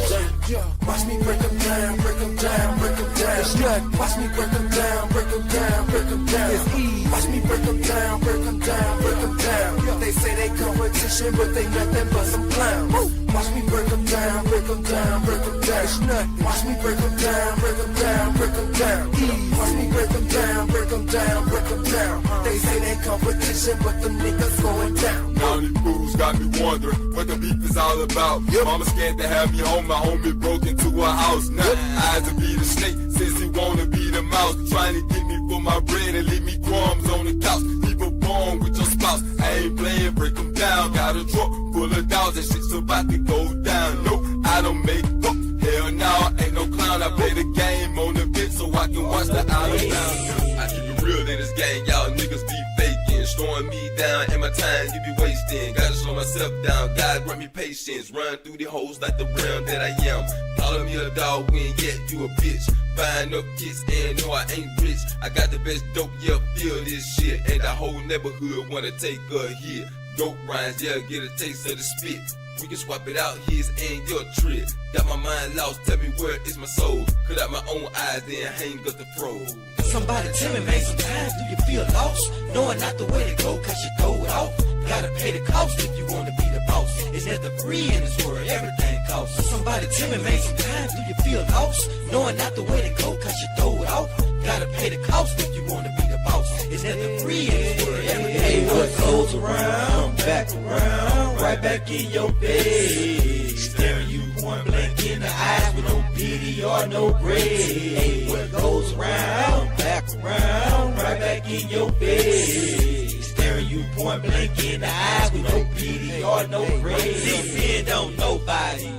down. Watch me break them down, break them down, break them down. It's nothing. Watch me break them down, break them down, break them down. It's easy. Watch me break them down, break them down, break them down. They say they competition, but they nothing but some clowns. Watch me break them down, break them down, break them down. It's nothing. Watch me break them down, break them down, break them down. Watch me break them down, break them down, break them down. They say they competition, but them niggas going down. Now these fools got me wondering what the beef is all about. Mama scared to have me home, my homie broke into her house. Now eyes to be the snake, since he wanna be the mouse. Trying to get me for my bread and leave me crumbs on the couch. People born with your spouse, I ain't playing, break them down. Got a truck full of dollars, that shit's about to go down. Nope, I don't make up, hell no, ain't no clown. I play the game on the bit so I can watch the out of town. I keep it real in this game, y'all niggas be faking. Slowing me down and my time you be wasting. Gotta slow myself down, God grant me patience. Run through the holes like the realm that I am. Calling me a dog when yet you a bitch. Buying up kids and no I ain't rich. I got the best dope, yeah, feel this shit. And the whole neighborhood wanna take a hit. Dope rhymes, yeah, get a taste of the spit. We can swap it out, his and your trick. Got my mind lost, tell me where is my soul. Cut out my own eyes, then hang up the fro. Somebody tell me, man, sometimes do you feel lost? Knowing not the way to go, cause you throw it off. Gotta pay the cost if you wanna be the boss. It's never free in this world, everything costs. Somebody tell me, man, sometimes do you feel lost? Knowing not the way to go, cause you throw it off. Gotta pay the cost if you wanna be the boss. It's never free in this world, everything Hey, what goes around, back around, right back in your face. Staring you point blank in the eyes with no pity or no grace. Hey, what goes around, back around, right back in your face. Staring you point blank in the eyes with no pity or no grace. These men don't nobody.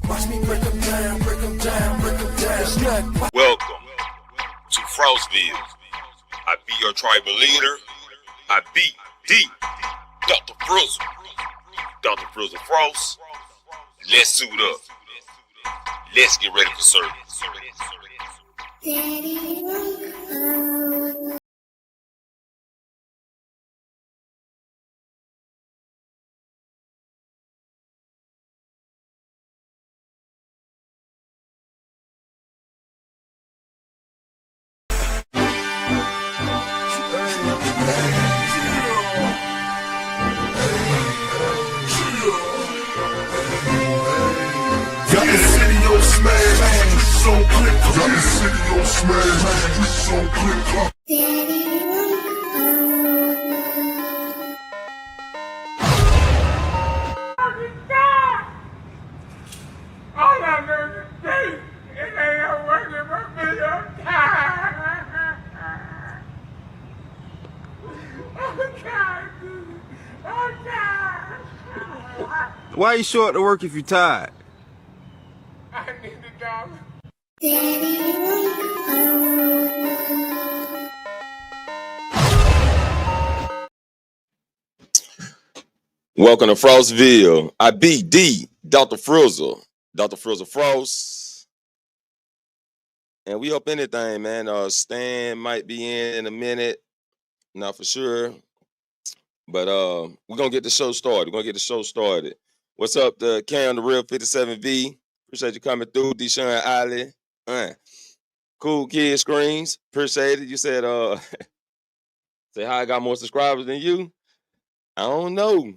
Watch me break them down, break them down, break them down. It's nothing. Welcome to Frostville. I be your tribal leader. I be D. Dr. Frizzle. Dr. Frizzle Frost. Let's suit up. Let's get ready for service. Daddy won't come. Got the city on smash, so click. Got the city on smash, so click. Daddy won't All I know is this, it ain't working for me on time. I'm tired, dude. I'm tired. Why you show up to work if you tired? I need a dollar. Daddy won't come. Welcome to Frostville. I be D. Dr. Frizzle. Dr. Frizzle Frost. And we up anything, man. Stan might be in a minute. Not for sure. But we're gonna get the show started. What's up, the Cam the Real 57V? Appreciate you coming through, Deshaun Alley. Cool Kid Screens. Appreciate it. You said say how I got more subscribers than you. I don't know.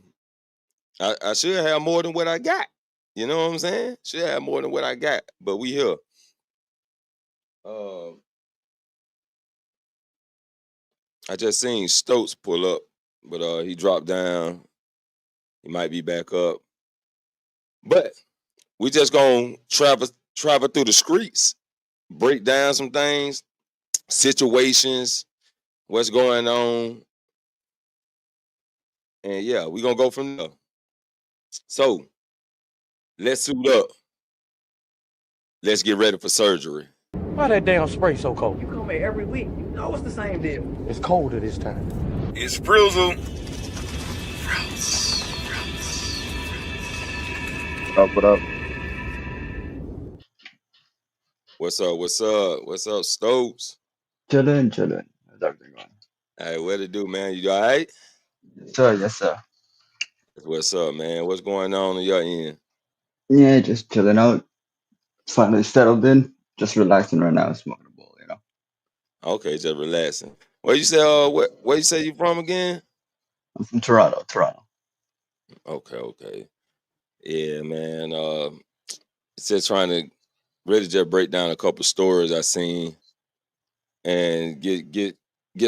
I should have more than what I got. You know what I'm saying? Should have more than what I got. But we here. I just seen Stokes pull up, but he dropped down. He might be back up. But we just gonna travel through the streets, break down some things, situations, what's going on. And yeah, we gonna go from there. So let's suit up. Let's get ready for surgery. Why that damn spray so cold? You come here every week. You know it's the same deal. It's colder this time. It's Frizzle. What up? What's up? What's up? What's up, Stokes? Chillin', chillin'. How's everything going? Hey, what to do, man? You all right? Yes, sir. Yes, sir. What's up, man? What's going on your end? Yeah, just chilling out. Finally settled in. Just relaxing right now, smoking a bowl, you know. Okay, just relaxing. Where you say? Where you say you from again? I'm from Toronto, Toronto. Okay, okay. Yeah, man. Just trying to really just break down a couple stories I seen and get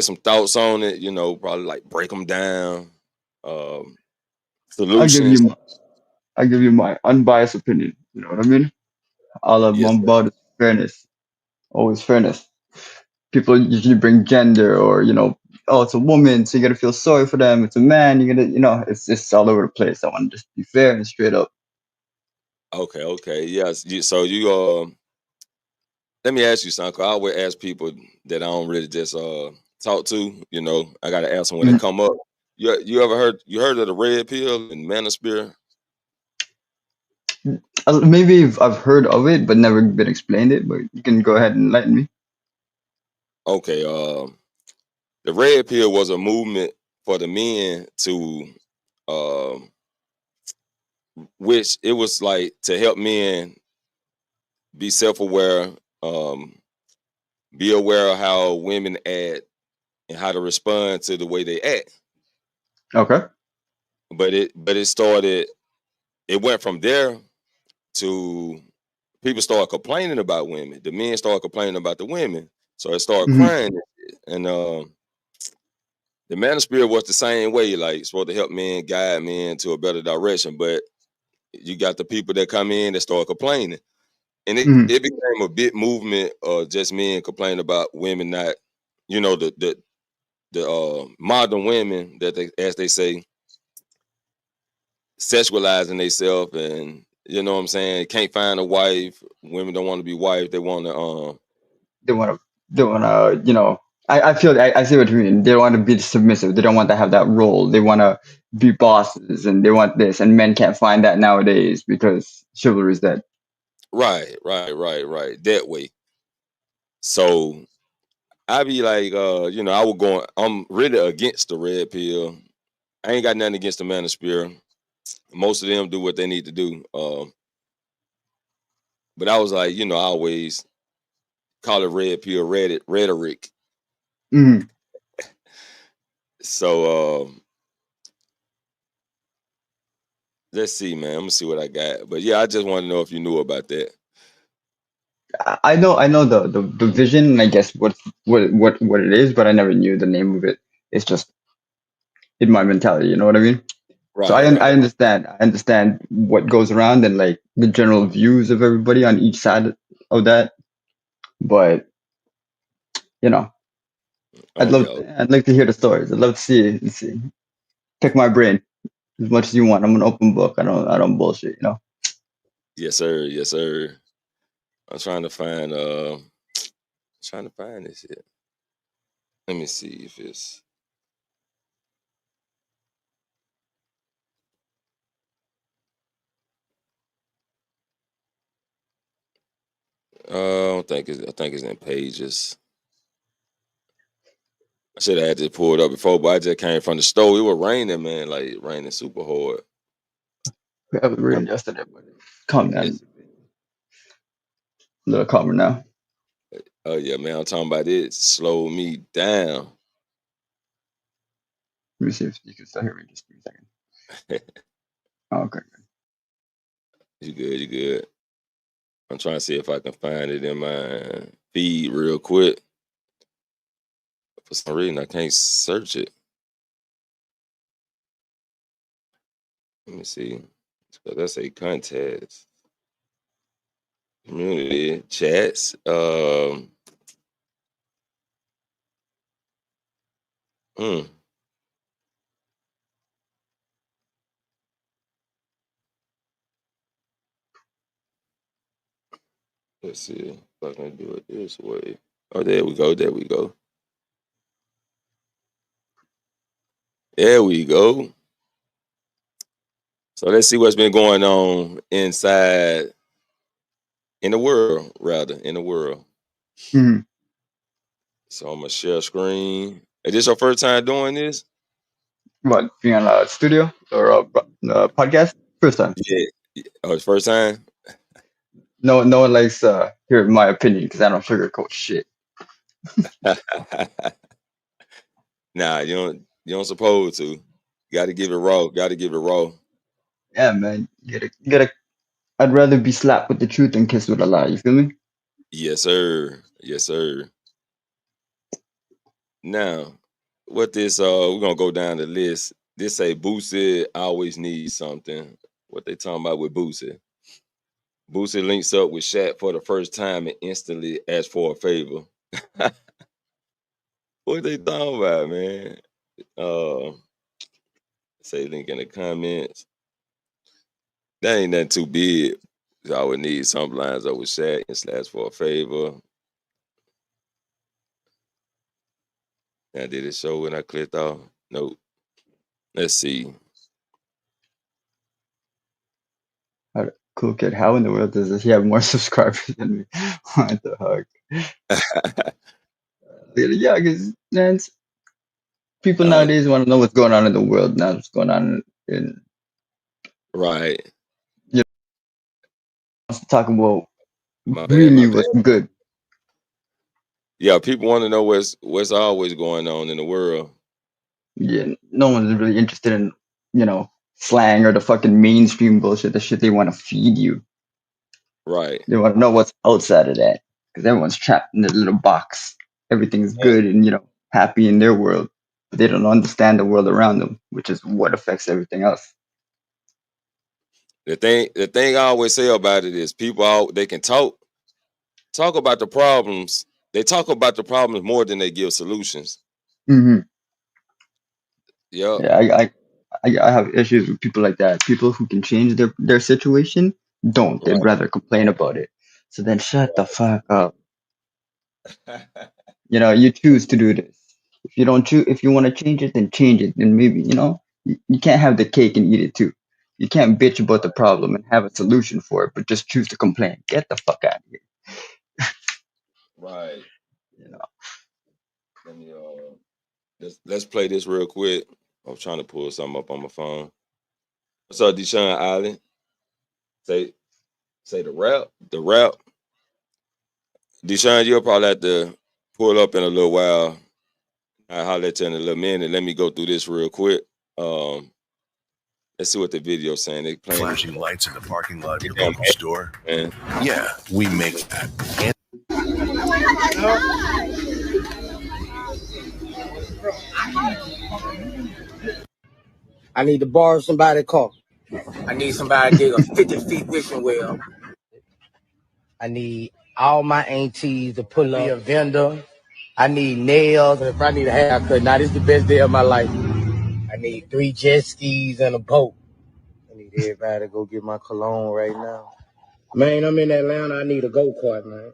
some thoughts on it. You know, probably like break them down, um, I'll give solutions. you my, I'll give you my unbiased opinion. You know what I mean? All I'm Yes, sir. about is fairness. Always fairness. People usually bring gender or, oh, it's a woman, so you gotta feel sorry for them. It's a man, it's just all over the place. I want to just be fair and straight up. Okay, okay. Yes. So you let me ask you something. 'Cause I always ask people that I don't really just talk to. You know, I gotta ask them when they Mhm. come up. You ever heard of the red pill and manosphere? Maybe I've heard of it, but never been explained it. But you can go ahead and enlighten me. Okay. The red pill was a movement for the men to, um, which it was like to help men be self-aware, um, be aware of how women act and how to respond to the way they act. Okay. But it started. It went from there to people start complaining about women. The men start complaining about the women, so it started Hmm. crying. And the manosphere was the same way, like supposed to help men, guide men to a better direction. But you got the people that come in that start complaining, and it Hmm. it became a big movement of just men complaining about women not, the modern women that they, as they say, sexualizing themselves, and you know what I'm saying, can't find a wife. Women don't want to be wife. They want to They want to, I feel, I see what you mean. They want to be submissive. They don't want to have that role. They want to be bosses and they want this. And men can't find that nowadays because chivalry is dead. right that way. So I be like, I'm really against the red pill. I ain't got nothing against the manosphere. Most of them do what they need to do. But I was like, I always call it red pill rhetoric. Hmm. So let's see, man. I'm gonna see what I got. But yeah, I just want to know if you knew about that. I know the vision and I guess what it is, but I never knew the name of it. It's just in my mentality. You know what I mean? So Right, I right. understand. I understand what goes around and like the general views of everybody on each side of that. But you know, Okay. Okay. I'd like to hear the stories. I'd love to see, pick my brain as much as you want. I'm an open book. I don't bullshit. Yes, sir. Yes, sir. I'm trying to find this shit. Let me see if it's I don't think I think it's in pages. I should have had this pulled up before, but I just came from the store. It was raining, man, like raining super hard. We have it I'm, rain yesterday, but calm down. it's, A little calmer now. oh yeah, man, I'm talking about it. Slowed me down. Let me see if you can still hear me. Just give me a second. Oh, okay. You good? You good? I'm trying to see if I can find it in my feed real quick. For some reason, I can't search it. Let me see. That's a contest. Community chats. Hmm. Let's see if I can do it this way. Oh, there we go. There we go. There we go. So let's see what's been going on inside in the world, rather, in the world. Hmm. So I'm gonna share screen. Is this your first time doing this? What, being on a studio or a podcast? First time. Yeah. Oh, it's first time? No one likes hearing my opinion because I don't sugarcoat shit. Nah, you don't suppose to. Gotta give it raw. Gotta give it raw. Yeah, man. You gotta. I'd rather be slapped with the truth than kissed with a lie. You feel me? Yes, sir. Yes, sir. Now, what this we're gonna go down the list. This say Boosie always needs something. What they talking about with Boosie? Boosie links up with Shaq for the first time and instantly asks for a favor. What they talking about, man? Uh, say link in the comments. That ain't nothing too big. I would need some lines up with Shaq and slash for a favor. Now, did it show when I clicked off? Nope. Let's see. Cool kid. How in the world does he have more subscribers than me? What the heck? Yeah, because man, people Uh, nowadays want to know what's going on in the world, not what's going on in. right. You know, talk about My bad. really My bad. what's good. Yeah, people want to know what's always going on in the world. Yeah, no one's really interested in slang or the fucking mainstream bullshit. The shit they want to feed you. Right. They want to know what's outside of that because everyone's trapped in their little box. Everything's Yeah. good and happy in their world, but they don't understand the world around them, which is what affects everything else. The thing I always say about it is they can talk about the problems. They talk about the problems more than they give solutions. Hmm. Yep. Yeah, I have issues with people like that. People who can change their situation don't. They'd Right. rather complain about it. So then shut the fuck up. You choose to do this. If you don't choose, if you want to change it, then change it. Then maybe you can't have the cake and eat it too. You can't bitch about the problem and have a solution for it, but just choose to complain. Get the fuck out of here. Right. You know. Let me let's play this real quick. I'm trying to pull something up on my phone. What's up, Deshaun Island? Say the rap. The rap. Deshaun, you'll probably have to pull up in a little while. I'll holler at you in a little minute. Let me go through this real quick. Let's see what the video's saying. They playing flashing lights in the parking lot of your damn local store. man. Yeah, we make that. I need to borrow somebody's car. I need somebody to dig a 50 feet wishing well. I need all my aunties to pull up. Be a vendor. I need nails. If I need a haircut, now this is the best day of my life. I need 3 jet skis and a boat. I need everybody to go get my cologne right now. Man, I'm in Atlanta. I need a go-kart, man.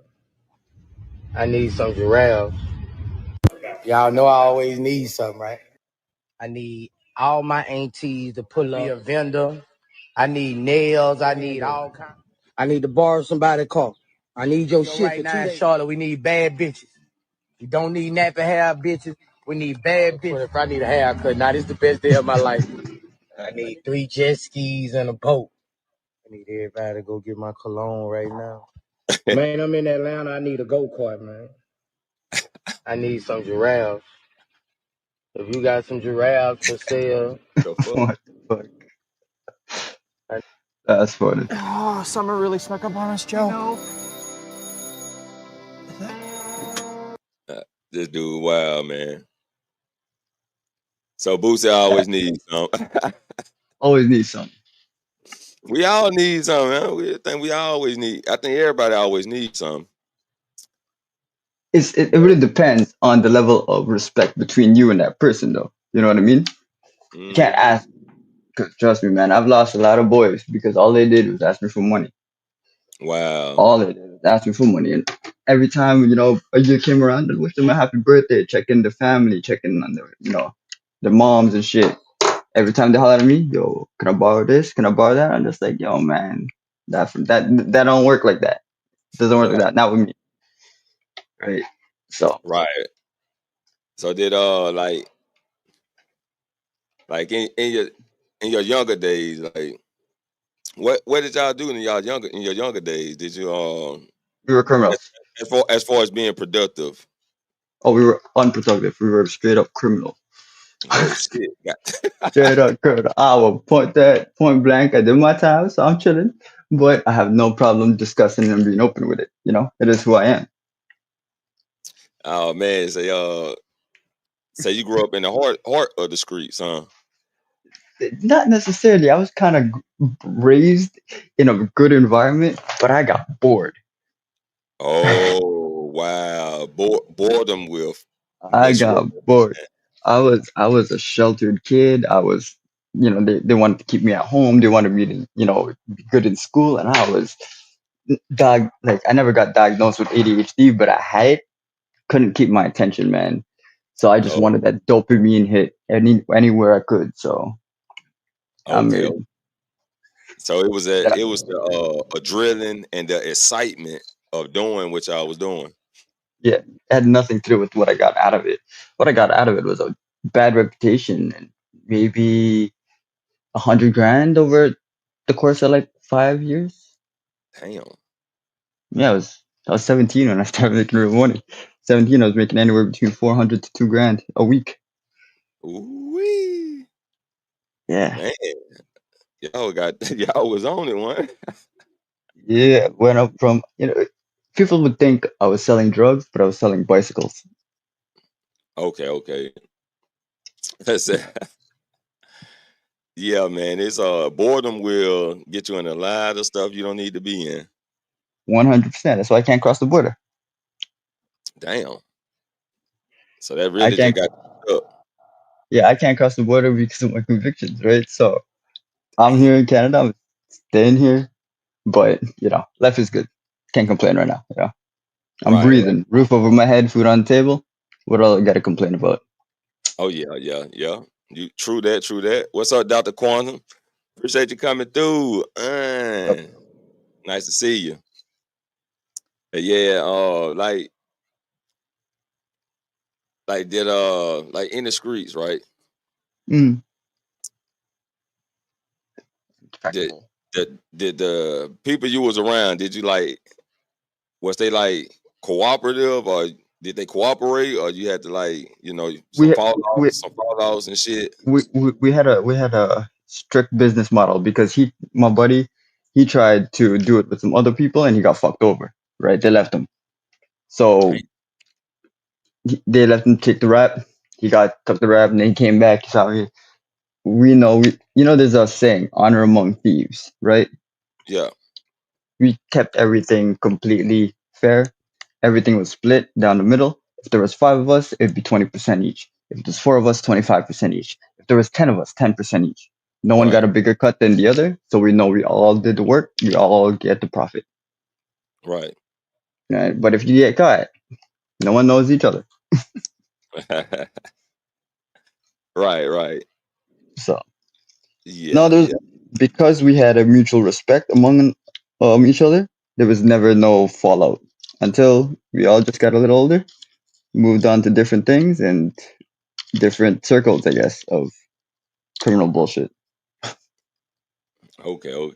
I need some giraffes. Y'all know I always need something, right? I need all my aunties to pull up. Be a vendor. I need nails. I need all kinds. I need to borrow somebody's car. I need your shit right for now 2 days. Charlotte, we need bad bitches. We don't need nappy hair bitches. We need bad bitches. If I need a haircut, now this is the best day of my life. I need 3 jet skis and a boat. I need everybody to go get my cologne right now. Man, I'm in Atlanta. I need a go-kart, man. I need some giraffes. If you got some giraffes for sale. The fuck? What the fuck? That's funny. Oh, summer really snuck up on us, Joe. This dude, wild man. So Boosie always needs some. Always need something. We all need something, man. I think everybody always needs something. It really depends on the level of respect between you and that person, though. You know what I mean? You can't ask, because trust me, man, I've lost a lot of boys because all they did was ask me for money. Wow. All they did was ask me for money, and every time a year came around, I'd wish them a happy birthday, check in the family, check in on the moms and shit. Every time they holler at me, yo, can I borrow this? Can I borrow that? I'm just like, yo, man, that don't work like that. Doesn't work Right. like that. Not with me. Right. So Right. So did like in your younger days, like what did y'all do in your younger days? Did you we were as, criminals. as far as being productive? Oh, we were unproductive. We were straight up criminal. Oh shit. Straight up criminal. I will point that point blank. I did my time, so I'm chilling. But I have no problem discussing and being open with it. You know, it is who I am. Oh man, so you grew up in the heart of the streets, huh? Not necessarily. I was kind of raised in a good environment, but I got bored. Oh wow. Boredom will I mess you up. got bored. I was a sheltered kid. I was, they wanted to keep me at home. They wanted me to, be good in school, and I was like I never got diagnosed with ADHD, but I had it. Couldn't keep my attention, man. So I just Oh, wanted that dopamine hit anywhere I could. So I okay. made So that. it was the adrenaline and the excitement of doing what y'all was doing. Yeah, it had nothing to do with what I got out of it. What I got out of it was a bad reputation and maybe 100 grand over the course of like 5 years. Damn. Yeah, I was 17 when I started making real money. 17, I was making anywhere between 400 to 2 grand a week. Ooh-wee. Yeah, Man, y'all was on it, one. yeah. Went up from people would think I was selling drugs, but I was selling bicycles. Okay. That's it. Yeah, man. It's boredom will get you in a lot of stuff you don't need to be in. 100%. That's why I can't cross the border. Damn. So that I really just can't. got you up. Yeah, I can't cross the border because of my convictions, right? So I'm Damn. here in Canada. I'm staying here. But life is good. Can't complain right now. I'm Right. breathing, roof over my head, food on the table. What all I got to complain about? Oh yeah. You true that. What's up, Dr. Quantum? Appreciate you coming through. Nice to see you. But yeah, like did like in the streets, right? Mm. Did did the people you was around, did you like was they like cooperative or did they cooperate or you had to like, We we some fallouts and shit? we had a strict business model because my buddy, he tried to do it with some other people and he got fucked over. Right, they left him. So Dang. they left him take the rap. He got took the rap and then he came back. So there's a saying, honor among thieves, right? Yeah, We kept everything completely fair. Everything was split down the middle. If there was 5 of us, it'd be 20% each. If there's 4 of us, 25% each. If there was 10 of us, 10% each. No one got right, a bigger cut than the other, so we know we all did the work. We all get the profit. right. Right? But if you get caught, no one knows each other. Right. So no, Yeah, there's yeah. because we had a mutual respect among each other. There was never no fallout until we all just got a little older, moved on to different things and different circles, I guess, of criminal bullshit. Okay.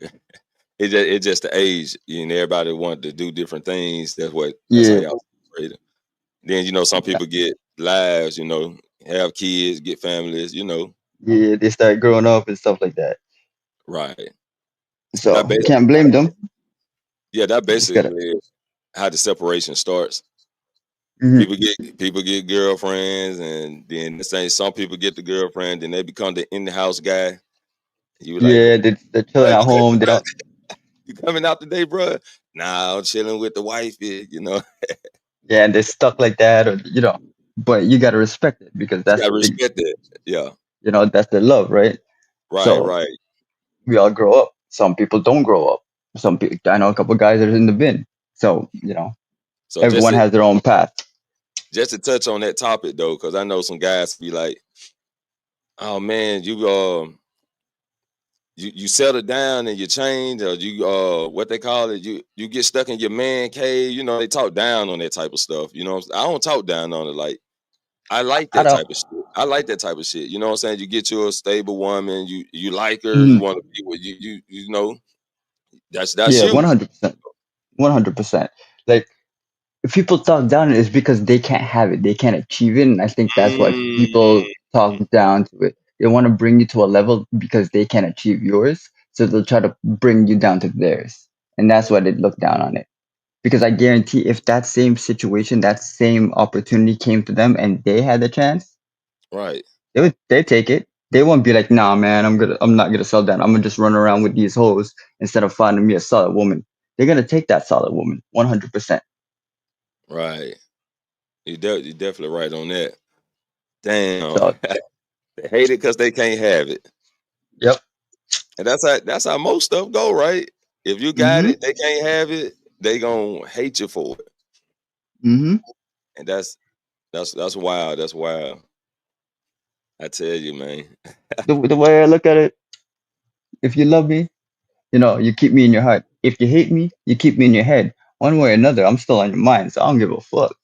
It just the age, everybody wanted to do different things. That's how Yeah, y'all separated. Then some people get lives, have kids, get families. yeah, they start growing up and stuff like that. Right. That So basically, can't blame them. yeah, that Just gotta. basically is how the separation starts. Mhm. People get girlfriends, and then some people get the girlfriend, then they become the in the house guy. You were like, Yeah, they're chilling "Bruh, at home. They don't. you coming out today, bro? Nah, I'm chilling with the wife. Yeah, and they're stuck like that, or But you gotta respect it because You that's gotta respect it. Yeah, that's their love, right? So right. we all grow up. Some people don't grow up. Some people. I know a couple guys that are in the bin. So So everyone has their own path. just to touch on that topic though, because I know some guys be like, "Oh man, you settle down and you change, or you what they call it, you get stuck in your man cave. You know, they talk down on that type of stuff. You know, I don't talk down on it. Like, I like I that don't. type of shit. I like that type of shit. You know what I'm saying? You get you a stable woman, you like her, you Mhm. want to be with you know, that's Yeah, you. 100%. 100%. Like, if people talk down, it's because they can't have it. They can't achieve it. And I think that's why people Mm, talk down to it. They want to bring you to a level because they can't achieve yours. So they'll try to bring you down to theirs. And that's why they look down on it. Because I guarantee if that same situation, that same opportunity came to them and they had the chance, right. they take it. They won't be like, nah, man, I'm not gonna sell that. I'm gonna just run around with these hoes instead of finding me a solid woman. They're gonna take that solid woman, 100%. Right. You definitely right on that. Damn. So, They hate it because they can't have it. yep. And that's how most stuff go, right? If you got Mm-hmm. it, they can't have it, they gonna hate you for it. Mm-hmm. And that's wild. That's wild. I tell you, man. The way I look at it, if you love me, you keep me in your heart. If you hate me, you keep me in your head. One way or another, I'm still on your mind, so I don't give a fuck.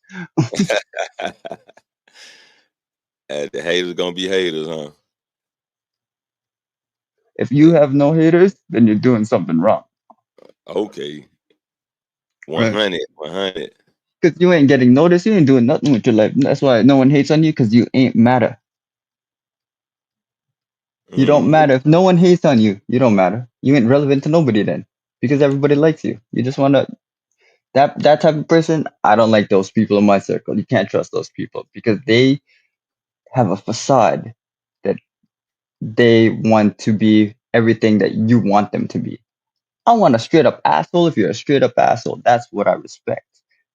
And the haters gonna be haters, huh? If you have no haters, then you're doing something wrong. Okay. Right. 100, 100. Because you ain't getting noticed, you ain't doing nothing with your life. That's why no one hates on you, because you ain't matter. You don't Mm, matter. If no one hates on you, you don't matter. You ain't relevant to nobody then. Because everybody likes you. You just wanna that type of person, I don't like those people in my circle. You can't trust those people because they have a facade that they want to be everything that you want them to be. I want a straight up asshole. If you're a straight up asshole, that's what I respect.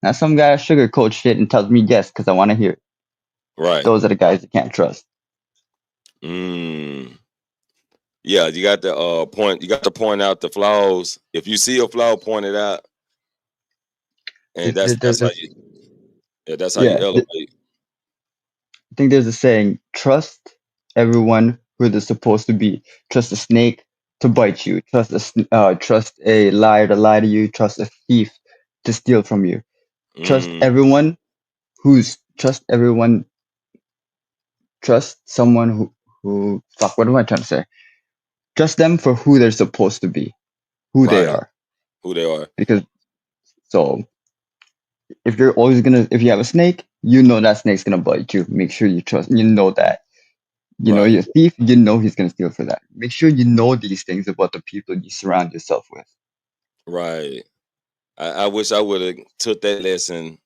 Now, some guy sugarcoats shit and tells me yes because I want to hear it. right. Those are the guys you can't trust. Mm. Yeah, you got to point. You got to point out the flaws. If you see a flaw, point it out, and There's that's how this, you. Yeah, that's how you yeah, elevate. I think there's a saying: trust everyone who they're supposed to be. Trust a snake to bite you. Trust a liar to lie to you. Trust a thief to steal from you. Trust Mm, everyone trust everyone. Trust someone who fuck. What am I trying to say? Trust them for who they're supposed to be, who they right. are. Who they are. Because so if you have a snake, that snake's gonna bite you. Make sure you trust. You know that. Right. You're a thief. You know he's gonna steal for that. Make sure you know these things about the people you surround yourself with. Right. I wish I would have took that lesson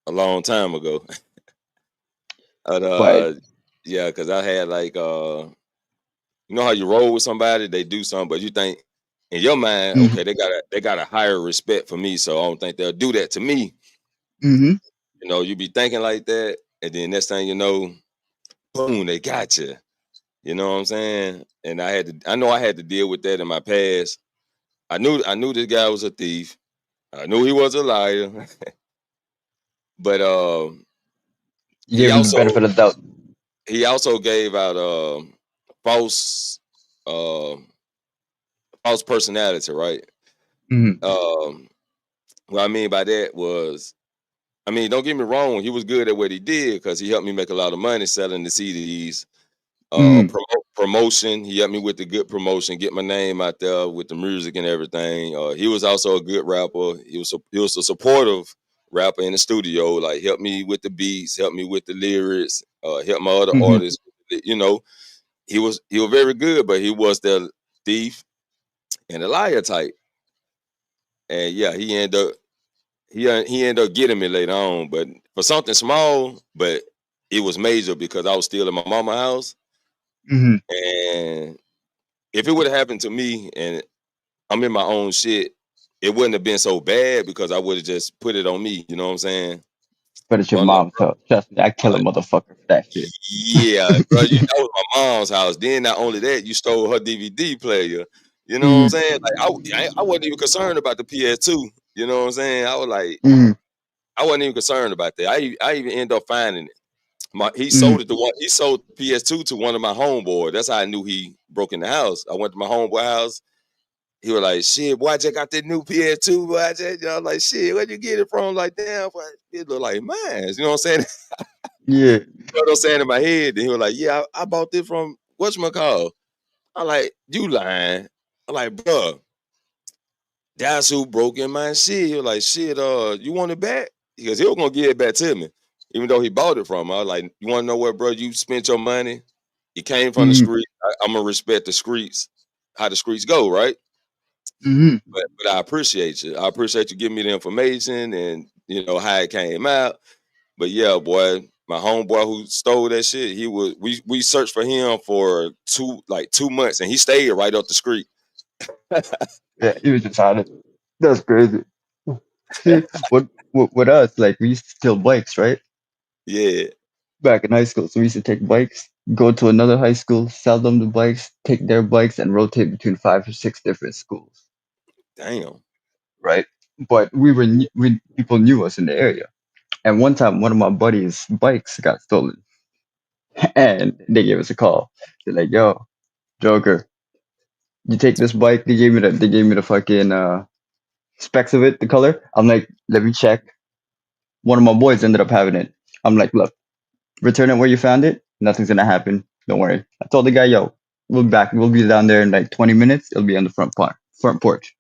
a long time ago. But But yeah, because I had like you know how you roll with somebody, they do something, but you think in your mind, mm-hmm, okay, they got a higher respect for me, so I don't think they'll do that to me. mm-hmm, You know, you be thinking like that, and then next thing you know, boom, they got you. You know what I'm saying? And I know I had to deal with that in my past. I knew this guy was a thief. I knew he was a liar. But you he gave him the benefit also of the doubt. he also gave out false uh, false personality, right? Mm-hmm, Um, what I mean by that was, I mean, don't get me wrong, he was good at what he did because he helped me make a lot of money selling the CDs. mm-hmm, Promotion, he helped me with the good promotion, get my name out there with the music and everything. He was also a good rapper. He was a supportive rapper in the studio, like helped me with the beats, helped me with the lyrics, helped my other mm-hmm. artists. You know, he was very good, but he was the thief and the liar type. And yeah, he ended up getting me later on, but for something small, but it was major because I was still in my mama's house. Mm-hmm. And if it would have happened to me and I'm in my own shit, it wouldn't have been so bad because I would have just put it on me. You know what I'm saying? But it's your But I'm like, mom's house. Trust me, I kill bro, a motherfucker for that shit. yeah, bro, that was my mom's house. Then not only that, you stole her DVD player. You know what I'm Mm-hmm, saying? Like I wasn't even concerned about the PS2. You know what I'm saying? I was like, mm-hmm, I wasn't even concerned about that. I even ended up finding it. He Mm. sold it to one. He sold PS2 to one of my homeboys. That's how I knew he broke in the house. I went to my homeboy house. He was like, "Shit, boy, I just got that new PS2. Boy, I just, like, shit, where'd you get it from?" Like, damn, boy, it look like mine. You know what I'm saying? Yeah. You know what I'm saying in my head. Then he was like, "Yeah, I bought this from whatchamacall." I'm like, "You lying?" I'm like, "Bruh, that's who broke in my shit." He was like, "Shit, you want it back?" Because he was gonna give it back to me, even though he bought it from me. I was like, "You want to know what, bro? You spent your money. You came from the Mm. street. I'm gonna respect the streets, how the streets go, right?" Hmm. But I appreciate you. I appreciate you giving me the information and how it came out. But yeah, boy, my homeboy who stole that shit, we searched for him for 2 months, and he stayed right up the street. Yeah, he was just on it. That's crazy. See, what with us, like we used to steal bikes, right? Yeah, Back in high school. So we used to take bikes, go to another high school, sell them the bikes, take their bikes, and rotate between 5 or 6 different schools, damn. right? But we people knew us in the area. And one time, one of my buddies' bikes got stolen, and they gave us a call. They're like, "Yo, Joker, you take this bike." They gave me the fucking specs of it, the color. I'm like, "Let me check." One of my boys ended up having it. I'm like, "Look, return it where you found it. Nothing's gonna happen. Don't worry." I told the guy, "Yo, we'll be back. We'll be down there in like 20 minutes. It'll be on the front porch."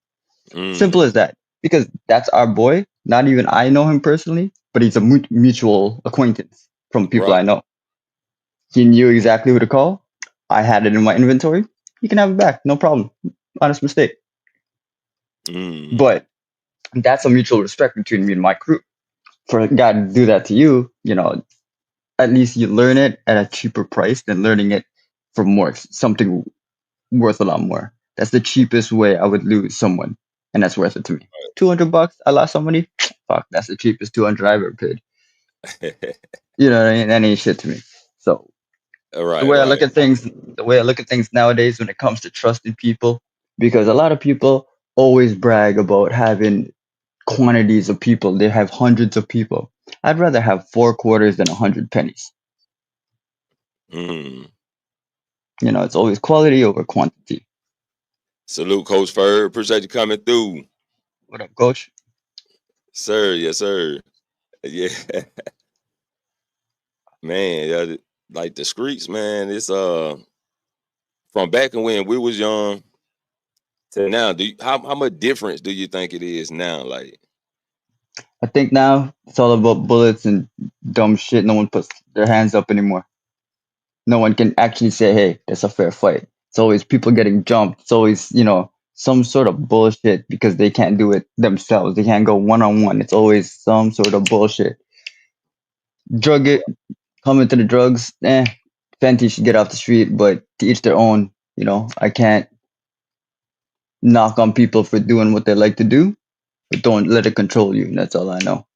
Simple Mm, as that. Because that's our boy. Not even I know him personally, but he's a mutual acquaintance from people right. I know. He knew exactly who to call. I had it in my inventory. You can have it back. No problem. Honest mistake. Mm, But that's a mutual respect between me and my crew. For a guy to do that to you, at least you learn it at a cheaper price than learning it for more something worth a lot more. That's the cheapest way I would lose someone, and that's worth it to me. $200, I lost somebody. Fuck, that's the cheapest 200 I've ever paid. You know what I mean? That ain't shit to me. So the right, way I look right. at things, the way I look at things nowadays when it comes to trusting people, because a lot of people always brag about having quantities of people. They have hundreds of people. I'd rather have 4 quarters than 100 pennies. Mm. It's always quality over quantity. Salute, Coach Ferg. Appreciate you coming through, What up, coach? sir. Yes, sir. Yeah, man. Yeah, like the streets, man. It's from back when we was young to now. How much difference do you think it is now? Like, I think now it's all about bullets and dumb shit. No one puts their hands up anymore. No one can actually say, "Hey, that's a fair fight." It's always people getting jumped. It's always, some sort of bullshit because they can't do it themselves. They can't go one on one. It's always some sort of bullshit. Drug it, come into the drugs. Fenty should get off the street, but to each their own. I can't knock on people for doing what they like to do, but don't let it control you. That's all I know.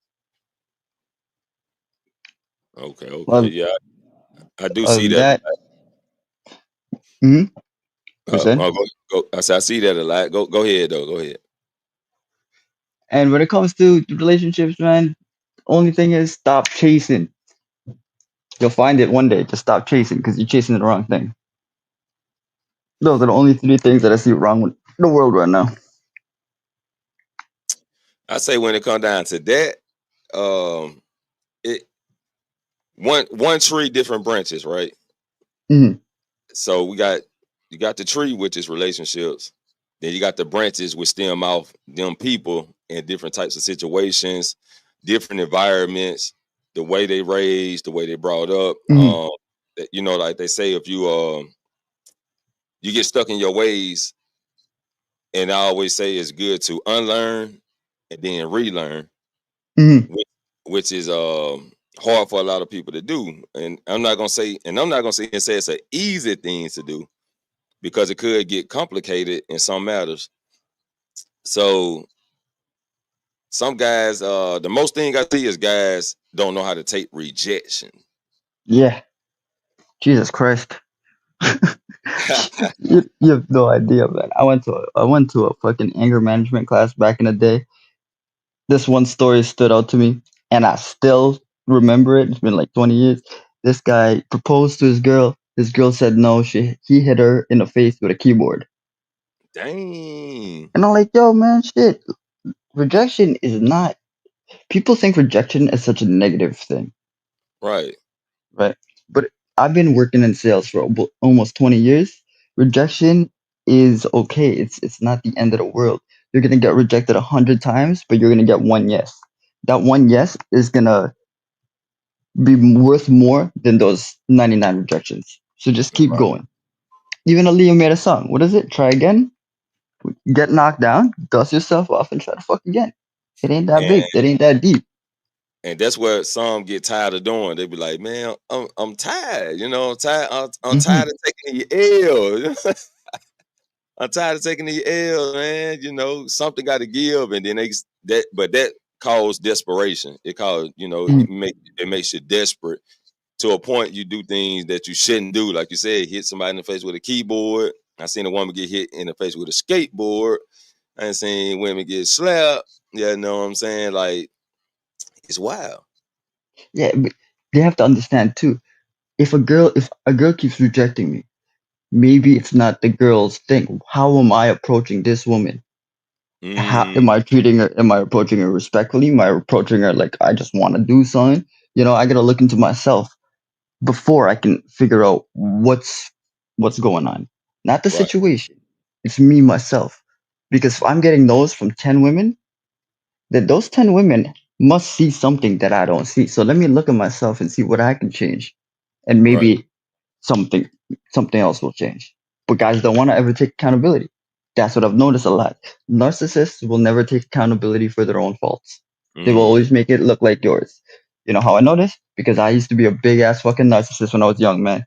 okay, Well, yeah, I do other see than that. that, hmm you said. I'll go. I said I see that a lot. Go ahead though. Go ahead. And when it comes to relationships, man, only thing is stop chasing. You'll find it one day. Just stop chasing because you're chasing the wrong thing. Those are the only 3 things that I see wrong with the world right now. I say when it come down to that, um, it one tree, different branches, right? Hmm. So you got the tree, which is relationships. Then you got the branches, which stem off them people in different types of situations, different environments, the way they raised, the way they brought up. Hmm. Like they say, if you get stuck in your ways, and I always say it's good to unlearn and then relearn, Hmm. which is hard for a lot of people to do. And I'm not gonna say it's an easy thing to do because it could get complicated in some matters. So some guys, the most thing I see is guys don't know how to take rejection. Yeah. Jesus Christ. You have no idea, man. I went to a fucking anger management class back in the day. This one story stood out to me, and I still remember it. It's been like 20 years. This guy proposed to his girl. His girl said no. He hit her in the face with a keyboard. Dang. And I'm like, yo, man, shit. Rejection is not. People think rejection is such a negative thing, Right. right? But I've been working in sales for almost 20 years. Rejection is okay. It's not the end of the world. You're gonna get rejected 100 times, but you're gonna get one yes. That one yes is gonna be worth more than those 99 rejections. So just keep Right. going. Even Aaliyah made a song. What is it? Try again. Get knocked down, dust yourself off, and try to fuck again. It ain't that And big. It ain't that deep. that's what some get tired of doing. They be like, man, I'm tired. You know, I'm tired. I'm Hmm. tired of taking the L. I'm tired of taking the L, man. You know, something got to give, and then that caused desperation. It caused, it makes you desperate to a point. You do things that you shouldn't do, like you said, hit somebody in the face with a keyboard. I seen a woman get hit in the face with a skateboard. I ain't seen women get slapped. Yeah, you know what I'm saying? Like, it's wild. Yeah, but they have to understand too. If a girl keeps rejecting me, maybe it's not the girl's thing. How am I approaching this woman? How Mm, am I treating her? Am I approaching her respectfully? Am I approaching her like I just want to do something? I gotta look into myself before I can figure out what's going on. Not the right. situation. It's me myself. Because if I'm getting those from 10 women, then those 10 women must see something that I don't see. So let me look at myself and see what I can change. And Right. maybe something something else will change. But guys don't want to ever take accountability. That's what I've noticed a lot. Narcissists will never take accountability for their own faults. They will Mm. always make it look like yours. You know how I know this? Because I used to be a big ass fucking narcissist when I was young, man.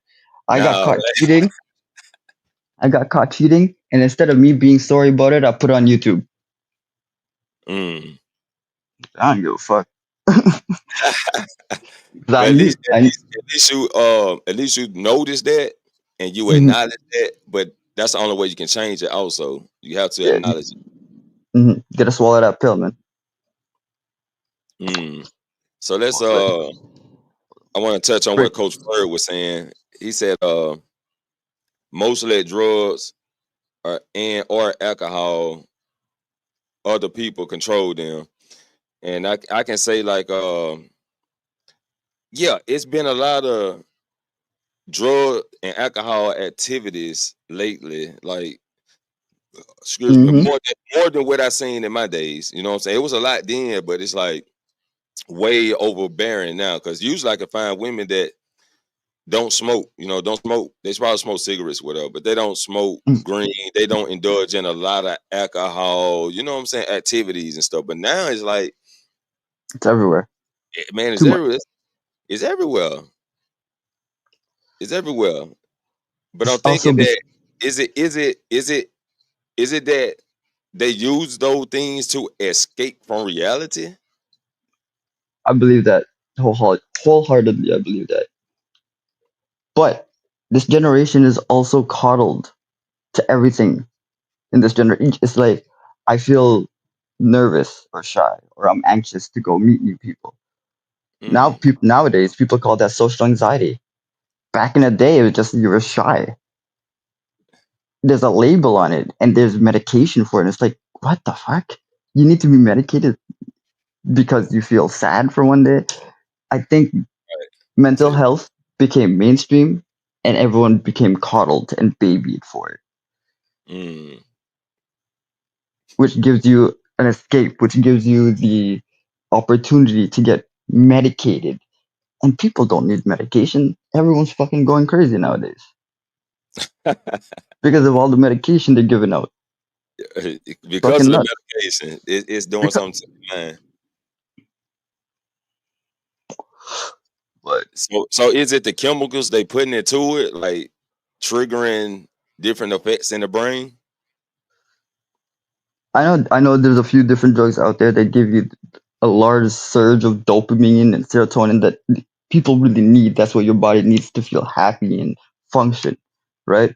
I got Now, caught cheating. I got caught cheating, and instead of me being sorry about it, I put it on YouTube. mm. I don't give a fuck. 'Cause I But knew. at least you notice that and you Mhm. acknowledge that. But that's the only way you can change it. Also, you have to Yeah, acknowledge it. gotta swallow that pill, man. Mm. So But I want to touch on Frick, what Coach Bird was saying. He said, mostly drugs or alcohol, other people control them, and I can say like, yeah, it's been a lot of drug and alcohol activities lately, like, excuse me, hmm more than what I seen in my days. You know what I'm saying? It was a lot then, but it's like way overbearing now. Because usually I can find women that don't smoke. Don't smoke. They probably smoke cigarettes, whatever, but they don't smoke green. They don't indulge in a lot of alcohol. You know what I'm saying? Activities and stuff. But now it's like, it's everywhere. man, it's Too much. everywhere. It's everywhere. It's everywhere. But I'm It's also thinking that is it that they use those things to escape from reality? I believe that wholeheartedly. I believe that. But this generation is also coddled to everything in this generation. It's like I feel nervous or shy or I'm anxious to go meet new people. Mm, Nowadays, people call that social anxiety. Back in the day, it was just you were shy. There's a label on it and there's medication for it. It's like, what the fuck? You need to be medicated because you feel sad for one day. I think mental see, health became mainstream and everyone became coddled and babied for it, mm, which gives you an escape, which gives you the opportunity to get medicated. And people don't need medication. Everyone's fucking going crazy nowadays because of all the medication they're giving out. It's because fucking of the nuts. medication, it's doing Because, something to the mind. but So is it the chemicals they putting into it, like triggering different effects in the brain? I know there's a few different drugs out there that give you a large surge of dopamine and serotonin that people really need. That's what your body needs to feel happy and function, right?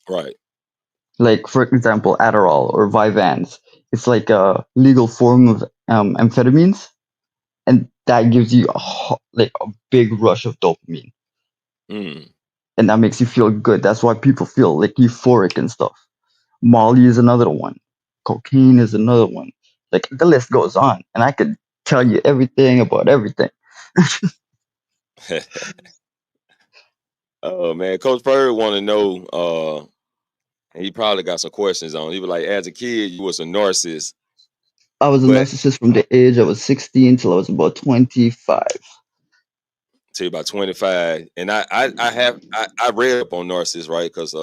Right. Like for example, Adderall or Vyvanse. It's like a legal form of amphetamines, and that gives you like a big rush of dopamine. Mm. and that makes you feel good. That's why people feel like euphoric and stuff. Molly is another one. Cocaine is another one. Like the list goes on, and I could tell you everything about everything. Oh man, Coach Bird want to know. And he probably got some questions on. He was like, as a kid, you was a narcissist, I was a but narcissist from the age I was 16 till I was about 25. till about 25. And I read up on narcissists, right? Because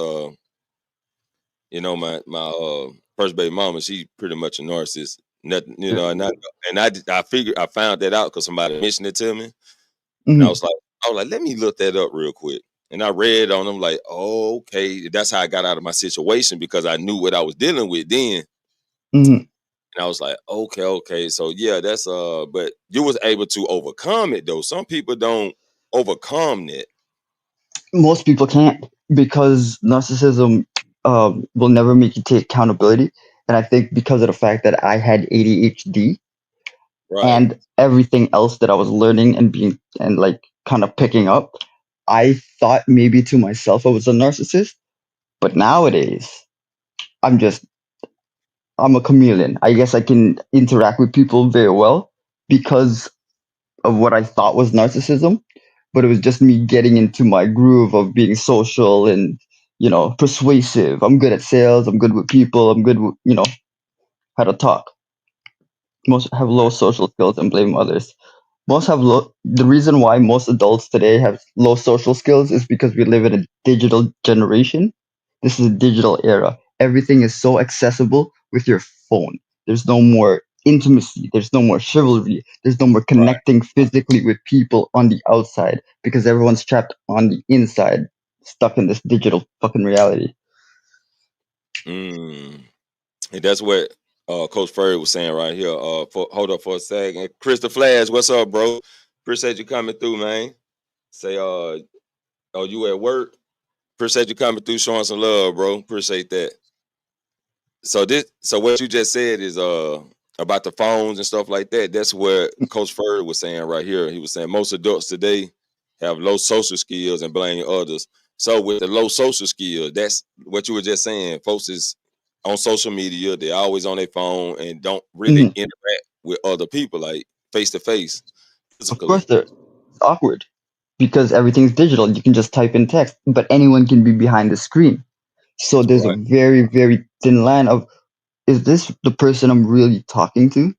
you know, my first baby mama, she pretty much a narcissist. Nothing, you know, I figured I found that out because somebody mentioned it to me, and Hmm. I was like, let me look that up real quick. And I read on them like, oh, okay, that's how I got out of my situation because I knew what I was dealing with then. Hmm. And I was like, okay. So yeah, that's but you was able to overcome it though. Some people don't overcome that. Most people can't because narcissism will never make you take accountability. And I think because of the fact that I had ADHD Right. and everything else that I was learning and being and like kind of picking up, I thought maybe to myself I was a narcissist. But nowadays, I'm just I'm a chameleon. I guess I can interact with people very well because of what I thought was narcissism, but it was just me getting into my groove of being social and, persuasive. I'm good at sales. I'm good with people. I'm good with, how to talk. Most have low social skills and blame others. Most have low. The reason why most adults today have low social skills is because we live in a digital generation. This is a digital era. Everything is so accessible with your phone. There's no more intimacy. There's no more chivalry. There's no more Right. connecting physically with people on the outside because everyone's trapped on the inside, stuck in this digital fucking reality. Mm. And that's what Coach Furry was saying right here. Hold up for a second. Crystal Flash, what's up, bro? Appreciate you coming through, man. Say oh, you at work? Appreciate you coming through, showing some love, bro. Appreciate that. So what you just said is about the phones and stuff like that. That's what Coach Furry was saying right here. He was saying most adults today have low social skills and blame others. So with the low social skills, that's what you were just saying. Folks is on social media, they're always on their phone and don't really Hmm. interact with other people like face to face Of course, physically. they're awkward because everything's digital. You can just type in text, but anyone can be behind the screen. So there's a Right. very, very thin line of, is this the person I'm really talking to?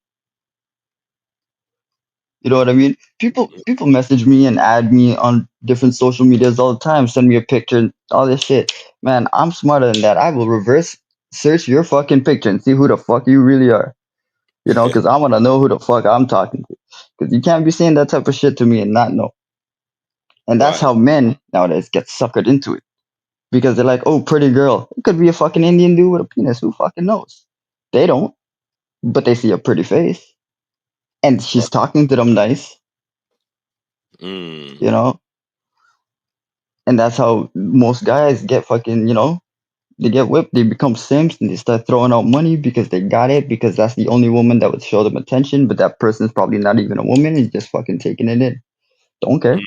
You know what I mean? People message me and add me on different social medias all the time, send me a picture and all this shit. Man, I'm smarter than that. I will reverse search your fucking picture and see who the fuck you really are. Because I want to know who the fuck I'm talking to. Because you can't be saying that type of shit to me and not know. And that's Right. how men nowadays get suckered into it. Because they're like, oh, pretty girl. It could be a fucking Indian dude with a penis. Who fucking knows? They don't, but they see a pretty face. And Right. she's talking to them nice, Mm. you know? And that's how most guys get fucking, they get whipped, they become simps, and they start throwing out money because they got it, because that's the only woman that would show them attention, but that person's probably not even a woman, he's just fucking taking it in. Don't care.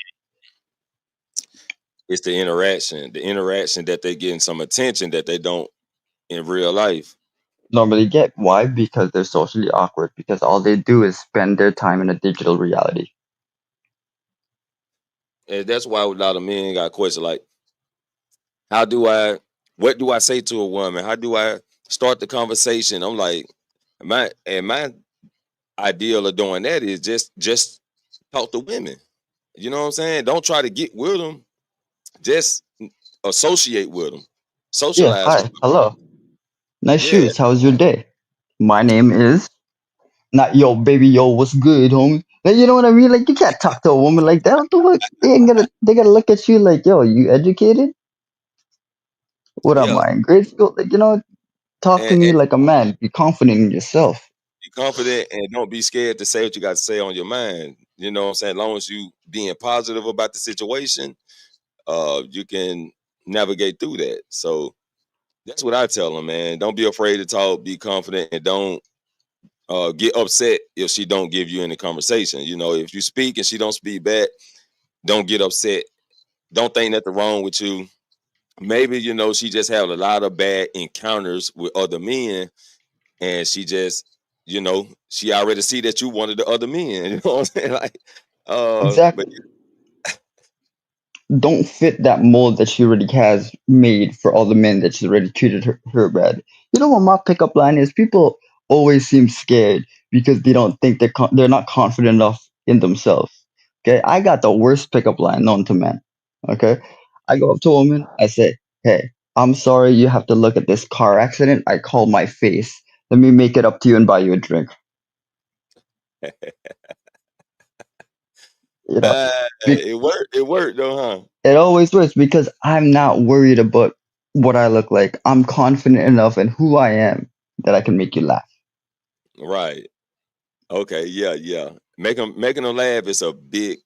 It's the interaction that they getting some attention that they don't in real life. Normally get. Why? Because they're socially awkward, because all they do is spend their time in a digital reality. And that's why a lot of men got questions like, how do I, what do I say to a woman? How do I start the conversation? I'm like, my ideal of doing that is just talk to women. You know what I'm saying? Don't try to get with them. Just associate with them. Yeah, Socialize with hi, them. hello. Nice Yeah. shoes. How's your day? My name is not yo, baby, yo, what's good, homie? Like, you know what I mean? Like, you can't talk to a woman like that. What the fuck? They gotta look at you like, yo, you educated? What am Yeah. I in grade school? Like, talk to me And like a man. Be confident in yourself. be confident and don't be scared to say what you got to say on your mind. You know what I'm saying? As long as you being positive about the situation, you can navigate through that. So that's what I tell them, man. Don't be afraid to talk. Be confident and don't get upset if she don't give you any conversation. You know, if you speak and she don't speak back, don't get upset don't think nothing wrong with you. Maybe, you know, she just had a lot of bad encounters with other men, and she just, you know, she already see that you wanted the other men. You know what I'm saying? Like, but Exactly. Don't fit that mold that she already has made for all the men that she's already treated her bad. You know what my pickup line is? People always seem scared because they don't think they're not confident enough in themselves. Okay, I got the worst pickup line known to men. Okay, I go up to a woman, I say, "Hey, I'm sorry you have to look at this car accident. I call my face. Let me make it up to you and buy you a drink." You know, it worked. It worked though, huh? it always works because I'm not worried about what I look like. I'm confident enough in who I am that I can make you laugh. Right. Okay. Yeah. Yeah. Making them laugh is a big.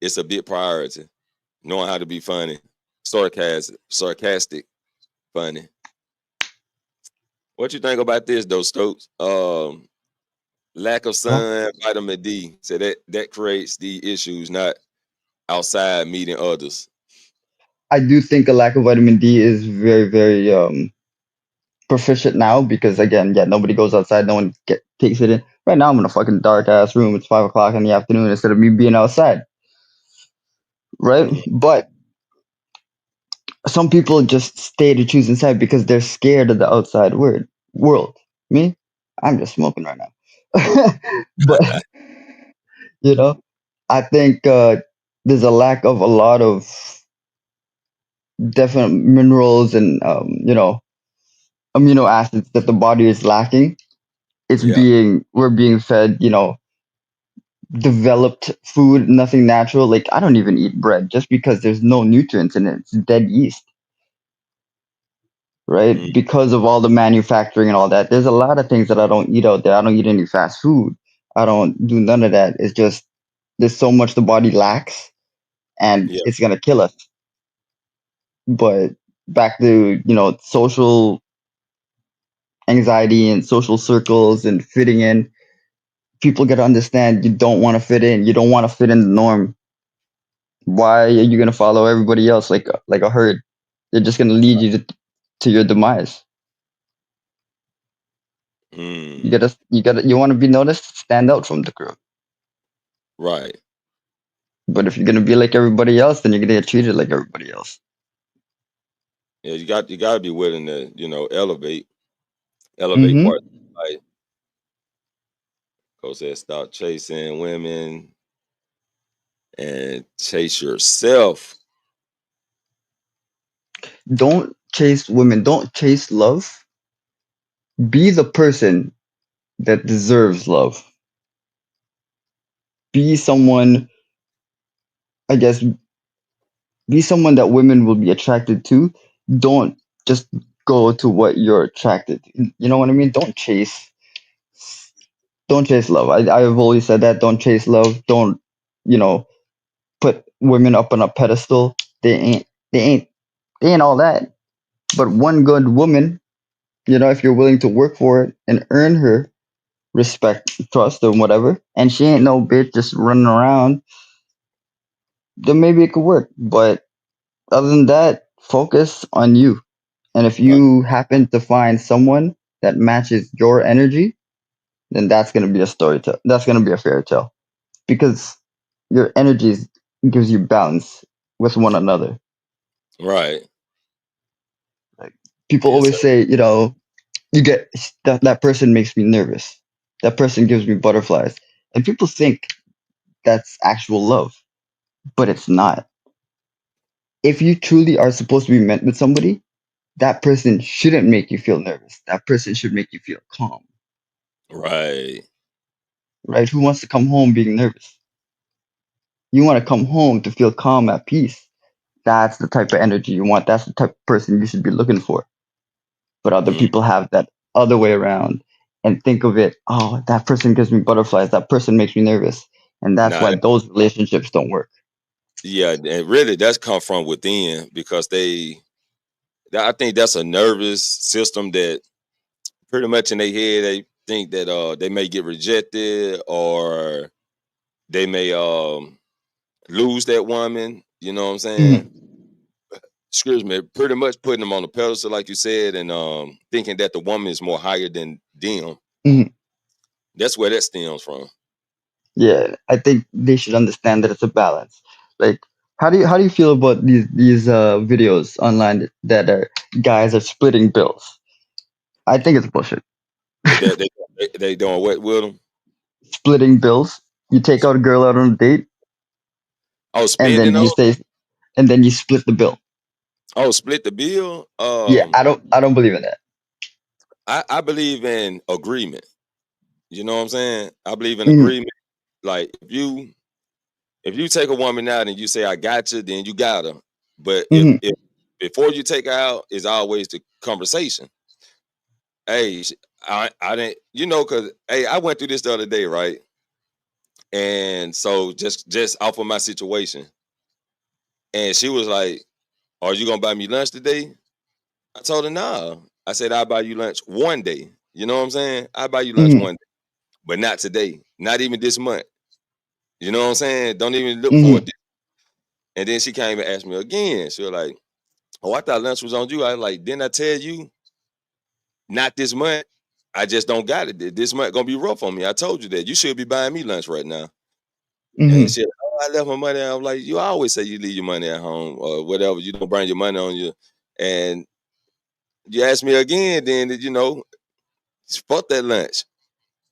It's a big priority. Knowing how to be funny, sarcastic, funny. What you think about this though, Stokes? Lack of Huh? sun, vitamin D. So that creates the issues, not outside meeting others. I do think a lack of vitamin D is very, very proficient now because again, yeah, nobody goes outside, no one takes it in. Right now, I'm in a fucking dark ass room. It's 5 o'clock in the afternoon instead of me being outside, right? Mm, But some people just stay to choose inside because they're scared of the outside world. Me, I'm just smoking right now, but you know, I think there's a lack of a lot of definite minerals and amino acids that the body is lacking. yeah. We're being fed developed food, nothing natural. Like I don't even eat bread just because there's no nutrients in it. It's dead yeast, right? Mm, Because of all the manufacturing and all that. There's a lot of things that I don't eat out there. I don't eat any fast food. I don't do none of that. It's just there's so much the body lacks and yeah. it's gonna kill us. But back to, social anxiety and social circles and fitting in, people got to understand you don't want to fit in. You don't want to fit in the norm. Why are you going to follow everybody else like a herd? They're just going to lead you to your demise. Mm, You want to be noticed, stand out from the group. right. But if you're going to be like everybody else, then you're going to get treated like everybody else. Yeah, you got to be willing to, you know, elevate Mm-hmm. parts of life. Coach said, stop chasing women and chase yourself. Don't chase women. Don't chase love. Be the person that deserves love. Be someone, I guess, be someone that women will be attracted to. Don't just go to what you're attracted to. You know what I mean? Don't chase love. I've always said that. Don't chase love. Don't, you know, put women up on a pedestal. They ain't, they ain't all that. But one good woman, if you're willing to work for it and earn her respect, trust, or whatever, and she ain't no bitch just running around, then maybe it could work. But other than that, focus on you. And if Right. you happen to find someone that matches your energy, then that's going to be a story tale. That's going to be a fairy tale because your energy gives you balance with one another. Right. Like people Yes, sir. always say, you get that person makes me nervous. That person gives me butterflies. And people think that's actual love, but it's not. If you truly are supposed to be meant with somebody, that person shouldn't make you feel nervous. That person should make you feel calm, Right. right? Who wants to come home being nervous? You want to come home to feel calm at peace. That's the type of energy you want. That's the type of person you should be looking for. But other Mm. people have that other way around and think of it, oh, that person gives me butterflies. That person makes me nervous. And that's Now, why those relationships don't work. yeah, and really that's come from within because I think that's a nervous system that pretty much in their head they think that they may get rejected or they may lose that woman. You know what I'm saying? Excuse me, pretty much putting them on the pedestal, like you said, and thinking that the woman is more higher than them. That's where that stems from. Yeah, I think they should understand that it's a balance. Like, how do you feel about these videos online that are guys are splitting bills? I think it's bullshit. They doing what with them? Splitting bills. You take out a girl out on a date, Oh, and spending then you on. say, and then you split the bill. Oh, split the bill. Yeah, I don't believe in that. I believe in agreement. You know what I'm saying? I believe in agreement. Like if you take a woman out and you say I got you, then you got her. But if before you take her out is always the conversation. Hey, I didn't, you know, because hey, I went through this the other day, right? And so just off of my situation, and she was like, "Are you gonna buy me lunch today?" I told her, "Nah." I said, "I'll buy you lunch one day." You know what I'm saying? I'll buy you lunch one day, but not today, not even this month. You know what I'm saying? Don't even look for it. And then she came and asked me again. She was like, "Oh, I thought lunch was on you." I was like, "Didn't I tell you not this month? I just don't got it. This month gonna be rough on me. I told you that. You should be buying me lunch right now." And she said, "Oh, I left my money." I'm like, "You always say you leave your money at home or whatever. You don't bring your money on you." And you ask me again, then you know, fuck that lunch.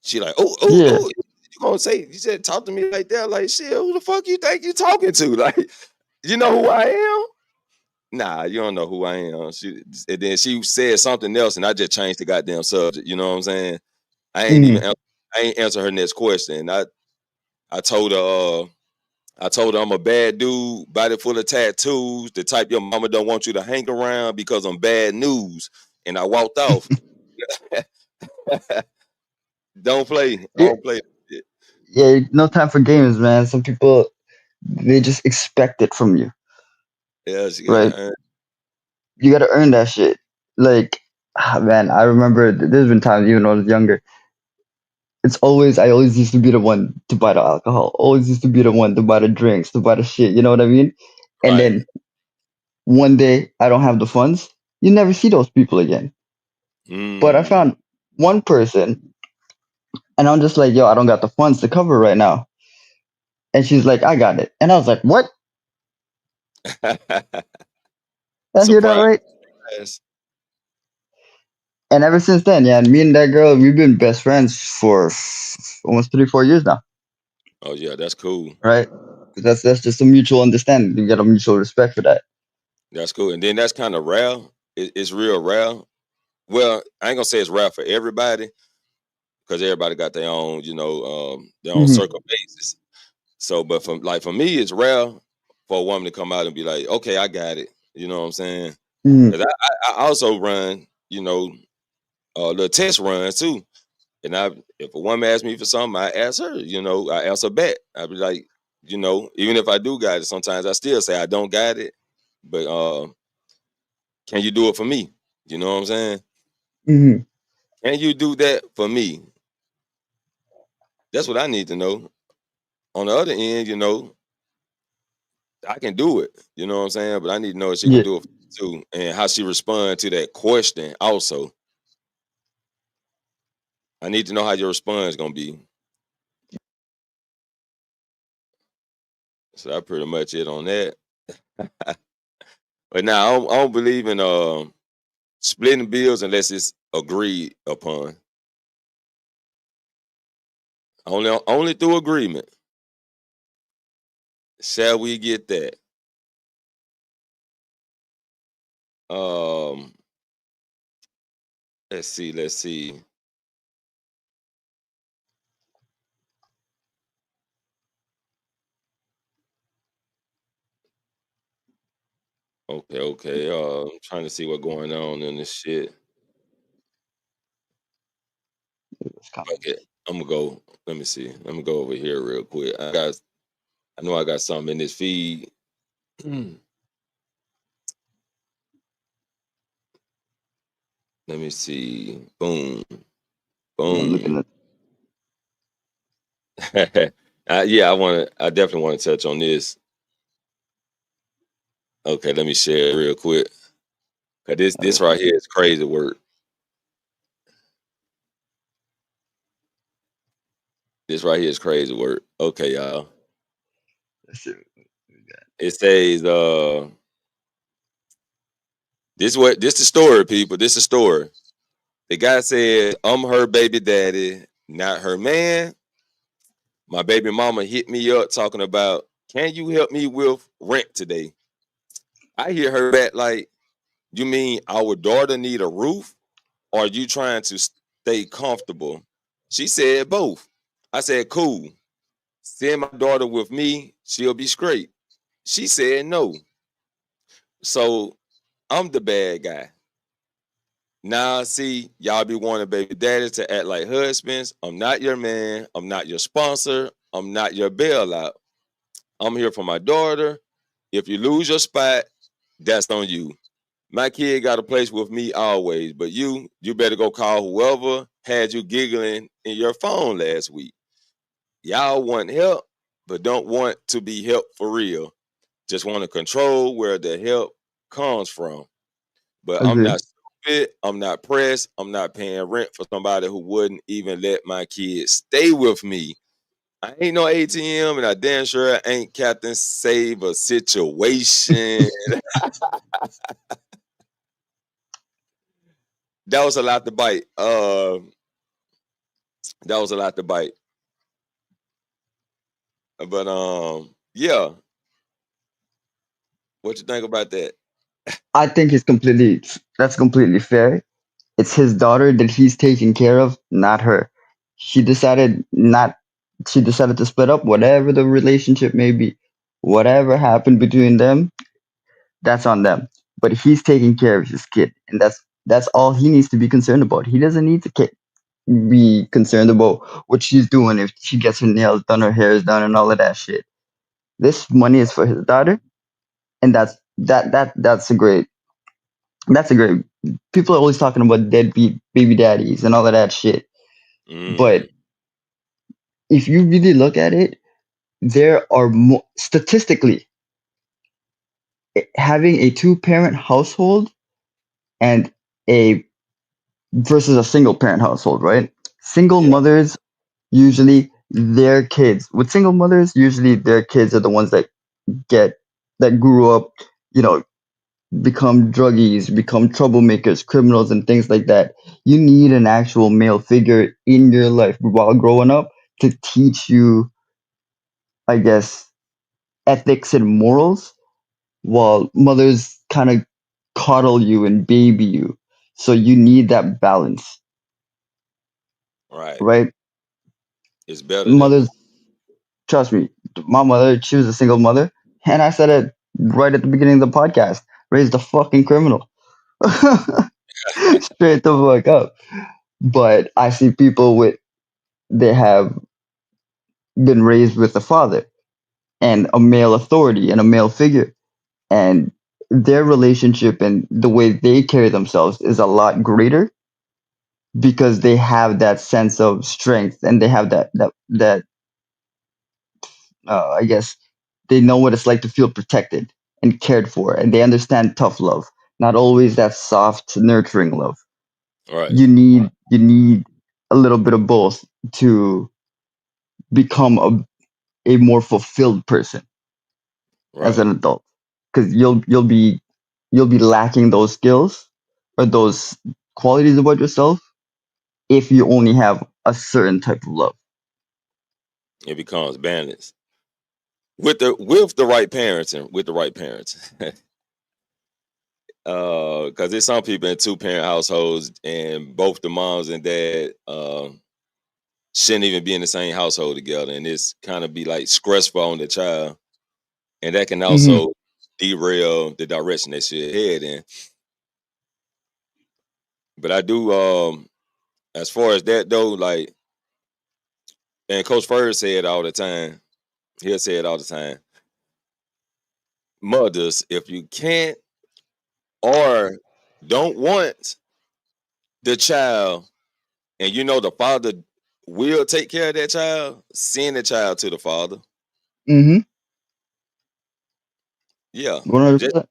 She like, oh, you gonna say? You said talk to me like that? Like shit, who the fuck you think you talking to? Like, you know who I am? Nah, you don't know who I am. And then she said something else, and I just changed the goddamn subject. You know what I'm saying? I ain't answer her next question. I told her I'm a bad dude, body full of tattoos, the type your mama don't want you to hang around because I'm bad news. And I walked off. Don't play. I Yeah, don't play. yeah, no time for games, man. Some people they just expect it from you, Yeah, she right? gotta earn. You gotta earn that shit. Like, man, I remember there's been times even when I was younger. I always used to be the one to buy the alcohol. Always used to be the one to buy the drinks, to buy the shit. You know what I mean? And Right. then one day I don't have the funds. You never see those people again. But I Mm. found one person, and I'm just like, yo, I don't got the funds to cover right now. And she's like, I got it. And I was like, what? I hear that Surprise. right? And ever since then, yeah, me and that girl, we've been best friends for almost 3, 4 years now, Oh yeah, that's cool. right? That's just a mutual understanding. You get a mutual respect for that. That's cool. And then that's kind of rare. It's real rare. Well, I ain't gonna say it's rare for everybody because everybody got their own, you know, their own circle basis. So, but for me, it's rare for a woman to come out and be like, "Okay, I got it." You know what I'm saying? Because I also run, you know, little test runs too. And if a woman asks me for something, I ask her. You know, I ask her back. I be like, you know, even if I do got it, sometimes I still say I don't got it, but can you do it for me? You know what I'm saying? Can you do that for me? That's what I need to know. On the other end, you know, I can do it. You know what I'm saying? But I need to know if she gonna Yeah. do it for me too, and how she respond to that question. Also, I need to know how your response gonna be. So that's pretty much it on that. But now I don't believe in splitting bills unless it's agreed upon. Only through agreement shall we get that. Um, let's see. Let's see. Okay. I'm trying to see what's going on in this shit. Okay, I'm gonna go. Let me see. Let me go over here real quick. I know I got something in this feed. Let me see. Boom. Yeah, I'm Boom. looking at. Yeah, I definitely want to touch on this. Okay, let me share it real quick. Cause this right here is crazy work. This right here is crazy work. Okay, y'all. Let's see. It says this the story, people. This is the story. The guy said, I'm her baby daddy, not her man. My baby mama hit me up talking about, can you help me with rent today? I hear her back like, you mean our daughter need a roof? Or are you trying to stay comfortable? She said both. I said, cool. Send my daughter with me. She'll be straight. She said no. So I'm the bad guy. Now, see, y'all be wanting baby daddies to act like husbands. I'm not your man. I'm not your sponsor. I'm not your bailout. I'm here for my daughter. If you lose your spot, that's on you. My kid got a place with me always, but you better go call whoever had you giggling in your phone last week. Y'all want help, but don't want to be helped for real. Just want to control where the help comes from. But I'm Agree. not stupid. I'm not pressed. I'm not paying rent for somebody who wouldn't even let my kids stay with me. I ain't no ATM, and I damn sure ain't Captain Save a Situation. That was a lot to bite. That was a lot to bite. But yeah. What you think about that? I think that's completely fair. It's his daughter that he's taking care of, not her. She decided not she decided to split up, whatever the relationship may be. Whatever happened between them, that's on them. But he's taking care of his kid, and that's all he needs to be concerned about. He doesn't need to be concerned about what she's doing if she gets her nails done, her hair is done, and all of that shit. This money is for his daughter, and that's a great. People are always talking about deadbeat baby daddies and all of that shit. Mm, But if you really look at it, there are statistically having a two-parent household and a versus a single-parent household, right? Single yeah, mothers usually their kids with single mothers usually their kids are the ones that grew up, you know, become druggies, become troublemakers, criminals, and things like that. You need an actual male figure in your life while growing up to teach you, I guess, ethics and morals, while mothers kind of coddle you and baby you. So you need that balance, right. right? It's better than one. Mothers, trust me, my mother, she was a single mother, and I said it right at the beginning of the podcast, raised a fucking criminal. Straight the fuck up. But I see people they have been raised with a father and a male authority and a male figure, and their relationship and the way they carry themselves is a lot greater because they have that sense of strength and they have that I guess they know what it's like to feel protected and cared for, and they understand tough love, not always that soft nurturing love. Right, You need a little bit of both to become a more fulfilled person as right. an adult, because you'll be lacking those skills or those qualities about yourself if you only have a certain type of love. It becomes balanced with the right parenting, with the right parents. Because there's some people in two-parent households, and both the moms and dad shouldn't even be in the same household together, and it's kind of be like stressful on the child, and that can Hmm. also derail the direction they should head in. But I do, as far as that though, like, and Coach Furr said all the time, he'll say it all the time. Mothers, if you can't or don't want the child, and you know the father will take care of that child, send the child to the father. Hmm. Yeah. 100%.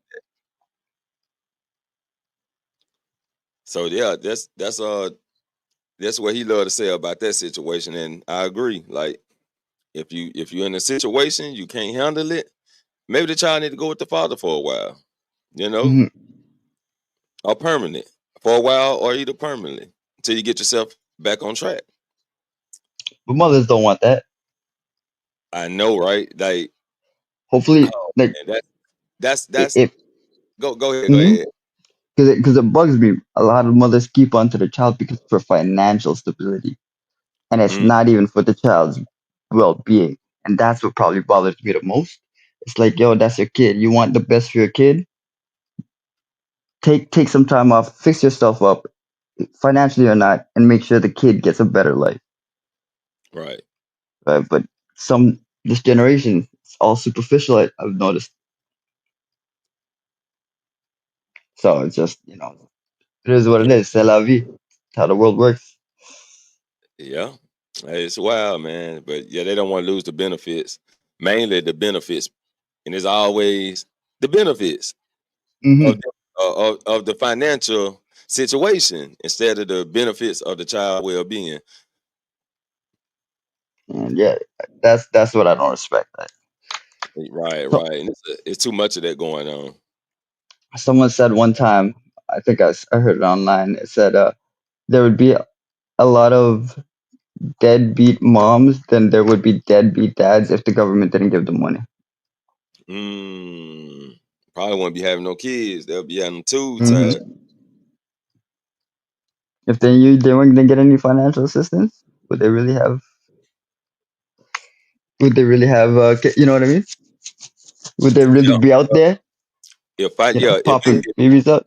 So yeah, that's what he loved to say about that situation, and I agree. Like if you're in a situation you can't handle it, maybe the child need to go with the father for a while, you know, Hmm. or permanent for a while, or either permanently until you get yourself back on track. But mothers don't want that. I know, right? Like, Hopefully, oh like man, that's if go ahead, go because ahead. it bugs me. A lot of mothers keep onto the child because for financial stability, and it's Mm, not even for the child's well-being. And that's what probably bothers me the most. It's like, yo, that's your kid. You want the best for your kid. Take some time off, fix yourself up, financially or not, and make sure the kid gets a better life. right. Right? But this generation, it's all superficial. I've noticed. So it's just it is what it is. C'est la vie. It's how the world works. Yeah. Hey, it's wild, man. But yeah, they don't want to lose the benefits. Mainly the benefits. And it's always the benefits Hmm. of the financial situation instead of the benefits of the child well-being. And yeah, that's what I don't respect. Right, So, right. And it's too much of that going on. someone said one time, I think I heard it online. It said there would be a lot of deadbeat moms than there would be deadbeat dads if the government didn't give them money. Mm, probably won't be having no kids. They'll be having them too tied. Hmm. If they weren't gonna get any financial assistance, would they really have? Would they really have? You know what I mean? Would they really Yeah. be out there? If I yeah, Popping babies up.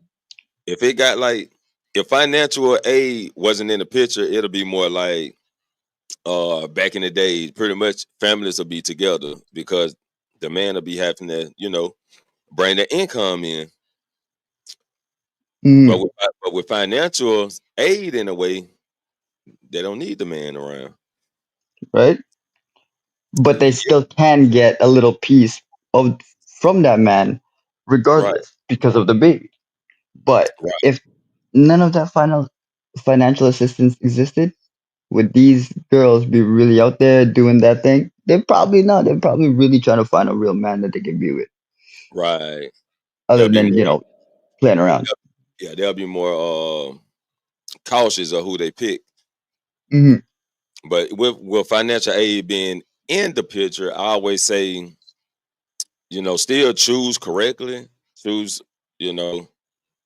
if it got like if financial aid wasn't in the picture, it'll be more like back in the day, pretty much families will be together because the man will be having to, bring the income in. But Mm, with financial aid in a way, they don't need the man around. right? But they Yeah, still can get a little piece of from that man, right, regardless, because of the baby. But right, if none of that financial assistance existed, would these girls be really out there doing that thing? They're probably not. They're probably really trying to find a real man that they can be with, right. other They'll be than more, playing around. yeah, they'll be more cautious of who they pick. Hmm. But with financial aid being in the picture, I always say, still choose correctly. Choose, you know,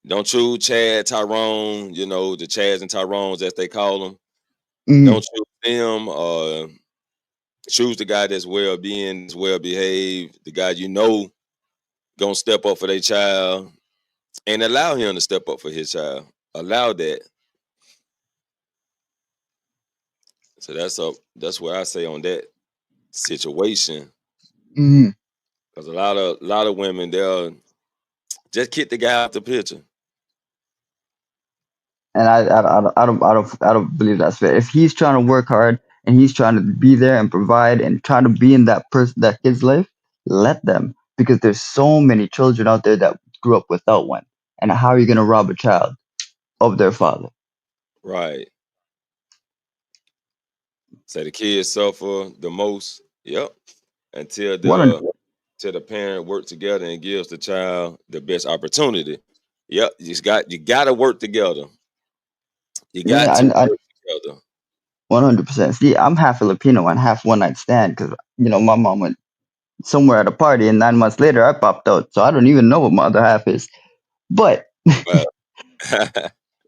don't choose Chad, Tyrone, the Chads and Tyrones as they call them. Hmm. Don't choose them. Choose the guy that's well behaved, the guy gonna step up for their child, and allow him to step up for his child. Allow that. So that's what I say on that situation. Hmm. Because a lot of women they'll just kick the guy out the picture. And I don't believe that's fair. If he's trying to work hard and he's trying to be there and provide and trying to be in that kid's life, let them, because there's so many children out there that grew up without one. And how are you gonna rob a child of their father? Right. So the kids suffer the most. Yep. Until One hundred, the parent work together and gives the child the best opportunity. Yep. You gotta work together. You got yeah, to I work together. 100%. See, I'm half Filipino and half one night stand because my mom went somewhere at a party and 9 months later I popped out, so I don't even know what my other half is. But Well,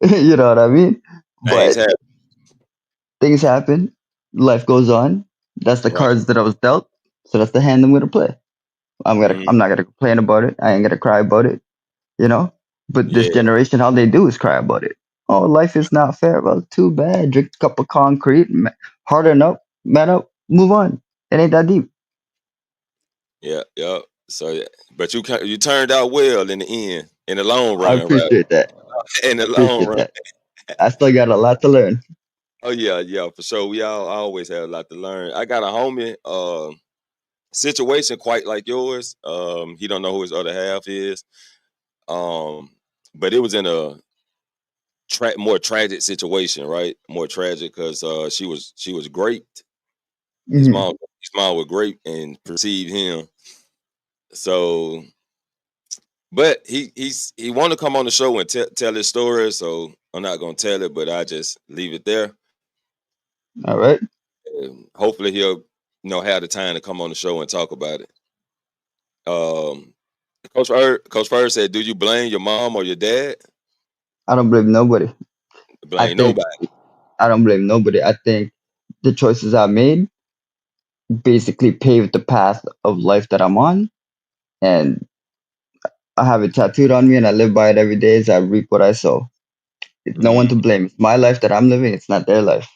you know what I mean. things But happen. things happen, life goes on. That's the Right. cards that I was dealt, so that's the hand I'm gonna play. Mhm. I'm not gonna complain about it. I ain't gonna cry about it, you know. But this Yeah. generation, all they do is cry about it. Oh, life is not fair. Well, too bad. Drink a cup of concrete, harden up, man up, move on. It ain't that deep. Yeah. Yeah. So, yeah. But you turned out well in the end, in the long I run, right? appreciate that. In the long Appreciate run. that. I still got a lot to learn. Oh yeah, yeah, for sure. We all always have a lot to learn. I got a homie. situation quite like yours. He don't know who his other half is. But it was in a more tragic situation, right? More tragic because she was great. His Mm-hmm. mom was great and perceived him. So, but he want to come on the show and tell his story. So I'm not gonna tell it, but I just leave it there. All right. And hopefully he'll have the time to come on the show and talk about it. Coach Furr said, "Do you blame your mom or your dad?" I don't blame nobody. I Blame think nobody. I don't blame nobody. I think the choices I made basically paved the path of life that I'm on, and I have it tattooed on me, and I live by it every day. As I reap what I sow. It's no one Mm, to blame. It's my life that I'm living. It's not their life.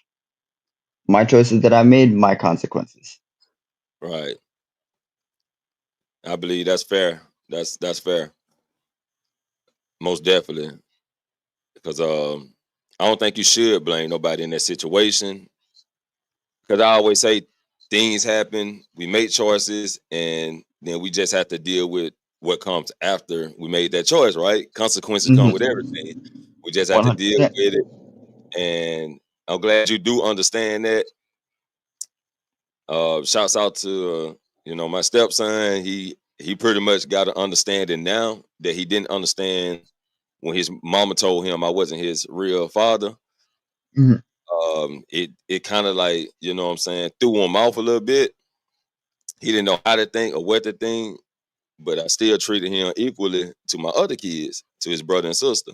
My choices that I made, my consequences. right. I believe that's fair. That's fair. Most definitely. Because I don't think you should blame nobody in that situation. Because I always say things happen, we make choices, and then we just have to deal with what comes after we made that choice, right? Consequences come with everything. We just have to deal 100%. with it. And I'm glad you do understand that. Shouts out to my stepson. He pretty much got an understanding now that he didn't understand when his mama told him I wasn't his real father. Mhm. It kind of like, what I'm saying, threw him off a little bit. He didn't know how to think or what to think, but I still treated him equally to my other kids, to his brother and sister.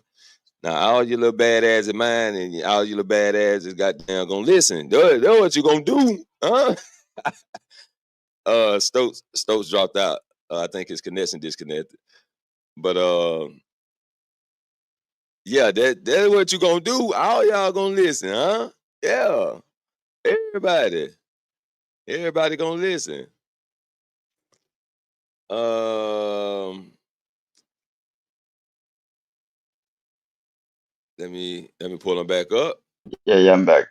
Now, all you little badass of mine and all you little badass is goddamn gonna listen. That's what you gonna do, huh? Stokes dropped out. I think his connection disconnected. But yeah, that's what you gonna do. All y'all gonna listen, huh? Yeah. Everybody. Everybody gonna listen. Um, let me pull them back up. Yeah, I'm back.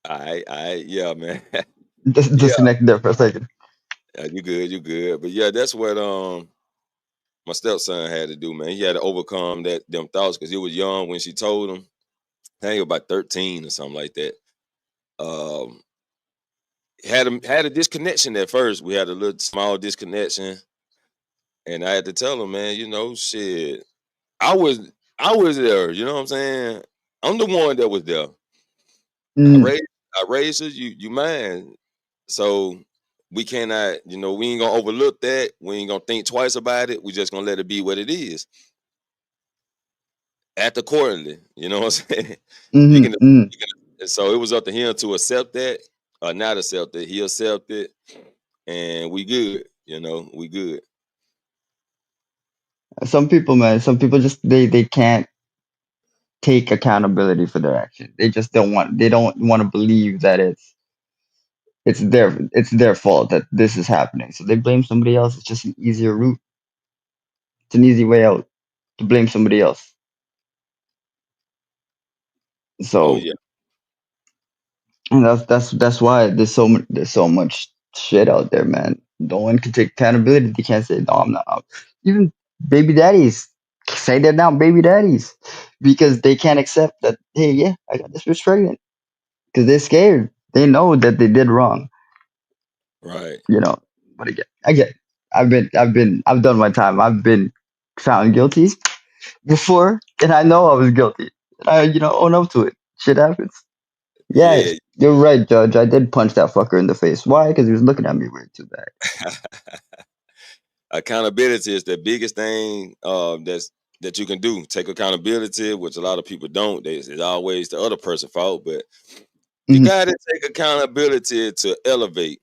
All right, yeah, man. Just Yeah, disconnect there for a second. you good. But yeah, that's what my stepson had to do, man. He had to overcome them thoughts because he was young when she told him. I think he was about 13 or something like that. Um, had a disconnection at first. We had a little small disconnection, and I had to tell him, man, shit. I was I was there. You know what I'm saying? I'm the one that was there. I Mm, raised I raised her. You mine. So we cannot. We ain't gonna overlook that. We ain't gonna think twice about it. We just gonna let it be what it is. Act accordingly. You know what I'm saying? You can. mm. So it was up to him to accept that or not accept it. He accepted, and we good. We good. Some people, man, some people just they can't take accountability for their actions. They just don't want to believe that it's their fault that this is happening. So they blame somebody else. It's just an easier route. It's an easy way out to blame somebody else. Oh So yeah. and that's why there's so much shit out there, man. No one can take accountability. They can't say no, I'm not. Even baby daddies say they're not baby daddies because they can't accept that. Hey, yeah, I got this bitch pregnant because they're scared. They know that they did wrong, Right. you know. But again, I've done my time. I've been found guilty before, and I know I was guilty. And I, own up to it. Shit happens. Yeah. Yes, you're right, Judge. I did punch that fucker in the face. Why? Because he was looking at me weird. Too bad. Accountability is the biggest thing that you can do. Take accountability, which a lot of people don't. It's always the other person's fault, but you Mm-hmm. got to take accountability to elevate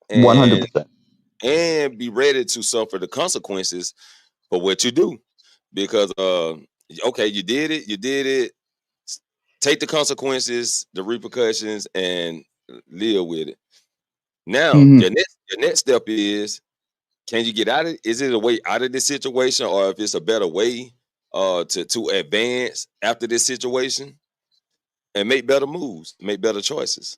One hundred and percent. be ready to suffer the consequences for what you do. Because okay, you did it. Take the consequences, the repercussions, and live with it. Now, Mm-hmm. your next step is, can you get out of? Is it a way out of this situation, or if it's a better way to advance after this situation and make better moves, make better choices?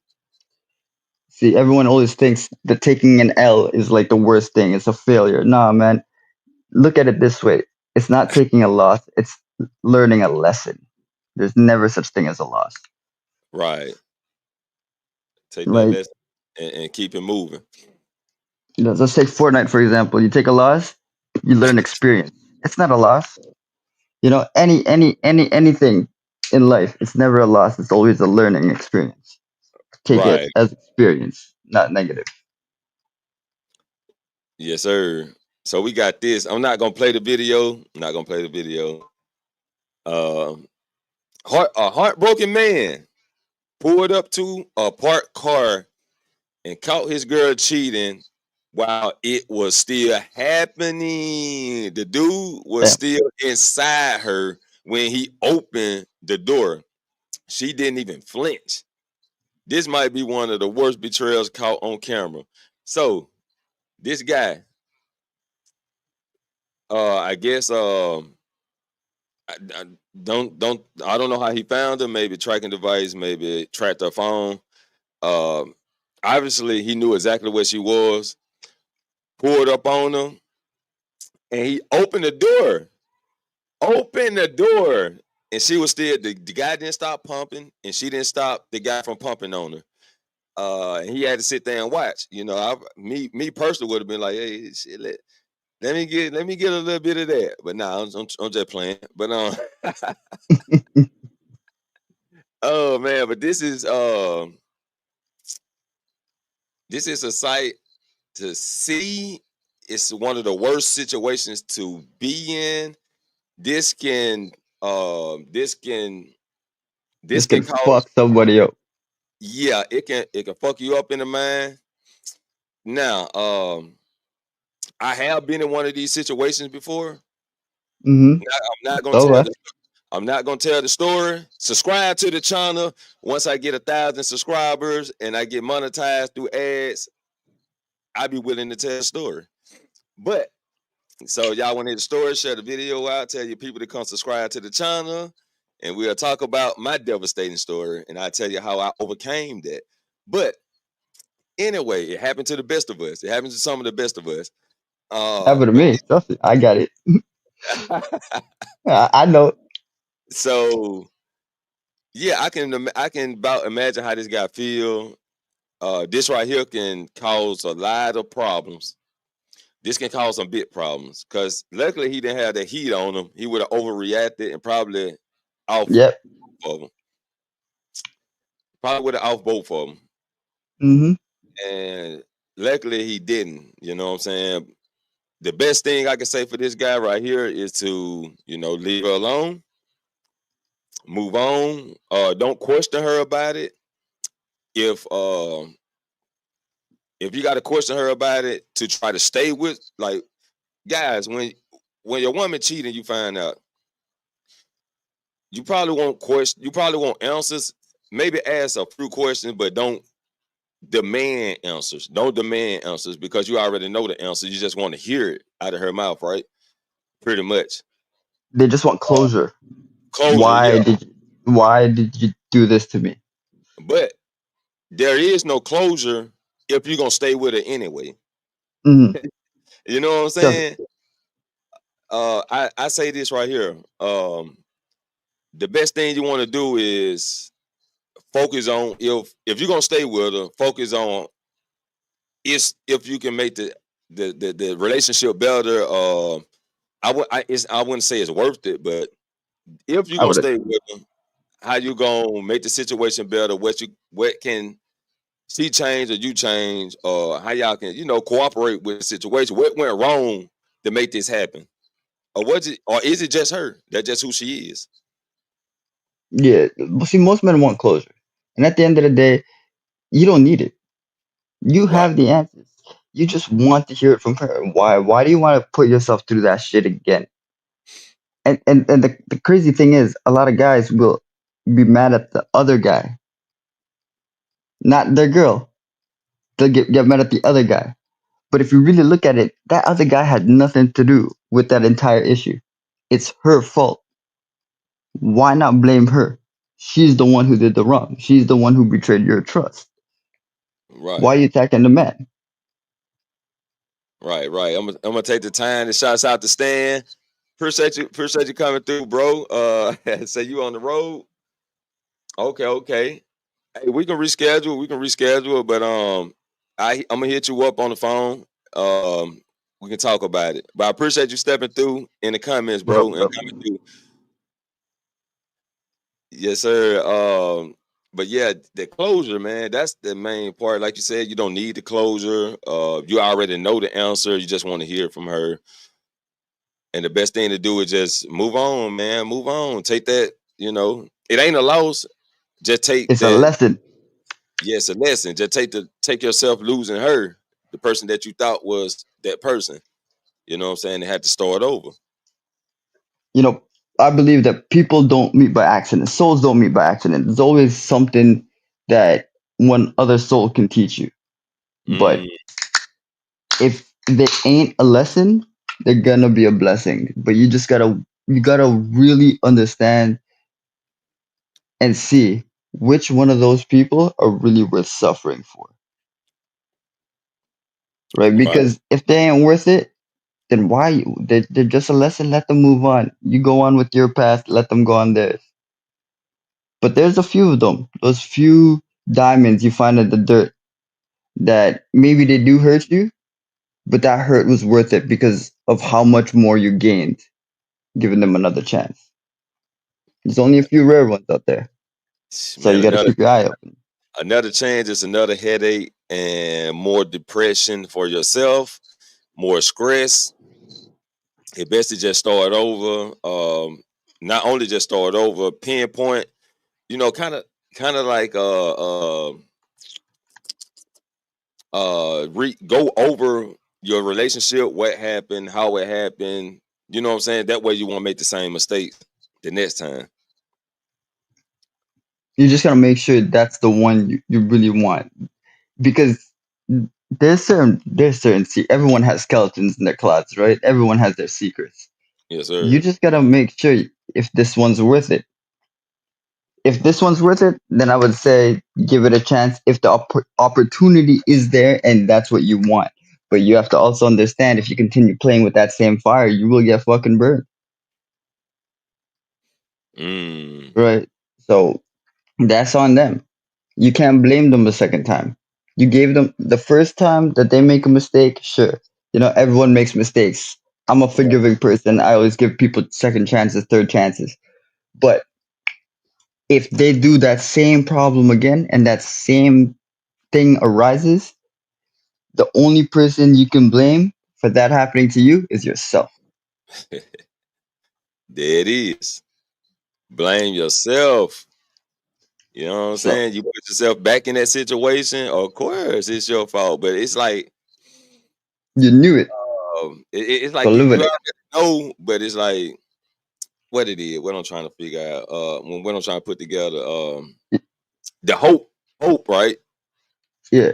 See, everyone always thinks that taking an L is like the worst thing. It's a failure. Nah, man. Look at it this way. It's not taking a loss. It's learning a lesson. There's never such thing as a loss. Right. Take that Like, lesson and keep it moving. let's take Fortnite for example. You take a loss, you learn experience. It's not a loss. Anything in life, it's never a loss. It's always a learning experience. Take it Right. as experience, not negative. Yes, sir. So we got this. I'm not gonna play the video. I'm not gonna play the video. A heartbroken man pulled up to a parked car and caught his girl cheating while it was still happening. The dude was Damn. still inside her when he opened the door. She didn't even flinch. This might be one of the worst betrayals caught on camera. So this guy, I guess, I don't know how he found her. Maybe tracking device, maybe tracked her phone. Obviously, he knew exactly where she was. Pulled up on her, and he opened the door. And she was still the guy didn't stop pumping, and she didn't stop the guy from pumping on her. And he had to sit there and watch. Me personally would have been like, "Hey, shit, let me get a little bit of that." But nah, I'm just playing. But oh man, but this is a sight to see. It's one of the worst situations to be in. This can this can cause, fuck somebody up. yeah, it can fuck you up in the mind. Now, I have been in one of these situations before. Mm-hmm. I'm not gonna tell the story. Subscribe to the channel. Once I get 1,000 subscribers and I get monetized through ads, I'll be willing to tell the story. But so y'all want to hear the story, share the video out, tell your people to come subscribe to the channel, and we'll talk about my devastating story, and I'll tell you how I overcame that. But anyway, it happened to the best of us. It happens to some of the best of us. Happened to me. Trust me, I got it. I know. So yeah, I can about imagine how this guy feel. This right here can cause a lot of problems. This can cause some big problems because luckily he didn't have that heat on him. He would have overreacted and probably off Yep. both of them. Probably would have off both of them. Mm-hmm. And luckily he didn't. You know what I'm saying? The best thing I can say for this guy right here is to, leave her alone. Move on. Don't question her about it. If you got to question her about it to try to stay with, like, guys, when your woman cheating, you find out, you probably won't question, you probably want answers. Maybe ask a few questions, but don't demand answers. Don't demand answers because you already know the answer. You just want to hear it out of her mouth, right? Pretty much. They just want closure. Closure. Why did you do this to me? But there is no closure if you're gonna stay with her anyway. Mm-hmm. You know what I'm saying? I say this right here. The best thing you want to do is focus on, if you're gonna stay with her, focus on if you can make the relationship better. I wouldn't say it's worth it, but if you're gonna stay with her, how you gonna make the situation better? What can she change or you change, or how y'all can cooperate with the situation? What went wrong to make this happen, or is it just her? That's just who she is. Yeah, see, most men want closure, and at the end of the day, you don't need it. You have the answers. You just want to hear it from her. Why? Why do you want to put yourself through that shit again? And the crazy thing is, a lot of guys will be mad at the other guy, not their girl. They'll get mad at the other guy. But if you really look at it, that other guy had nothing to do with that entire issue. It's her fault. Why not blame her? She's the one who did the wrong. She's the one who betrayed your trust. Why are you attacking the man? Right. I'm gonna take the time. The shouts out to Stan. Appreciate you coming through, bro. Say you on the road. Okay. Hey, we can reschedule. But I'm gonna hit you up on the phone. We can talk about it. But I appreciate you stepping through in the comments, bro, and coming through. Yes, sir. But yeah, the closure, man, that's the main part. Like you said, you don't need the closure. You already know the answer. You just want to hear from her. And the best thing to do is just move on, man. Move on. Take that, it ain't a loss. Just take It's a that. lesson. Yes, a lesson. Just take yourself losing her, the person that you thought was that person. You know what I'm saying? They had to start over. I believe that people don't meet by accident. Souls don't meet by accident. There's always something that one other soul can teach you. But if there ain't a lesson, they're gonna be a blessing. But you gotta really understand and see which one of those people are really worth suffering for. Right? Right. Because if they ain't worth it, then why they're just a lesson, let them move on. You go on with your path, let them go on theirs. But there's a few of them, those few diamonds you find in the dirt that maybe they do hurt you, but that hurt was worth it because of how much more you gained giving them another chance. There's only a few rare ones out there. So Man, you gotta keep your eye open. another change is another headache and more depression for yourself, more stress. It best to just start over. Not only just start over, pinpoint, kind of like go over your relationship, what happened, how it happened. You know what I'm saying? That way you won't make the same mistakes the next time. You just gotta make sure that's the one you really want. Because everyone has skeletons in their closets, right? Everyone has their secrets. Yes, You sir. just gotta make sure if this one's worth it. If this one's worth it, then I would say give it a chance if the opportunity is there and that's what you want. But you have to also understand if you continue playing with that same fire, you will get fucking burned. Right? So that's on them. You can't blame them the second time. You gave them the first time that they make a mistake, sure. Everyone makes mistakes. I'm a forgiving person. I always give people second chances, third chances. But if they do that same problem again and that same thing arises, the only person you can blame for that happening to you is yourself. There it is. Blame yourself. You know what I'm So saying? You put yourself back in that situation. Of course, it's your fault. But it's like you knew it. it's So like you live with it. already know, but it's like what it is. What I'm trying to figure out. When I'm trying to put together the hope, right? Yeah.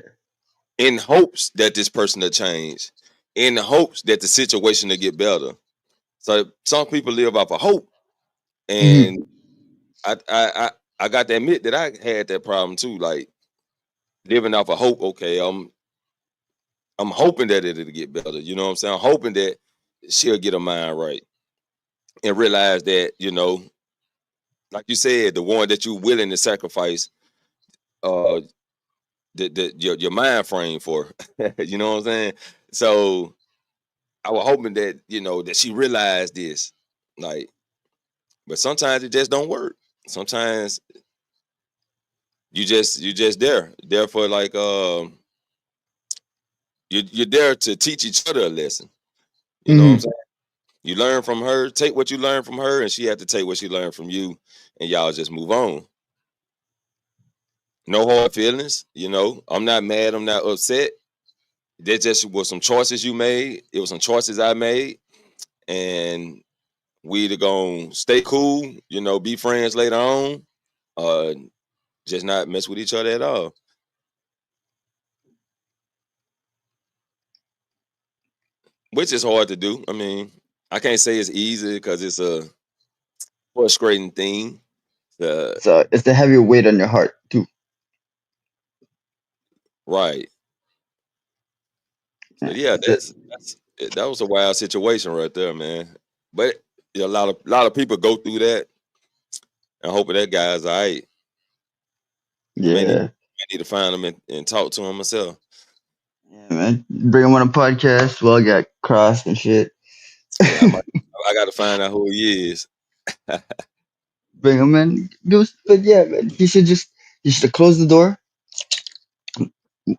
In hopes that this person will change, in hopes that the situation will get better. So some people live off of hope, Mhm. and I got to admit that I had that problem too. Like living off of hope. Okay, I'm hoping that it'll get better. You know what I'm saying? I'm hoping that she'll get her mind right and realize that, like you said, the one that you're willing to sacrifice uh your mind frame for. You know what I'm saying? So I was hoping that, that she realized this. Like, but sometimes it just don't work. Sometimes you just there for like you're there to teach each other a lesson. You know what I'm Mhm. saying? You learn from her, take what you learn from her, and she had to take what she learned from you, and y'all just move on. No hard feelings, I'm not mad, I'm not upset. There just was some choices you made. It was some choices I made, and we either gonna stay cool, be friends later on, uh, just not mess with each other at all. Which is hard to do. I mean, I can't say it's easy because it's a frustrating thing. Uh, So it's the heavier weight on your heart too. Right. So yeah, that was a wild situation right there, man. But yeah, a lot of people go through that and hoping that guy's all right. I Yeah, may need to find him and talk to him myself. yeah, man. Bring him on a podcast. Well, got crossed and shit. Yeah, I got to find out who he is. Bring him in. But yeah, man, he should have closed the door.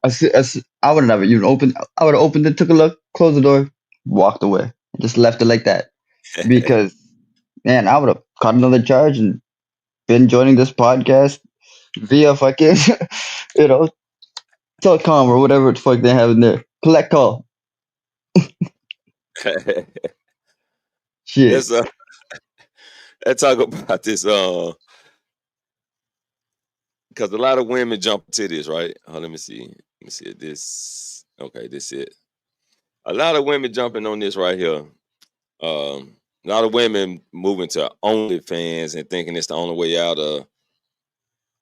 I would have even opened. I would have opened it, took a look, closed the door, walked away, and just left it like that. Because man, I would have caught another charge and been joining this podcast via fucking, you know, telecom or whatever the fuck they have in there. Collect call. Shit. let's let's talk about this because a lot of women jump to this, right? Let me see. Let me see this. Okay, this it. A lot of women jumping on this right here. A lot of women moving to OnlyFans and thinking it's the only way out.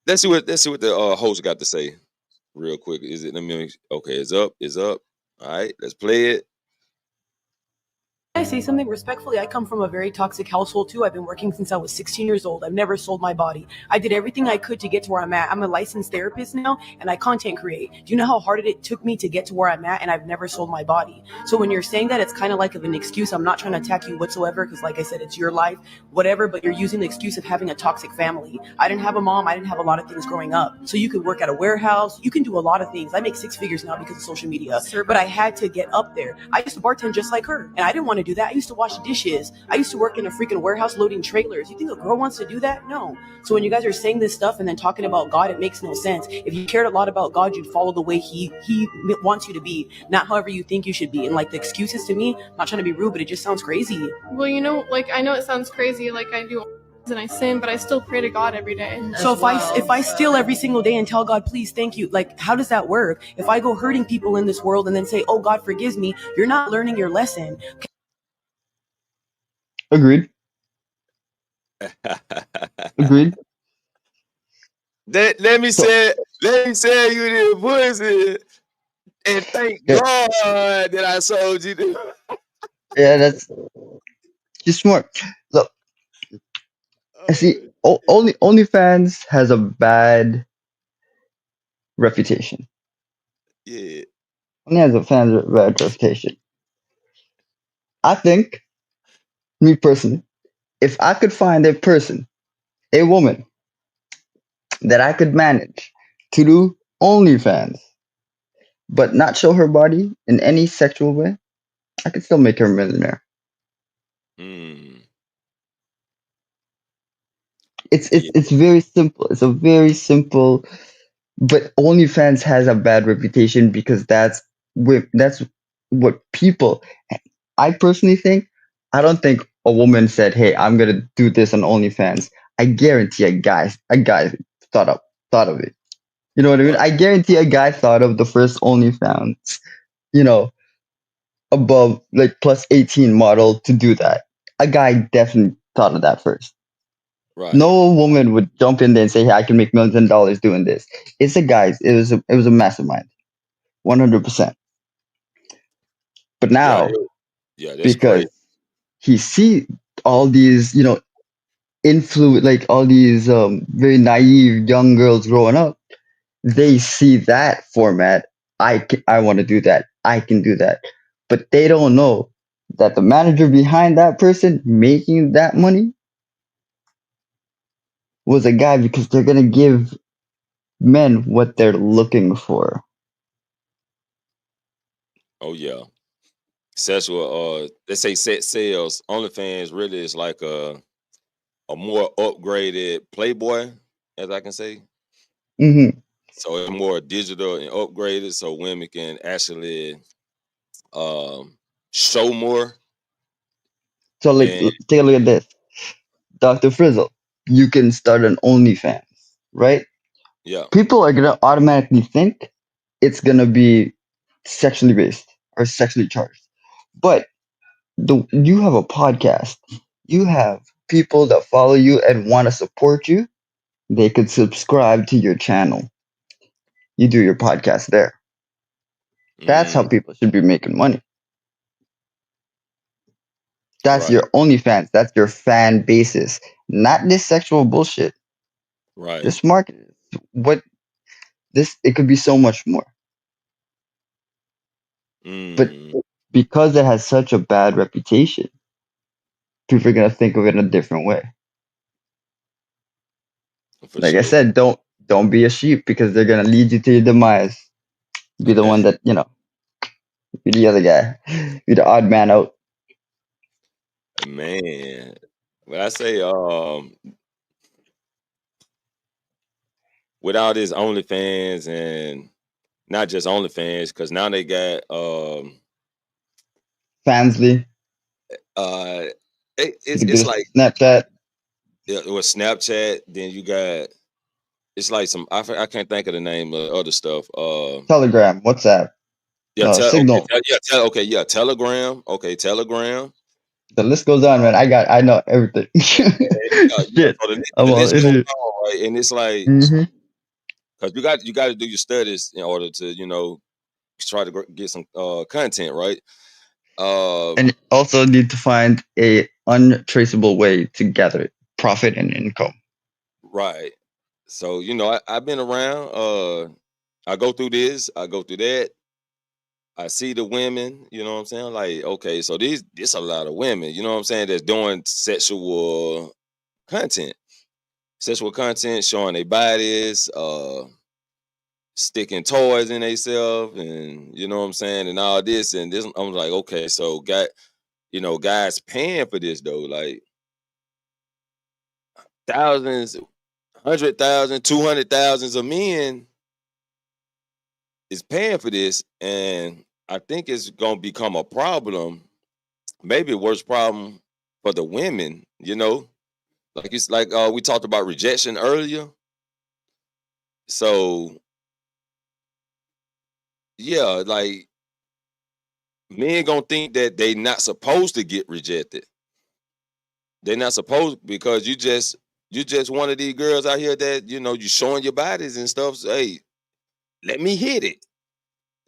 Let's see what the host got to say real quick. Is it? Let me. Okay, it's up. It's up. All right, let's play it. I say something respectfully. I come from a very toxic household too. I've been working since I was 16 years old. I've never sold my body. I did everything I could to get to where I'm at. I'm a licensed therapist now and I content create. Do you know how hard it took me to get to where I'm at? And I've never sold my body. So when you're saying that, it's kind of like of an excuse. I'm not trying to attack you whatsoever because like I said, it's your life, whatever, but you're using the excuse of having a toxic family. I didn't have a mom. I didn't have a lot of things growing up. So you could work at a warehouse. You can do a lot of things. I make 6 figures now because of social media, but I had to get up there. I used to bartend just like her and I didn't want to do that. I used to wash dishes. I used to work in a freaking warehouse loading trailers. You think a girl wants to do that? No. So when you guys are saying this stuff and then talking about God, it makes no sense. If you cared a lot about God, you'd follow the way he wants you to be, not however you think you should be. And like the excuses to me, not trying to be rude, but it just sounds crazy. Well, you know, like I know it sounds crazy, like I do and I sin, but I still pray to God every day. So if I steal every single day and tell God, please, thank you, like how does that work? If I go hurting people in this world and then say, oh, God forgives me, you're not learning your lesson. Agreed. Agreed. Let me say you the pussy and thank God that I sold you this. Yeah, that's you're smart. Look, I see. OnlyFans has a bad reputation. Yeah. Only has a bad reputation. I think, me personally, if I could find a woman that I could manage to do OnlyFans, but not show her body in any sexual way, I could still make her a millionaire. It's very simple. It's a very simple, but OnlyFans has a bad reputation because that's what people. I personally think. I don't think a woman said, "Hey, I'm gonna do this on OnlyFans." I guarantee a guy thought of it. You know what I mean? I guarantee a guy thought of the first OnlyFans. You know, above like plus 18 model to do that. A guy definitely thought of that first. Right. No woman would jump in there and say, "Hey, I can make millions of dollars doing this." It's a guy. It was a mastermind, 100%. But now, yeah, that's because crazy. he see all these, like all these very naive young girls growing up, they see that format. I want to do that. I can do that, but they don't know that the manager behind that person making that money was a guy because they're gonna give men what they're looking for. Oh yeah. Sexual let's say sex sales, OnlyFans really is like a more upgraded Playboy, as I can say. Mm-hmm. So it's more digital and upgraded so women can actually show more. So like take a look at this. Dr. Frizzle, you can start an OnlyFans, right? Yeah. People are gonna automatically think it's gonna be sexually based or sexually charged. But you have a podcast. You have people that follow you and want to support you. They could subscribe to your channel. you do your podcast there. That's how people should be making money. That's Right. your OnlyFans. That's your fan basis. Not this sexual bullshit. Right. This market. It could be so much more. But because it has such a bad reputation, people are gonna think of it in a different way. Like I said, don't be a sheep because they're gonna lead you to your demise. Be the one that, be the other guy. Be the odd man out. Man. But I say, with all this OnlyFans and not just OnlyFans, because now they got Fansly. It's like Snapchat. It was Snapchat. Then you got it's like some I can't think of the name of other stuff. Telegram, WhatsApp. Signal. Telegram. Okay, Telegram. The list goes on, man. I know everything. Shit. So the list goes on, right? And it's like because you got to do your studies in order to try to get some content, right? And also need to find a untraceable way to gather profit and income. Right. So I've been around. I go through this. I go through that. I see the women. You know what I'm saying? Like, okay, so this a lot of women. You know what I'm saying? That's doing sexual content, showing their bodies, sticking toys in themselves, and you know what I'm saying, and all this and this. I'm like, okay, so guys paying for this though, like thousands, 100,000, 200,000 of men is paying for this, and I think it's gonna become a problem, maybe a worse problem for the women. Like it's like we talked about rejection earlier. So yeah, like men gonna think that they not supposed to get rejected. They're not supposed because you just one of these girls out here that you showing your bodies and stuff. So, hey, let me hit it.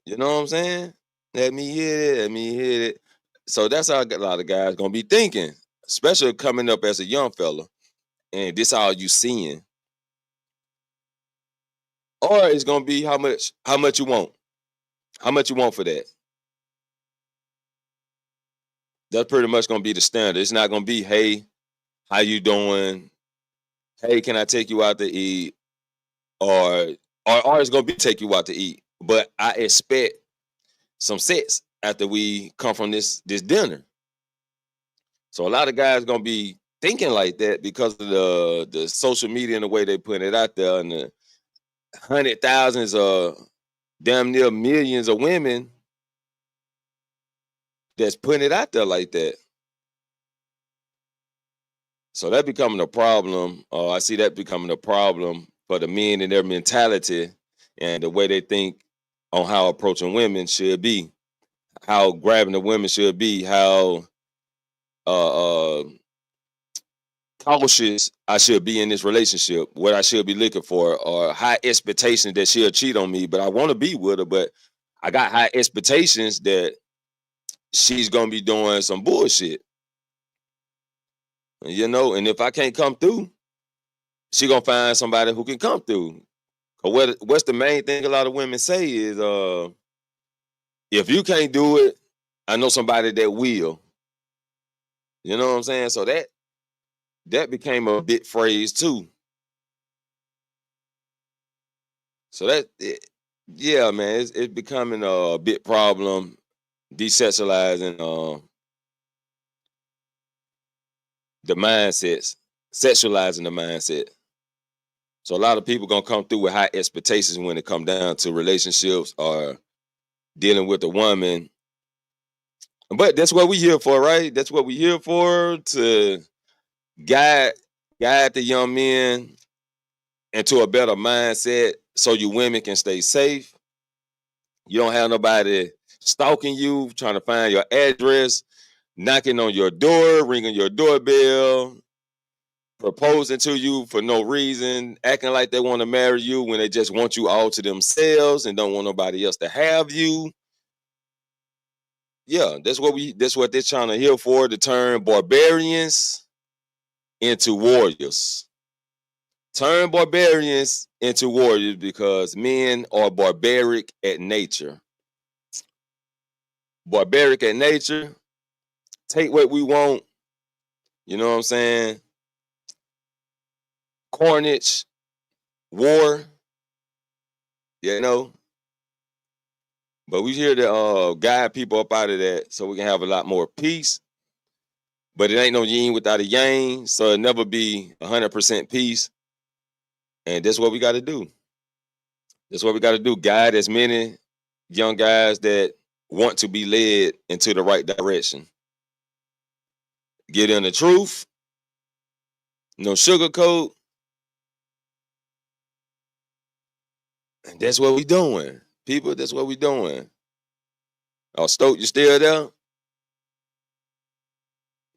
You know what I'm saying? Let me hit it. Let me hit it. So that's how a lot of guys gonna be thinking, especially coming up as a young fella, and this all you seeing. Or it's gonna be how much you want. How much you want for that? That's pretty much gonna be the standard. It's not gonna be, hey, how you doing? Hey, can I take you out to eat? Or it's gonna be take you out to eat. But I expect some sex after we come from this dinner. So a lot of guys gonna be thinking like that because of the social media and the way they put it out there, and the 100,000s of damn near millions of women that's putting it out there like that. So that becoming a problem. I see that becoming a problem for the men and their mentality and the way they think on how approaching women should be, how grabbing the women should be, how cautious I should be in this relationship, what I should be looking for, or high expectations that she'll cheat on me, but I want to be with her, but I got high expectations that she's gonna be doing some bullshit. And if I can't come through, she gonna find somebody who can come through. What's the main thing a lot of women say is, if you can't do it, I know somebody that will. You know what I'm saying? So that became a big phrase too. So yeah, man, it's becoming a big problem, desexualizing the mindsets, sexualizing the mindset. So a lot of people gonna come through with high expectations when it come down to relationships or dealing with a woman. But that's what we here for, right? That's what we here for, to guide the young men into a better mindset so you women can stay safe. You don't have nobody stalking you, trying to find your address, knocking on your door, ringing your doorbell, proposing to you for no reason, acting like they want to marry you when they just want you all to themselves and don't want nobody else to have you. Yeah, that's what they're trying to heal for, to turn barbarians into warriors. Turn barbarians into warriors because men are barbaric at nature. Barbaric at nature. Take what we want. You know what I'm saying? Carnage, war, you know. But we here to guide people up out of that so we can have a lot more peace. But it ain't no yin without a yang, so it'll never be 100% peace. And that's what we got to do. That's what we got to do. Guide as many young guys that want to be led into the right direction. Get in the truth. No sugarcoat. And that's what we doing. People, that's what we doing. Oh, Stoke, you still there?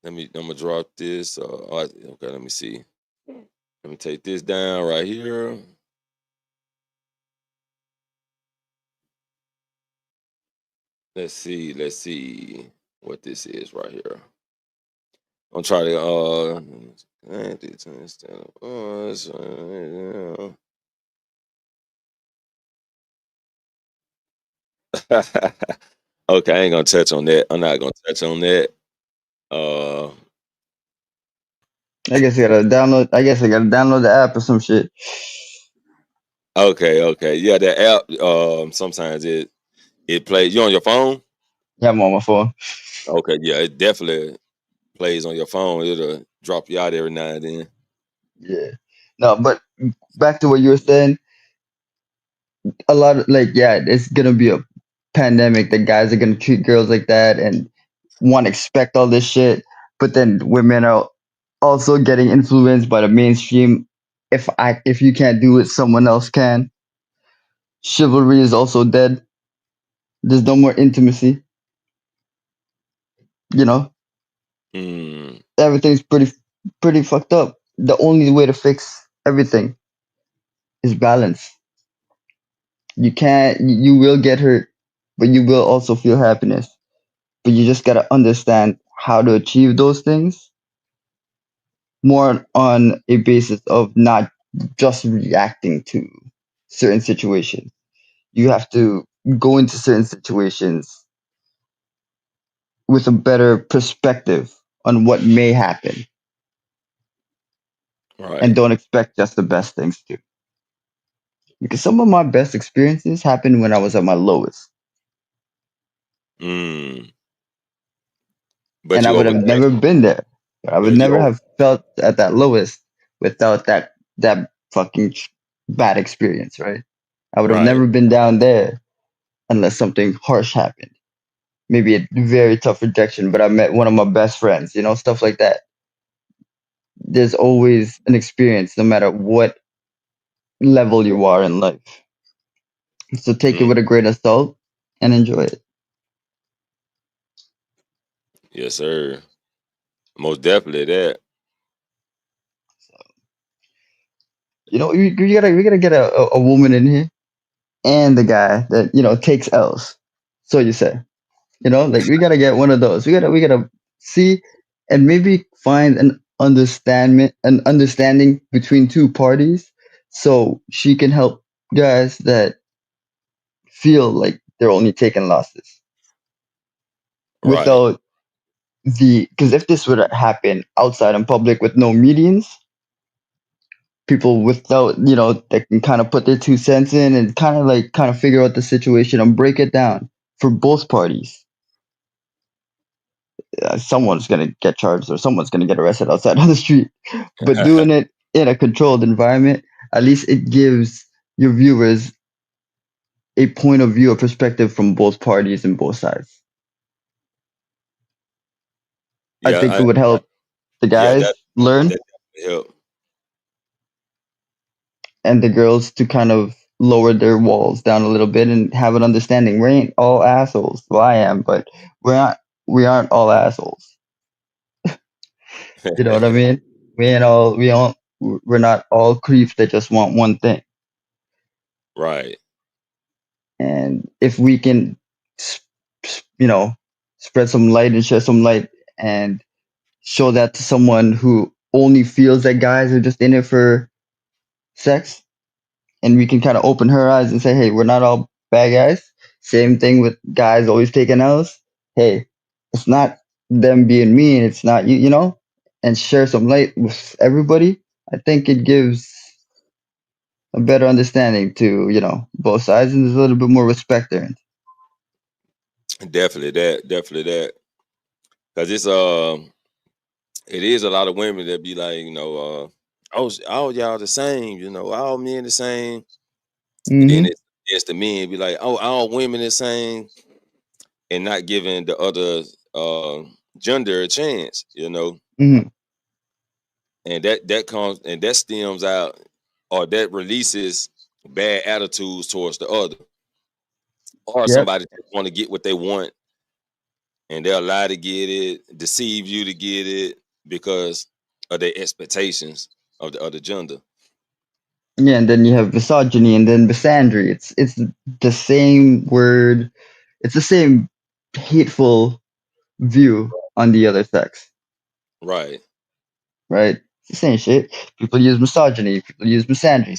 I'm gonna drop this. Okay, let me see. Let me take this down right here. Let's see what this is right here. I'm trying to okay, I ain't gonna touch on that. I'm not gonna touch on that. I guess I gotta download the app or some shit. Okay. Yeah, that app, sometimes it plays. You on your phone? Yeah, I'm on my phone. Okay, yeah, it definitely plays on your phone. It'll drop you out every now and then. Yeah. No, but back to what you were saying, a lot of like, yeah, it's gonna be a pandemic. The guys are gonna treat girls like that and want to expect all this shit. But then women are also getting influenced by the mainstream. If you can't do it, someone else can. Chivalry is also dead. There's no more intimacy. You know, Mm, everything's pretty fucked up. The only way to fix everything is balance. You will get hurt, but you will also feel happiness. But you just gotta understand how to achieve those things more on a basis of not just reacting to certain situations. You have to go into certain situations with a better perspective on what may happen and right. don't expect just the best things to. Because some of my best experiences happened when I was at my lowest. Mm. But And I you would have overcame. never been there. I would But never you have felt at that lowest without that fucking bad experience, right? I would have right. never been down there unless something harsh happened. Maybe a very tough rejection, but I met one of my best friends, stuff like that. There's always an experience no matter what level you are in life. So take it Mm. with a grain of salt and enjoy it. Yes, sir. Most definitely that. We gotta get a woman in here and the guy that takes L's. So you say, like we gotta get one of those. We gotta see and maybe find an understanding between two parties, so she can help guys that feel like they're only taking losses Right. without because if this would happen outside in public with no medians, people without that can kind of put their 2 cents in and kind of figure out the situation and break it down for both parties. Someone's gonna get charged or someone's gonna get arrested outside on the street. But doing it in a controlled environment, at least it gives your viewers a point of view, a perspective from both parties and both sides. I Yeah, think it would help the yeah, guys learn that definitely help. and the girls to kind of lower their walls down a little bit and have an understanding. We ain't all assholes. Well, I am, but we aren't all assholes. You know what I mean? we're not all creeps that just want one thing. Right. And if we can, you know, spread some light and share some light and show that to someone who only feels that guys are just in it for sex, and we can kind of open her eyes and say, hey, we're not all bad guys. Same thing with guys always taking L's. Hey, it's not them being mean. It's not you, and share some light with everybody. I think it gives a better understanding to, both sides, and there's a little bit more respect there. Definitely that. Definitely that. Because it is a lot of women that be like, all y'all the same, all men the same. And then Mm-hmm. it's the men be like, oh, all women the same, and not giving the other gender a chance, Mm-hmm. and that stems out, or that releases bad attitudes towards the other, or Yep. somebody just want to get what they want, and they'll lie to get it, deceive you to get it because of their expectations of the other gender. Yeah, and then you have misogyny and then misandry. It's the same word. It's the same hateful view on the other sex, Right. right? It's the same shit. People use misogyny. People use misandry.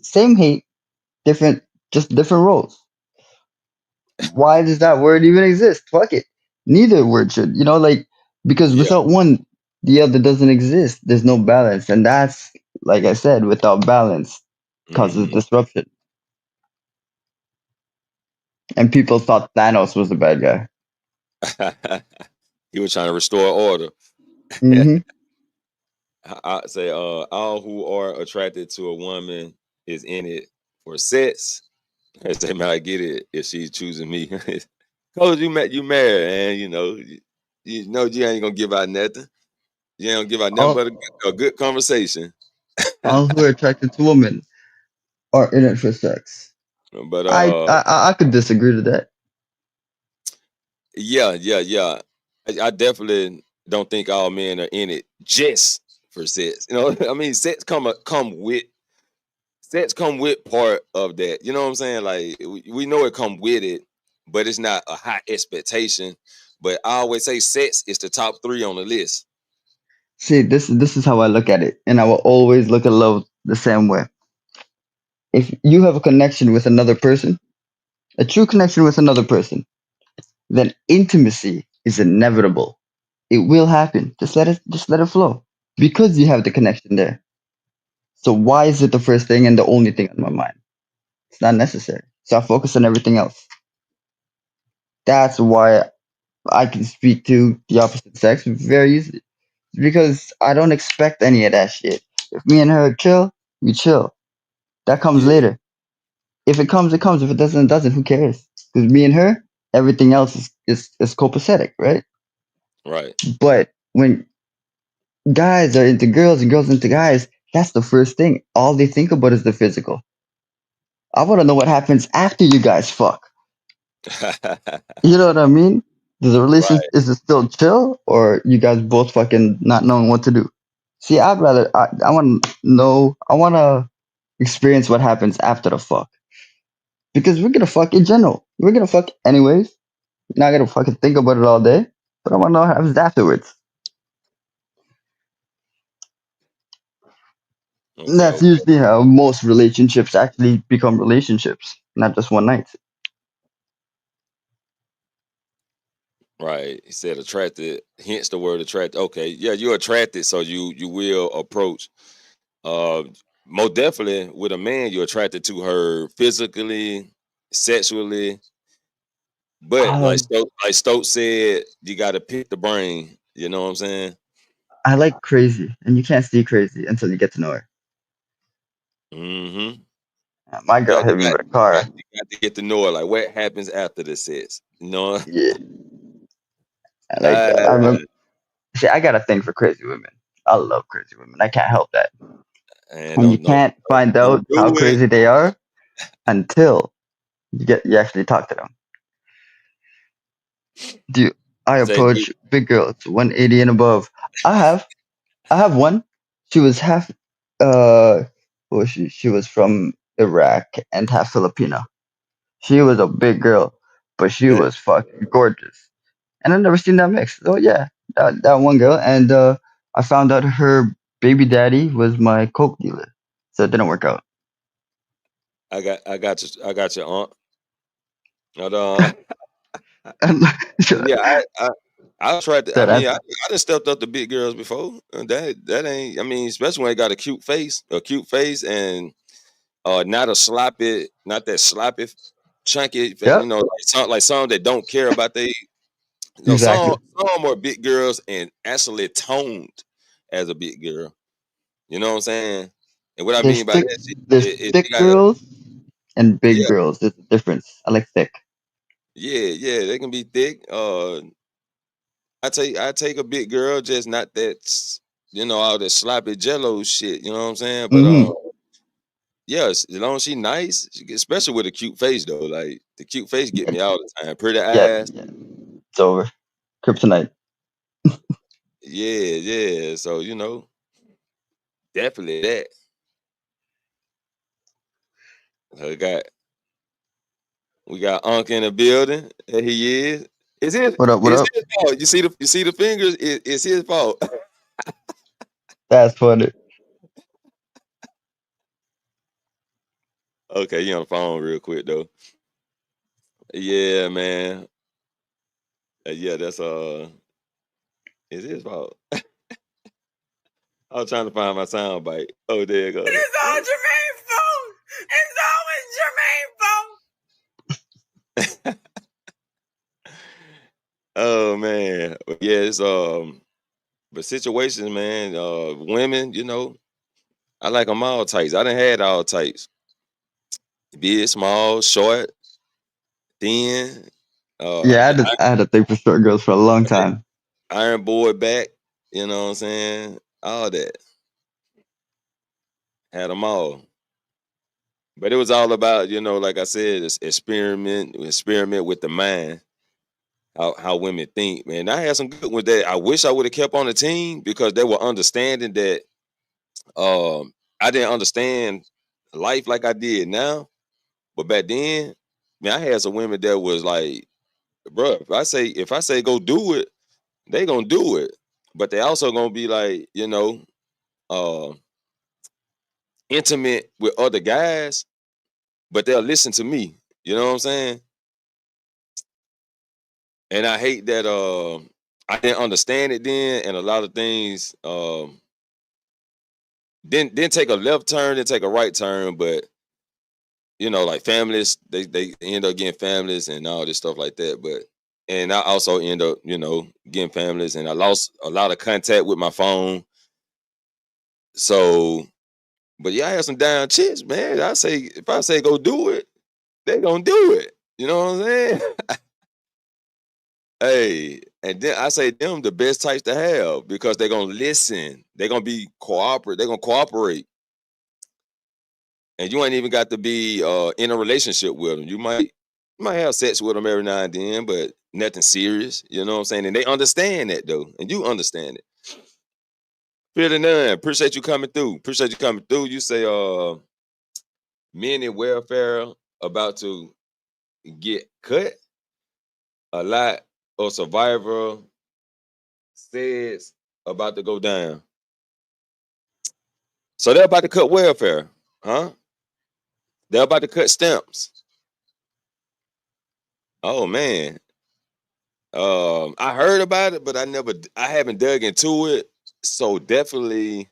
Same hate, different, just different roles. Why does that word even exist? Fuck it. Neither word should. Because Yeah. without one, the other doesn't exist. There's no balance, and that's like I said, without balance causes Hmm. disruption. And people thought Thanos was the bad guy. He was trying to restore order. Mm-hmm. I say, all who are attracted to a woman is in it for sex. I say, man, I get it if she's choosing me. Cause you married, and you ain't gonna give out nothing. You ain't gonna give out nothing All but a good conversation. all who are attracted to women are in it for sex. But I could disagree to that. yeah. I definitely don't think all men are in it just for sex. I mean, sex come with part of that. You know what I'm saying? Like we know it come with it, but it's not a high expectation. But I always say sex is the top 3 on the list. See, this is how I look at it, and I will always look at love the same way. If you have a connection with another person, a true connection with another person, then intimacy is inevitable. It will happen. Just let it flow. Because you have the connection there. So why is it the first thing and the only thing on my mind? It's not necessary. So I focus on everything else. That's why I can speak to the opposite sex very easily. Because I don't expect any of that shit. If me and her chill, we chill. That comes Yeah, later. If it comes, it comes. If it doesn't, it doesn't. Who cares? Because me and her, everything else is copacetic, right? right. But when guys are into girls and girls into guys, that's the first thing. All they think about is the physical. I want to know what happens after you guys fuck. You know what I mean? Does the relationship, Right. is it still chill, or you guys both fucking not knowing what to do? See, I want to know, I want to experience what happens after the fuck. Because we're gonna fuck in general. We're gonna fuck anyways. You're not gonna fucking think about it all day. But I want to know what happens afterwards. And Okay. that's Okay. usually how most relationships actually become relationships, not just one night. Right. He said attracted. Hence the word attracted. Okay. Yeah, you're attracted, so you will approach. Uh, Most definitely with a man, you're attracted to her physically, sexually. But Um, Like Stokes said, you got to pick the brain. You know what I'm saying? I like crazy, and you can't see crazy until you get to know her. Mm-hmm. My girl hit me with a car. You got to get to know it. Like what happens after the sex? You know? Yeah, Uh, I remember. See, I got a thing for crazy women. I love crazy women. I can't help that. and And you don't know. can't find Don't out how do it. crazy they are until you actually talk to them. Do I Say approach big girls, 180 and above? I have one. She was half uh who was she? She was from Iraq and half Filipino. She was a big girl, but she was fucking gorgeous. And I've never seen that mix. So yeah, that one girl. And I found out her baby daddy was my coke dealer, so it didn't work out. I got your aunt. But, And yeah, I tried to. I that mean, I, I done stepped up to big girls before. And that ain't. I mean, especially when they got a cute face, and not a sloppy, not that sloppy, chunky. You yep, know, like some that don't care about they. You know, exactly. some are big girls and actually toned as a big girl. You know what I'm saying? And what I There's mean by thick, that, there's she thick got a girls and big yeah, girls. There's a difference. I like thick. yeah, they can be thick. I take a big girl, just not that all that sloppy jello shit. You know what I'm saying? But Hmm. yes, as long as she nice, especially with a cute face though. Like the cute face get me all the time. Pretty Yeah, eyes, yeah. It's over. Kryptonite. yeah. So definitely that. I we got Unc in the building. There he is. What up? What It's up? his fault. You see the fingers. It's his fault. That's funny. Okay, you on the phone real quick though. Yeah, man. Yeah, that's it's his fault. I was trying to find my sound bite. Oh, there you go. It's all Jermaine's fault. It's always Jermaine's fault. Oh man. Yeah, it's but situations, man, women, I like them all types. I done had all types. Big, small, short, thin, Yeah, the I had a thing for short girls for a long iron, time. iron board back, you know what I'm saying? All that. Had them all. But it was all about, like I said, experiment with the mind, how women think, man. I had some good ones that I wish I would have kept on the team because they were understanding that I didn't understand life like I did now. But back then, man, I had some women that was like, bro, if I say go do it, they gonna do it. But they also gonna be like, uh intimate with other guys, but they'll listen to me. You know what I'm saying? And I hate that I didn't understand it then, and a lot of things didn't take a left turn, didn't take a right turn, but like families, they end up getting families and all this stuff like that. But and I also end up, getting families, and I lost a lot of contact with my phone. So, but yeah, I had some down chicks, man. If I say go do it, they gonna do it. You know what I'm saying? Hey, and then I say them the best types to have because they're gonna listen. They're gonna be cooperate. They're gonna cooperate, and you ain't even got to be in a relationship with them. You might have sex with them every now and then, but nothing serious. You know what I'm saying? And they understand that though, and you understand it. Fear the none. Appreciate you coming through. Appreciate you coming through. You say men in welfare about to get cut. A lot of survivor says about to go down. So they're about to cut welfare, huh? They're about to cut stamps. Oh man. I heard about it, but I haven't dug into it. So I definitely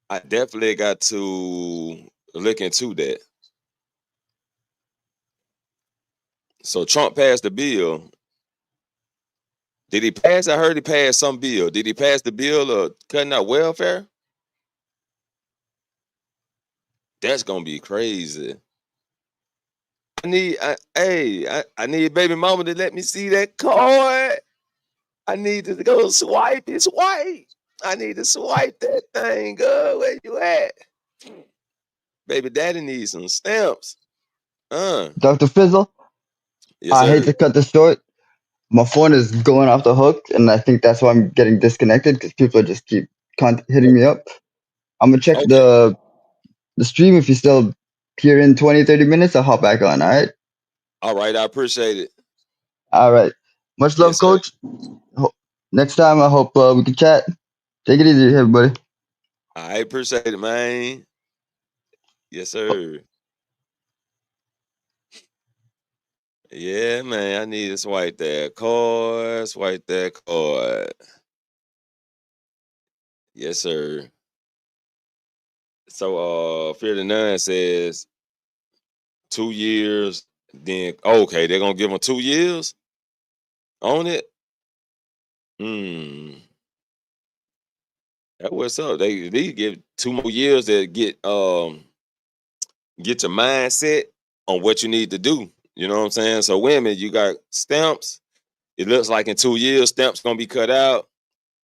got to look into that. So Trump passed the bill. Did he pass? I heard he passed some bill. Did he pass the bill of cutting out welfare? That's gonna be crazy. I need baby mama to let me see that card. I need to go swipe. It's white. I need to swipe that thing. Girl, where you at? Baby daddy needs some stamps. Dr. Fizzle, Yes, I hate sir. to cut this short. My phone is going off the hook, and I think that's why I'm getting disconnected because people just keep hitting me up. I'm gonna check Okay. the stream. If you still here in 20, 30 minutes, I'll hop back on. All right. All right. I appreciate it. All right. Much love, Yes, sir. coach. Next time, I hope we can chat. Take it easy, everybody. I appreciate it, man. Yes, sir. Yeah, man. I need to swipe that card. Swipe that card. Yes, sir. So Fear the None says 2 years. Then okay, they're gonna give them 2 years on it. Hmm. That what's up. They give 2 more years to get your mindset on what you need to do. You know what I'm saying? So women, you got stamps. It looks like in 2 years, stamps gonna be cut out.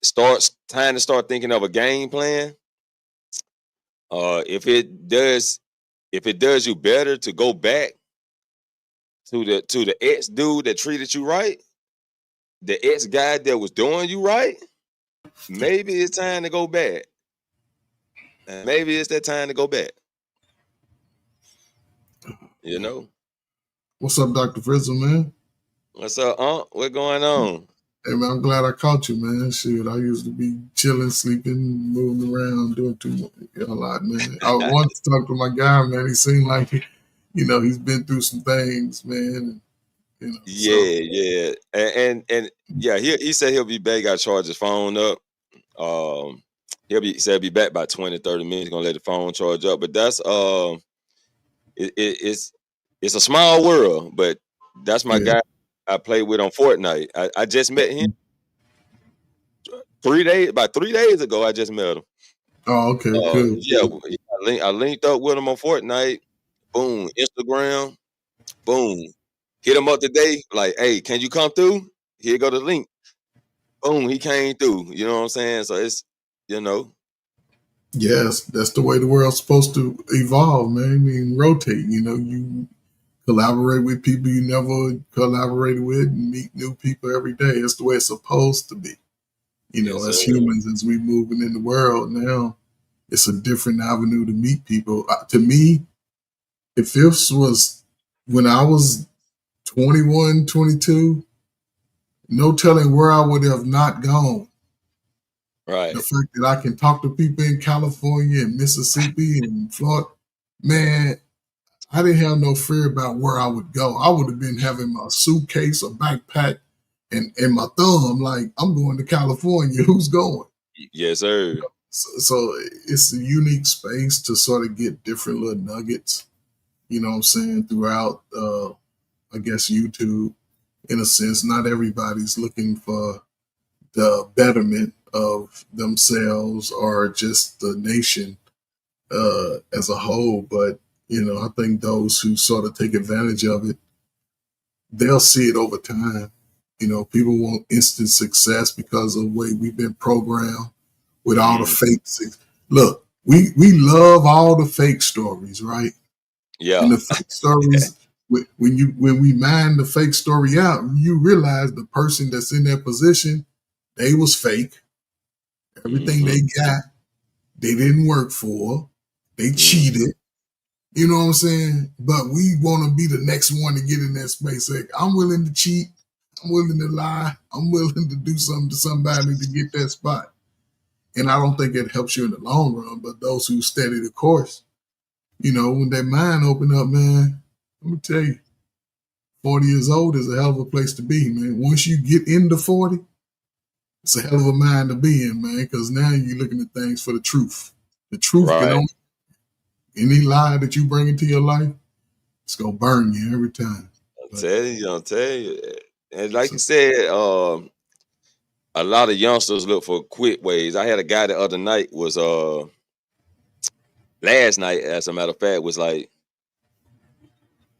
Starts time to start thinking of a game plan. If it does you better to go back to the ex dude that treated you right, the ex guy that was doing you right, maybe it's time to go back. Maybe it's that time to go back. You know? What's up, Dr. Frizzle, man? What's up, What going on? Hey, man, I'm glad I caught you, man. Shit, I used to be chilling, sleeping, moving around, doing too much, a lot, man. I once talked to my guy, man. He seemed like, he's been through some things, man. Yeah. And yeah, he said he'll be back. Got to charge his phone up. He said he'll be back by 20, 30 minutes. He's gonna let the phone charge up. But that's it's a small world, but that's my guy I played with on Fortnite. I just met him about 3 days ago. I just met him. Oh, okay, good. Yeah, I linked up with him on Fortnite. Boom, Instagram. Boom, hit him up today. Like, hey, can you come through? Here go the link. Boom, he came through. You know what I'm saying? So it's Yes, that's the way the world's supposed to evolve, man. I mean, rotate. You collaborate with people you never collaborated with and meet new people every day. That's the way it's supposed to be. Yes, as sir. humans, as we moving in the world now, it's a different avenue to meet people. To me, if this was when I was 21, 22, no telling where I would have not gone. Right. The fact that I can talk to people in California and Mississippi and Florida, man, I didn't have no fear about where I would go. I would have been having my suitcase or backpack and my thumb, like, I'm going to California. Who's going? Yes, sir. So it's a unique space to sort of get different little nuggets, you know what I'm saying, throughout, I guess, YouTube. In a sense, not everybody's looking for the betterment of themselves or just the nation as a whole. But, I think those who sort of take advantage of it, they'll see it over time. People want instant success because of the way we've been programmed with all the fake. Look, we love all the fake stories, right? Yeah. And the fake stories, when we mine the fake story out, you realize the person that's in that position, they was fake. Everything they got, they didn't work for. They cheated. You know what I'm saying? But we want to be the next one to get in that space. Like, I'm willing to cheat. I'm willing to lie. I'm willing to do something to somebody to get that spot. And I don't think it helps you in the long run. But those who steady the course, when that mind open up, man, let me tell you, 40 years old is a hell of a place to be, man. Once you get into 40, it's a hell of a mind to be in, man, because now you're looking at things for the truth. The truth can only, any lie that you bring into your life, it's going to burn you every time. I'll tell you. And like you said, a lot of youngsters look for quick ways. I had a guy the other night was last night, as a matter of fact, was like,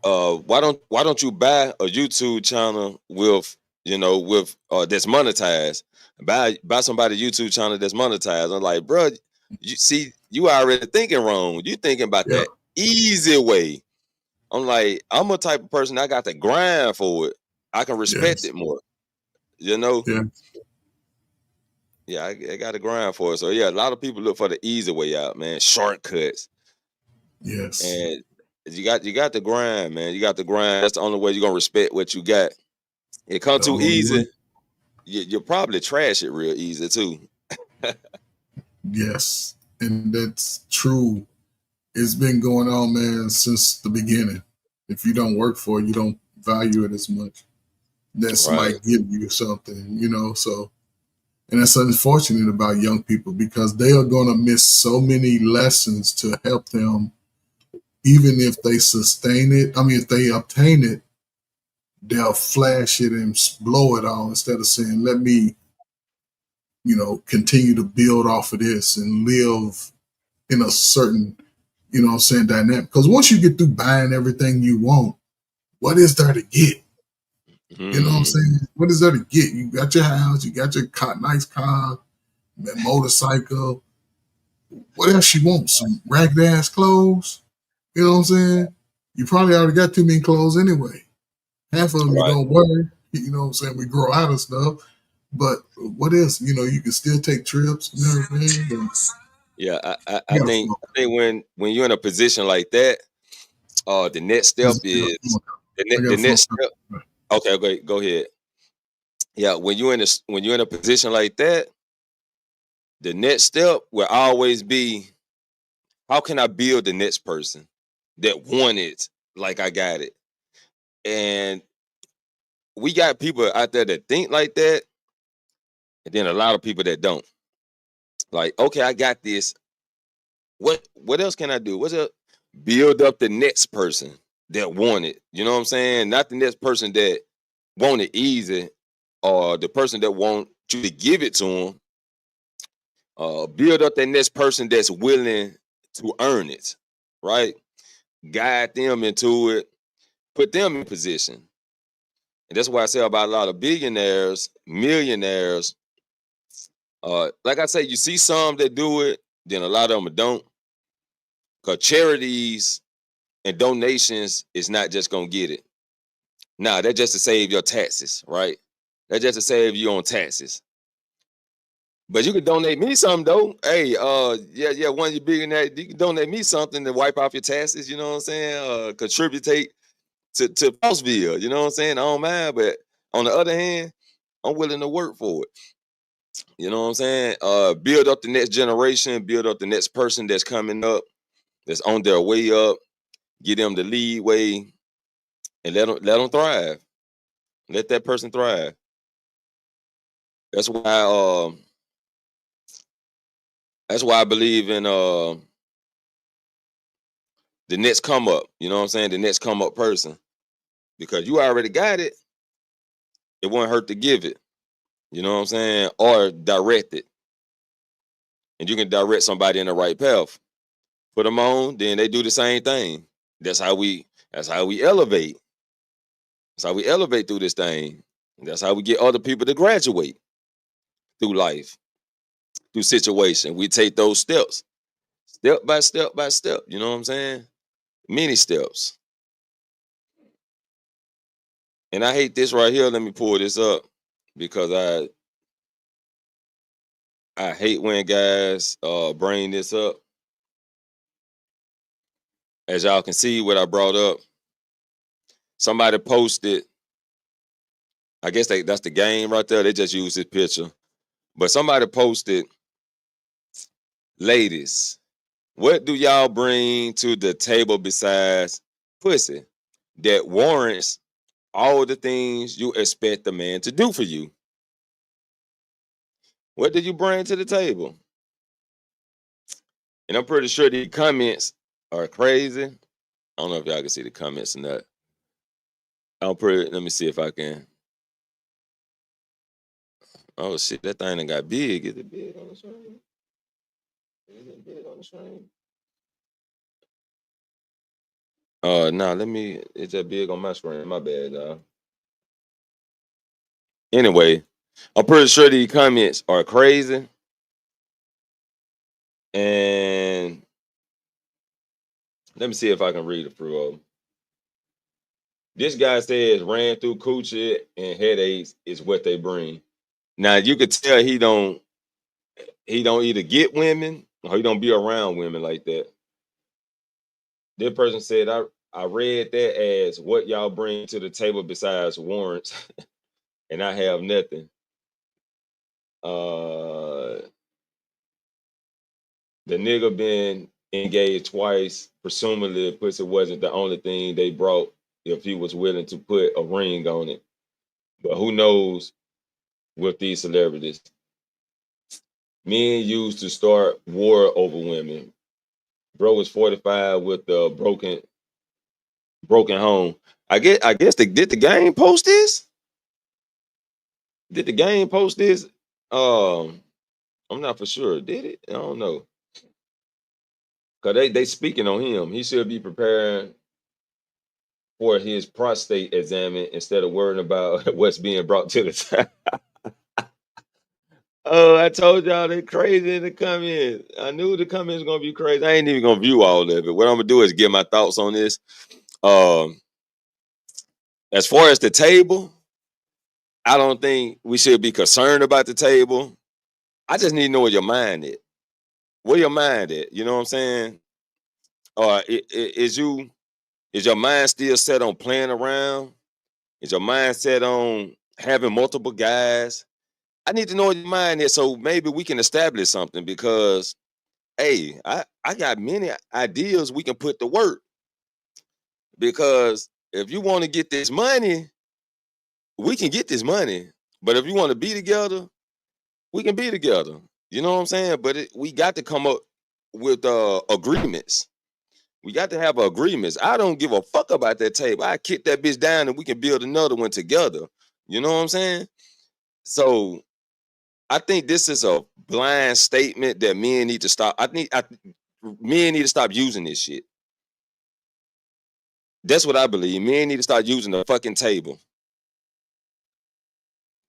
why don't you buy a YouTube channel with that's monetized? Buy somebody YouTube channel that's monetized. I'm like, bro, you already thinking wrong. You thinking about that easy way. I'm like, I'm a type of person I got to grind for it. I can respect it more. Yeah. Yeah, I got to grind for it. So yeah, a lot of people look for the easy way out, man. Shortcuts. Yes. And you got to grind, man. You got to grind. That's the only way you're gonna respect what you got. It come The too only way. easy, you'll probably trash it real easy too. Yes. And that's true. It's been going on, man, since the beginning. If you don't work for it, you don't value it as much. That Right. somebody give you something, you know. So, and that's unfortunate about young people because they are going to miss so many lessons to help them, even if they sustain it. I mean, if they obtain it, they'll flash it and blow it all instead of saying, let me, you know, continue to build off of this and live in a certain, you know what I'm saying, dynamic. Because once you get through buying everything you want, what is there to get? You know what I'm saying? What is there to get? You got your house, you got your nice car, motorcycle. What else you want? Some ragged ass clothes? You know what I'm saying? You probably already got too many clothes anyway. Half of them you Right. don't wear. You know what I'm saying? We grow out of stuff. But what else? You know, you can still take trips and everything. Yeah, I You gotta think when you're in a position like that, the next step is I got the a phone next call. step. Okay, go ahead. Yeah, when you're in a position like that, the next step will always be, how can I build the next person that want it like I got it? And we got people out there that think like that, and then a lot of people that don't. Like, okay, I got this. What else can I do? What's up? Build up the next person that want it. You know what I'm saying? Not the next person that want it easy, or the person that want you to give it to them. Build up that next person that's willing to earn it, right? Guide them into it, put them in position. And that's why I say about a lot of billionaires, millionaires. Like I say, you see some that do it, then a lot of them don't. Because charities and donations is not just gonna get it. Nah, that's just to save your taxes, right? That's just to save you on taxes. But you can donate me something though. Hey, yeah, one of you billionaire, you can donate me something to wipe off your taxes. You know what I'm saying? Contribute to Postville. You know what I'm saying? I don't mind, but on the other hand, I'm willing to work for it. You know what I'm saying? Build up the next generation, build up the next person that's coming up, that's on their way up. Give them the lead way, and let them thrive. Let that person thrive. That's why. That's why I believe in the next come up. You know what I'm saying? The next come up person, because you already got it. It won't hurt to give it. You know what I'm saying? Or direct it, and you can direct somebody in the right path. Put them on, then they do the same thing. That's how we. That's how we elevate. That's how we elevate through this thing. That's how we get other people to graduate through life, through situation. We take those steps, step by step by step. You know what I'm saying? Many steps. And I hate this right here. Let me pull this up because I hate when guys bring this up. As y'all can see, what I brought up. Somebody posted. I guess that's the game right there. They just used this picture. But somebody posted, ladies, what do y'all bring to the table besides pussy that warrants all the things you expect the man to do for you? What do you bring to the table? And I'm pretty sure the comments are crazy. I don't know if y'all can see the comments or not. Let me see if I can. Oh shit, that thing done got big. Is it big on the screen? Is it big on the screen? Nah, it's that big on my screen. My bad, y'all. Anyway, I'm pretty sure these comments are crazy. And let me see if I can read it through of them. This guy says ran through coochie and headaches is what they bring. Now you could tell he don't he don't either get women or he don't be around women like that. This person said, I read that as what y'all bring to the table besides warrants, and I have nothing. The nigga been engaged twice. Presumably, pussy wasn't the only thing they brought if he was willing to put a ring on it. But who knows with these celebrities? Men used to start war over women. Bro was 45 with a broken home. I guess did the game post this? Did the game post this? I'm not for sure. Did it? I don't know. Cause they speaking on him. He should be preparing for his prostate examen instead of worrying about what's being brought to the time. Oh, I told y'all they crazy in the comments. I knew the comments gonna be crazy. I ain't even gonna view all of it. What I'm gonna do is give my thoughts on this. As far as the table, I don't think we should be concerned about the table. I just need to know where your mind is. Where your mind at? You know what I'm saying? Is your mind still set on playing around? Is your mind set on having multiple guys? I need to know what your mind is so maybe we can establish something because, hey, I got many ideas we can put to work. Because if you want to get this money, we can get this money. But if you want to be together, we can be together. You know what I'm saying? But we got to come up with agreements. We got to have agreements. I don't give a fuck about that table. I kick that bitch down and we can build another one together. You know what I'm saying? So I think this is a blind statement that men need to stop. Men need to stop using this shit. That's what I believe. Men need to start using the fucking table.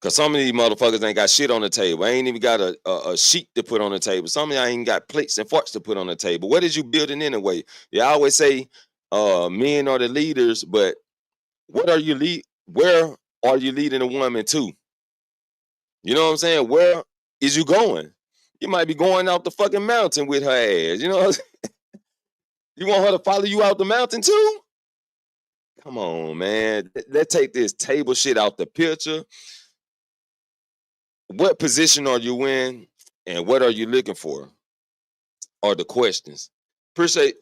Cause some of these motherfuckers ain't got shit on the table. I ain't even got a sheet to put on the table. Some of y'all ain't got plates and forks to put on the table. What is you building anyway? Yeah, I always say men are the leaders, but where are you leading a woman to? You know what I'm saying? Where is you going? You might be going out the fucking mountain with her ass. You know what I'm saying? You want her to follow you out the mountain too? Come on, man. Let's take this table shit out the picture. What position are you in and what are you looking for? Are the questions. Appreciate,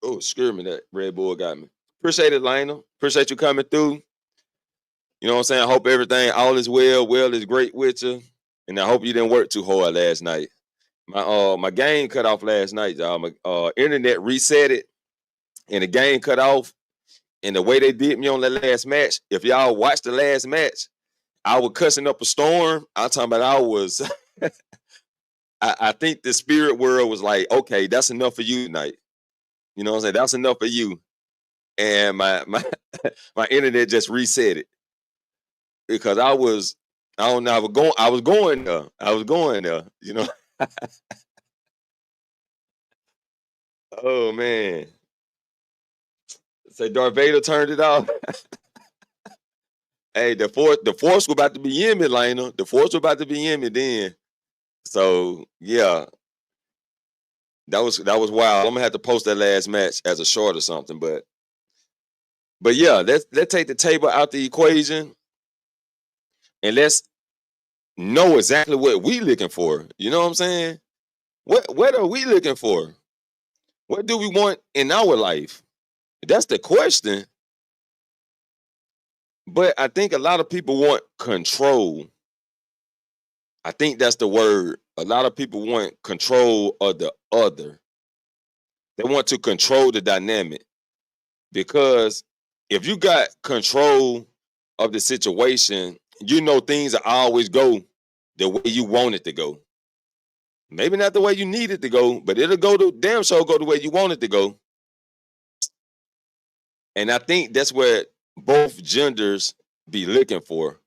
oh, excuse me, that Red Bull got me. Appreciate it, Lionel. Appreciate you coming through. You know what I'm saying? I hope everything, all is well is great with you. And I hope you didn't work too hard last night. My game cut off last night, y'all. My internet reset it and the game cut off. And the way they did me on the last match, if y'all watched the last match, I was cussing up a storm. I'm talking about I was I think the spirit world was like, okay, that's enough for you tonight. You know what I'm saying? That's enough for you. And my internet just reset it. Because I was going there, you know. Oh man. Say Darth Vader turned it off. Hey, the force was about to be in me, Lena. The force was about to be in me then. So yeah. That was wild. I'm gonna have to post that last match as a short or something, but yeah, let's take the table out the equation and let's know exactly what we looking for. You know what I'm saying? What are we looking for? What do we want in our life? That's the question. But I think a lot of people want control. I think that's the word. A lot of people want control of the other. They want to control the dynamic. Because if you got control of the situation, you know things will always go the way you want it to go. Maybe not the way you need it to go, but it'll go the damn sure go the way you want it to go. And I think that's where both genders be looking for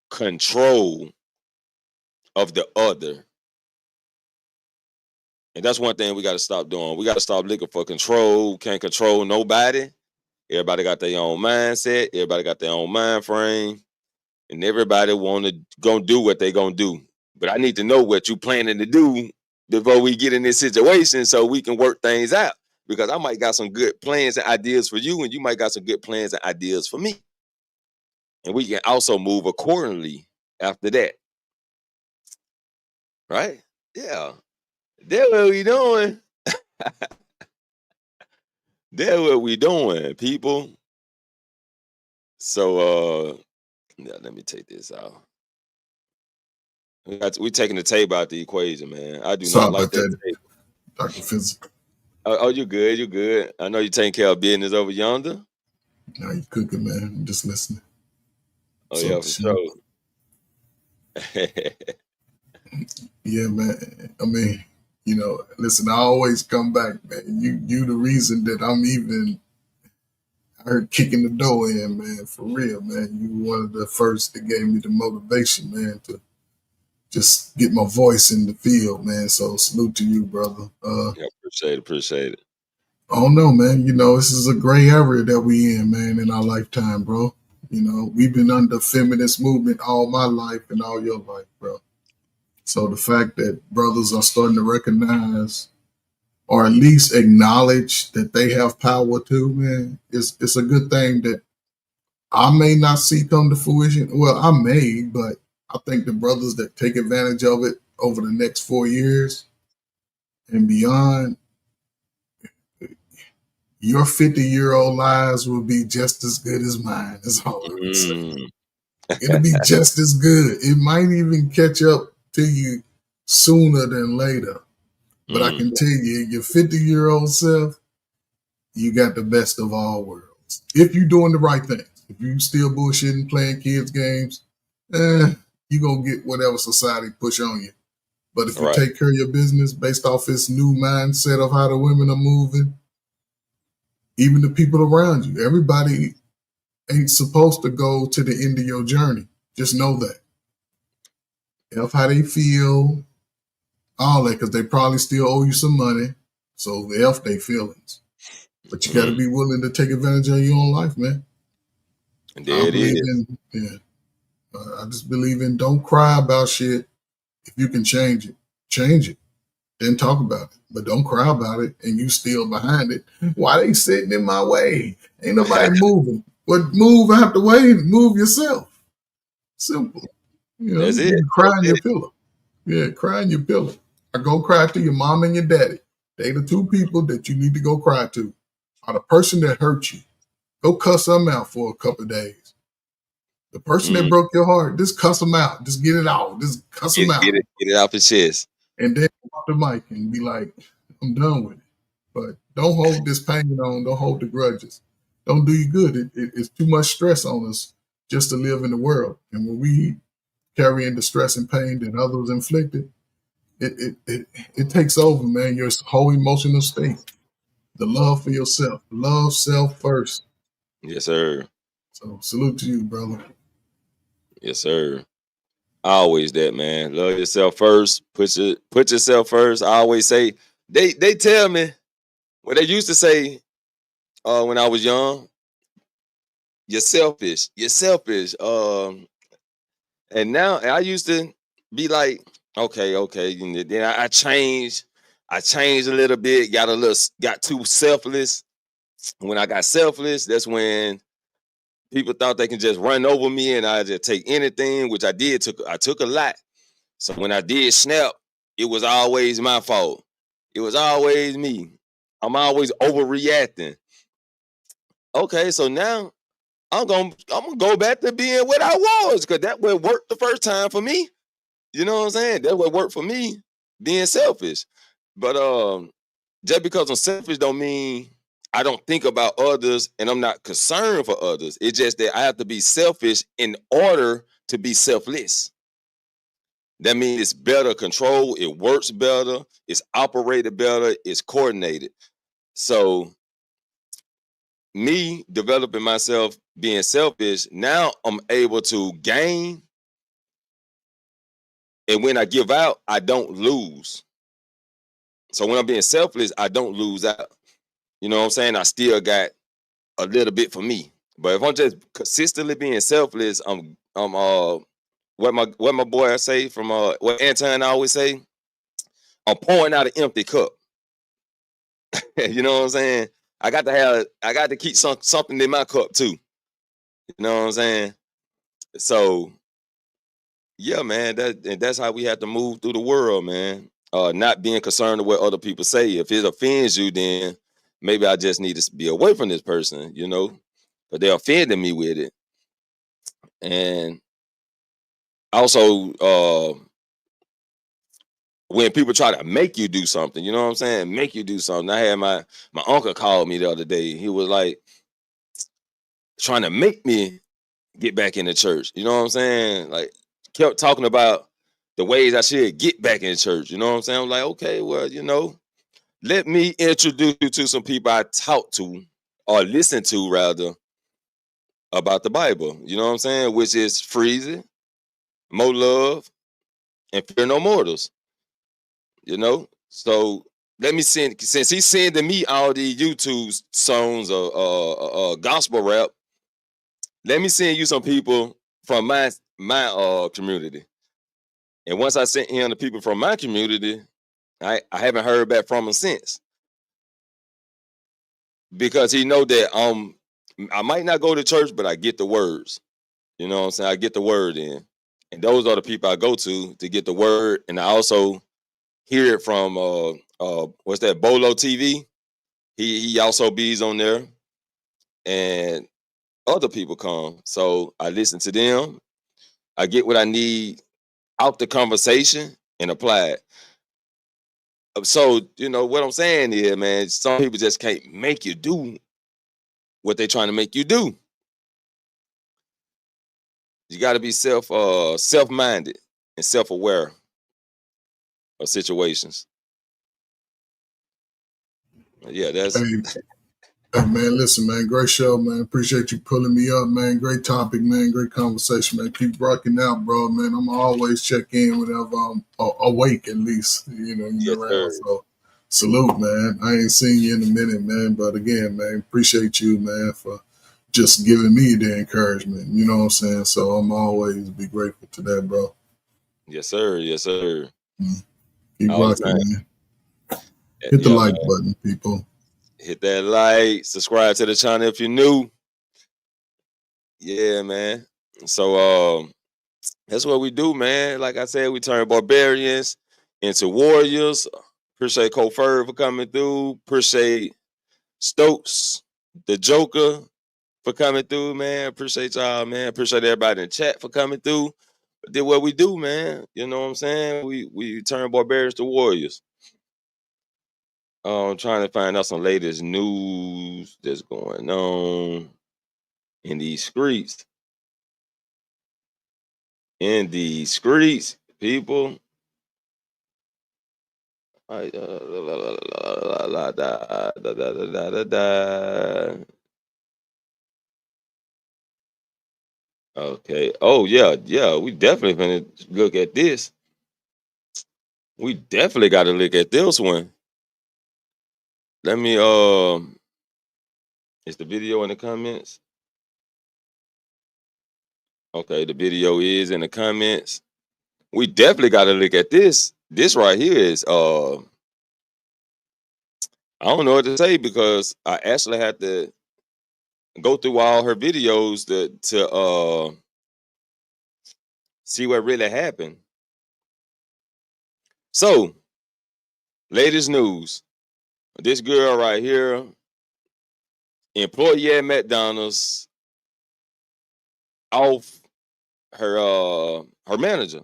control of the other. And that's one thing we got to stop doing. We got to stop looking for control. Can't control nobody. Everybody got their own mindset. Everybody got their own mind frame. And everybody gonna do what they gonna do. But I need to know what you planning to do before we get in this situation so we can work things out. Because I might got some good plans and ideas for you, and you might got some good plans and ideas for me. And we can also move accordingly after that. Right? Yeah. That's what we doing. That's what we doing, people. So yeah, let me take this out. We taking the table out the equation, man. I do Sorry not like about that that, table. Dr. Frizzle. Oh, you good, you good. I know you taking care of business over yonder. No, you cooking, man. I'm just listening. Oh So, yeah, for sure. yeah, man. I mean, you know, listen, I always come back, man. You the reason that I'm even kicking the door in, man, for real, man. You were one of the first that gave me the motivation, man, to just get my voice in the field, man. So salute to you, brother. Yeah, appreciate it. I don't know, man. You know, this is a gray area that we in, man, in our lifetime, bro. You know, we've been under feminist movement all my life and all your life, bro. So the fact that brothers are starting to recognize or at least acknowledge that they have power too, man, it's a good thing that I may not see come to fruition. Well, I may, but I think the brothers that take advantage of it over the next 4 years and beyond, your 50-year-old lives will be just as good as mine. That's all I'm saying. It'll be just as good. It might even catch up to you sooner than later. But I can tell you, your 50-year-old self, you got the best of all worlds. If you're doing the right things. If you still bullshitting, playing kids games, you're going to get whatever society push on you. But if you take care of your business based off this new mindset of how the women are moving, even the people around you, everybody ain't supposed to go to the end of your journey. Just know that. F how they feel, all that, because they probably still owe you some money. So F they feelings. But you got to be willing to take advantage of your own life, man. And there it is. I just believe in don't cry about shit. If you can change it, change it. Then talk about it. But don't cry about it and you still behind it. Why they sitting in my way? Ain't nobody moving. But move out the way and move yourself. Simple. You know, That's it. you can cry in your pillow. Yeah, cry in your pillow. Or go cry to your mom and your daddy. They the two people that you need to go cry to. Or the person that hurt you. Go cuss them out for a couple of days. The person that broke your heart, just cuss them out. Just get it out. Just cuss them out. Get it off his chest. And then off the mic and be like, I'm done with it. But don't hold this pain on. Don't hold the grudges. Don't do you good. It's too much stress on us just to live in the world. And when we carry in the stress and pain that others inflicted, it takes over, man, your whole emotional state. The love for yourself. Love self first. Yes, sir. So salute to you, brother. Yes, sir. Always that, man. Love yourself first. Put yourself first. I always say, they tell me, what they used to say when I was young, you're selfish. You're selfish. And now I used to be like, okay. And then I changed. I changed a little bit, got too selfless. When I got selfless, that's when people thought they can just run over me and I just take anything, which I did. I took a lot. So when I did snap, it was always my fault. It was always me. I'm always overreacting. Okay, so now I'm gonna go back to being what I was, because that what worked the first time for me. You know what I'm saying? That what worked for me, being selfish. But just because I'm selfish don't mean I don't think about others and I'm not concerned for others. It's just that I have to be selfish in order to be selfless. That means it's better controlled, it works better, it's operated better, it's coordinated. So me developing myself being selfish, now I'm able to gain. And when I give out, I don't lose. So when I'm being selfless, I don't lose out. You know what I'm saying? I still got a little bit for me. But if I'm just consistently being selfless, I'm what my boy say from what Anton always say, I'm pouring out an empty cup. You know what I'm saying? I got to keep something in my cup too. You know what I'm saying? So yeah, man, that's how we have to move through the world, man. Not being concerned with what other people say. If it offends you, then maybe I just need to be away from this person, you know, but they're offending me with it. And also, when people try to make you do something, you know what I'm saying? Make you do something. I had my uncle called me the other day. He was like trying to make me get back in the church. You know what I'm saying? Like kept talking about the ways I should get back in church. You know what I'm saying? I'm like, okay, well, you know, let me introduce you to some people I talk to or listen to rather about the Bible. You know what I'm saying? Which is Frizzle, More Love, and Fear No Mortals. You know? So let me send, since he's sending me all these YouTube songs or gospel rap, let me send you some people from my community. And once I sent him the people from my community, I haven't heard back from him since. Because he know that I might not go to church, but I get the words. You know what I'm saying? I get the word in. And those are the people I go to get the word. And I also hear it from what's that, Bolo TV? He also bees on there. And other people come. So I listen to them. I get what I need out the conversation and apply it. So, you know, what I'm saying is, man, some people just can't make you do what they're trying to make you do. You got to be self-minded and self-aware of situations. Yeah, that's. Hey, man, listen, man, great show, man. Appreciate you pulling me up, man. Great topic, man. Great conversation, man. Keep rocking out, bro, man. I'm always check in whenever I'm awake, at least, you know, Yes, around. sir. So, salute, man. I ain't seen you in a minute, man. But again, man, appreciate you, man, for just giving me the encouragement. You know what I'm saying? So I'm always be grateful to that, bro. Yes, sir. Yes, sir. Keep All the rocking, time. man. Hit the Yeah, like man. button, people. Hit that like, subscribe to the channel if you're new. Yeah, man. So that's what we do, man. Like I said, we turn barbarians into warriors. Appreciate Cofer for coming through. Appreciate Stokes, the Joker, for coming through, man. Appreciate y'all, man. Appreciate everybody in chat for coming through. Did what we do, man. You know what I'm saying? We turn barbarians to warriors. I'm trying to find out some latest news that's going on in these streets. In these streets, people. Okay. Oh yeah. We definitely gonna look at this. We definitely got to look at this one. Let me is the video in the comments? Okay, the video is in the comments. We definitely got to look at this. This right here is I don't know what to say because I actually had to go through all her videos to see what really happened. So, latest news. This girl right here, employee at McDonald's, off her manager.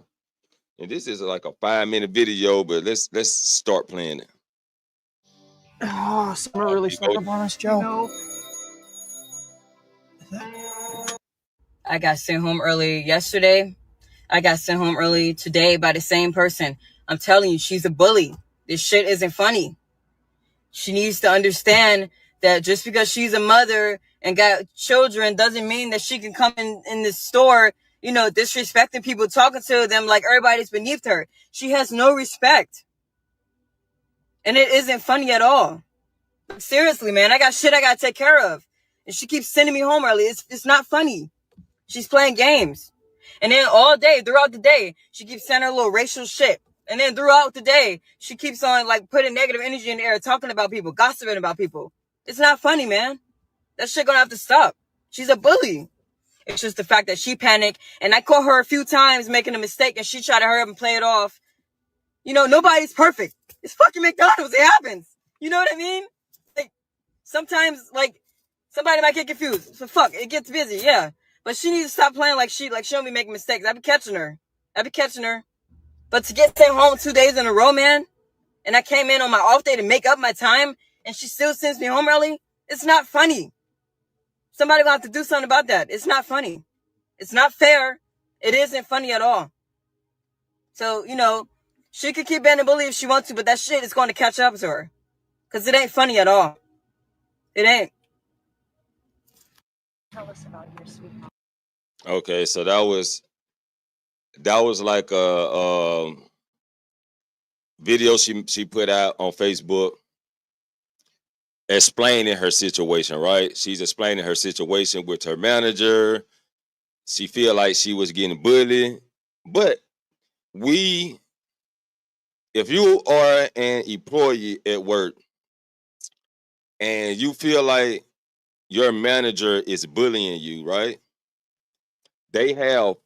And this is like a 5-minute video, but let's start playing it. Oh, summer really snuck up on us, Joe. I got sent home early yesterday. I got sent home early today by the same person. I'm telling you, she's a bully. This shit isn't funny. She needs to understand that just because she's a mother and got children doesn't mean that she can come in the store, you know, disrespecting people, talking to them like everybody's beneath her. She has no respect. And it isn't funny at all. Seriously, man, I got shit I got to take care of. And she keeps sending me home early. It's not funny. She's playing games. And then all day, throughout the day, she keeps saying her little racial shit. And then throughout the day, she keeps on like putting negative energy in the air, talking about people, gossiping about people. It's not funny, man. That shit gonna have to stop. She's a bully. It's just the fact that she panicked, and I caught her a few times making a mistake, and she tried to hurry up and play it off. You know, nobody's perfect. It's fucking McDonald's. It happens. You know what I mean? Like, sometimes, like, somebody might get confused. So fuck, it gets busy, yeah. But she needs to stop playing like she don't be making mistakes. I be catching her. But to get sent home 2 days in a row, man, and I came in on my off day to make up my time, and she still sends me home early, it's not funny. Somebody will have to do something about that. It's not funny. It's not fair. It isn't funny at all. So, you know, she could keep being a bully if she wants to, but that shit is going to catch up to her. Because it ain't funny at all. It ain't. Tell us about your sweet mom. Okay, so that was like a video she put out on Facebook explaining her situation, right? She's explaining her situation with her manager. She feel like she was getting bullied. But if you are an employee at work and you feel like your manager is bullying you, right? They have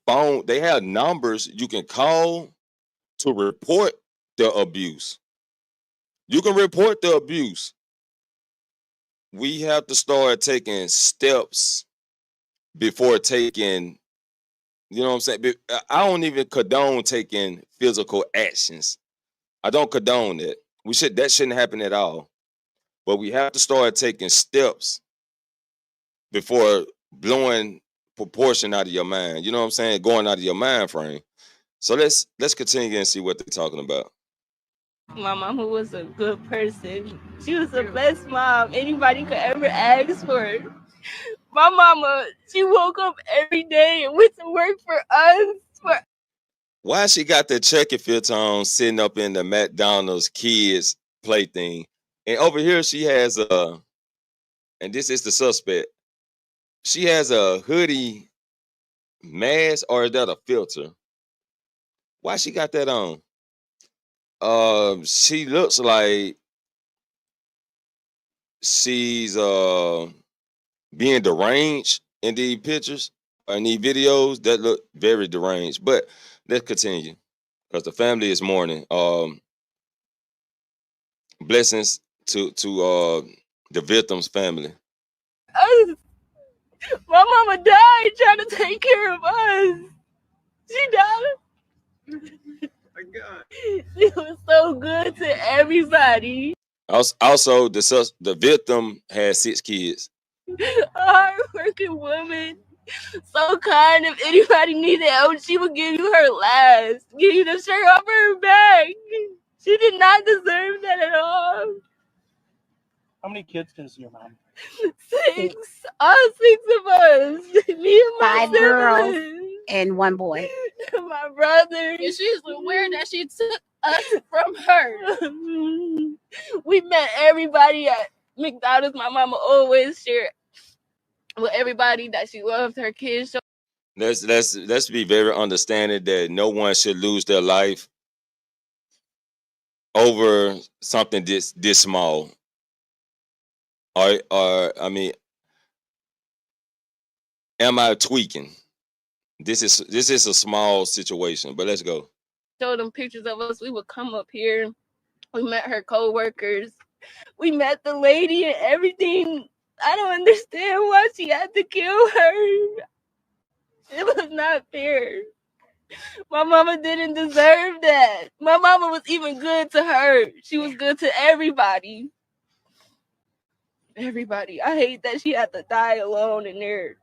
numbers you can call to report the abuse. You can report the abuse. We have to start taking steps before taking, you know what I'm saying? I don't even condone taking physical actions. I don't condone that. That shouldn't happen at all. But we have to start taking steps before blowing proportion out of your mind. You know what I'm saying? Going out of your mind frame. So let's continue and see what they're talking about. My mama was a good person. She was the best mom anybody could ever ask for. My mama, she woke up every day and went to work for us. Why she got the checker filter on sitting up in the McDonald's kids plaything? And over here she has and this is the suspect. She has a hoodie mask, or is that a filter? Why she got that on? She looks like she's being deranged in these pictures or in these videos that look very deranged. But let's continue because the family is mourning. Blessings to the victim's family. My mama died trying to take care of us. She died. My God. She was so good to everybody. Also, the victim had 6 kids. A hard-working woman. So kind. If anybody needed help, she would give you her last. Give you the shirt off her back. She did not deserve that at all. How many kids does your mom? 6. All 6 of us. Me and my 5 girls siblings. and 1 boy. My brother. And she's aware that she took us from her. We met everybody at McDonald's. My mama always shared with everybody that she loved her kids. Let's be very understanding that no one should lose their life over something this small. Or I mean, am I tweaking? This is a small situation, but let's go. Show them pictures of us. We would come up here. We met her co-workers. We met the lady and everything. I don't understand why she had to kill her. It was not fair. My mama didn't deserve that. My mama was even good to her. She was good to everybody. Everybody. I hate that she had to die alone in there.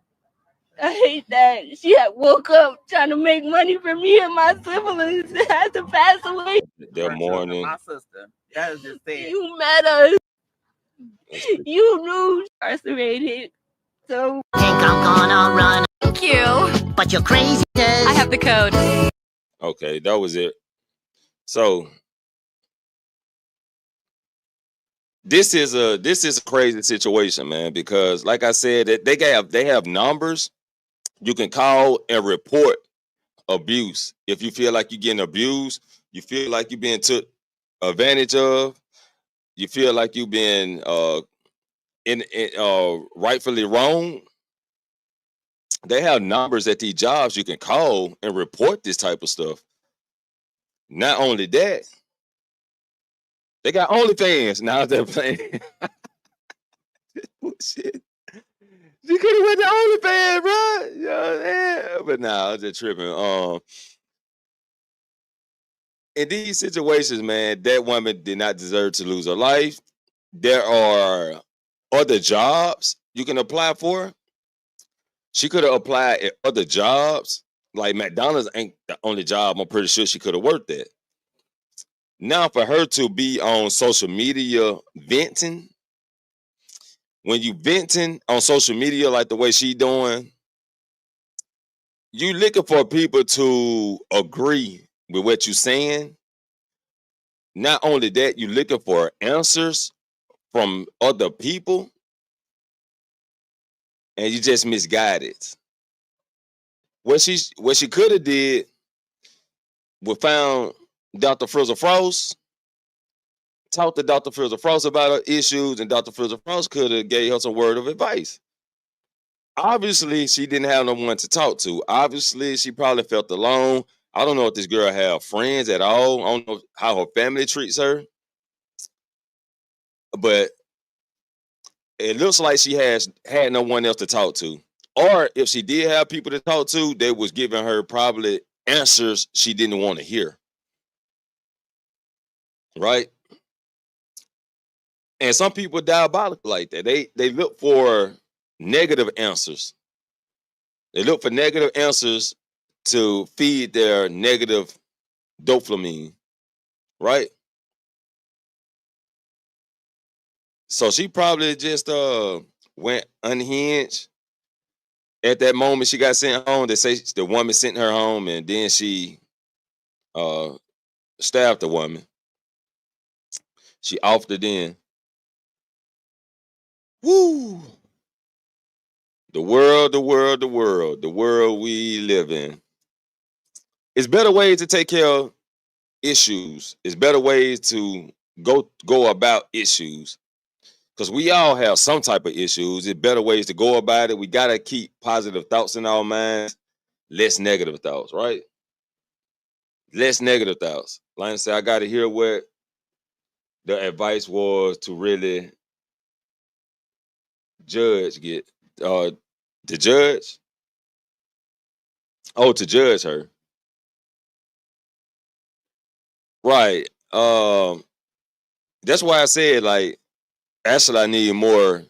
I hate that she had woke up trying to make money for me and my siblings and had to pass away. That morning. My sister. That is just sad. You met us. You knew incarcerated. So think I'm gonna run. Thank you. But you're crazy. I have the code. Okay, that was it. So this is a crazy situation, man, because like I said, they have numbers you can call and report abuse. If you feel like you're getting abused, you feel like you're being took advantage of, you feel like you've been rightfully wrong, they have numbers at these jobs you can call and report this type of stuff. Not only that, they got OnlyFans. Now they're playing. Shit. You could have went to OnlyFans, bro. You know what I'm saying? But nah, I was just tripping. In these situations, man, that woman did not deserve to lose her life. There are other jobs you can apply for. She could have applied at other jobs. Like McDonald's ain't the only job I'm pretty sure she could have worked at. Now, for her to be on social media venting, when you venting on social media like the way she doing, you looking for people to agree with what you saying. Not only that, you looking for answers from other people, and you just misguided. What she could have did was found Dr. Frizzle Frost, talked to Dr. Frizzle Frost about her issues, and Dr. Frizzle Frost could have gave her some word of advice. Obviously, she didn't have no one to talk to. Obviously, she probably felt alone. I don't know if this girl have friends at all. I don't know how her family treats her, but it looks like she had no one else to talk to. Or if she did have people to talk to, they was giving her probably answers she didn't want to hear. Right? And some people diabolical like that. They look for negative answers. They look for negative answers to feed their negative dopamine, right? So she probably just went unhinged. At that moment she got sent home. They say the woman sent her home, and then she stabbed the woman. She offed it in. Woo! The world we live in. It's better ways to take care of issues. It's better ways to go about issues. Because we all have some type of issues. It's better ways to go about it. We gotta keep positive thoughts in our minds, less negative thoughts, right? Less negative thoughts. Like I said, I gotta hear what the advice was to really get the judge. Oh, to judge her. Right. That's why I said, like, actually I need more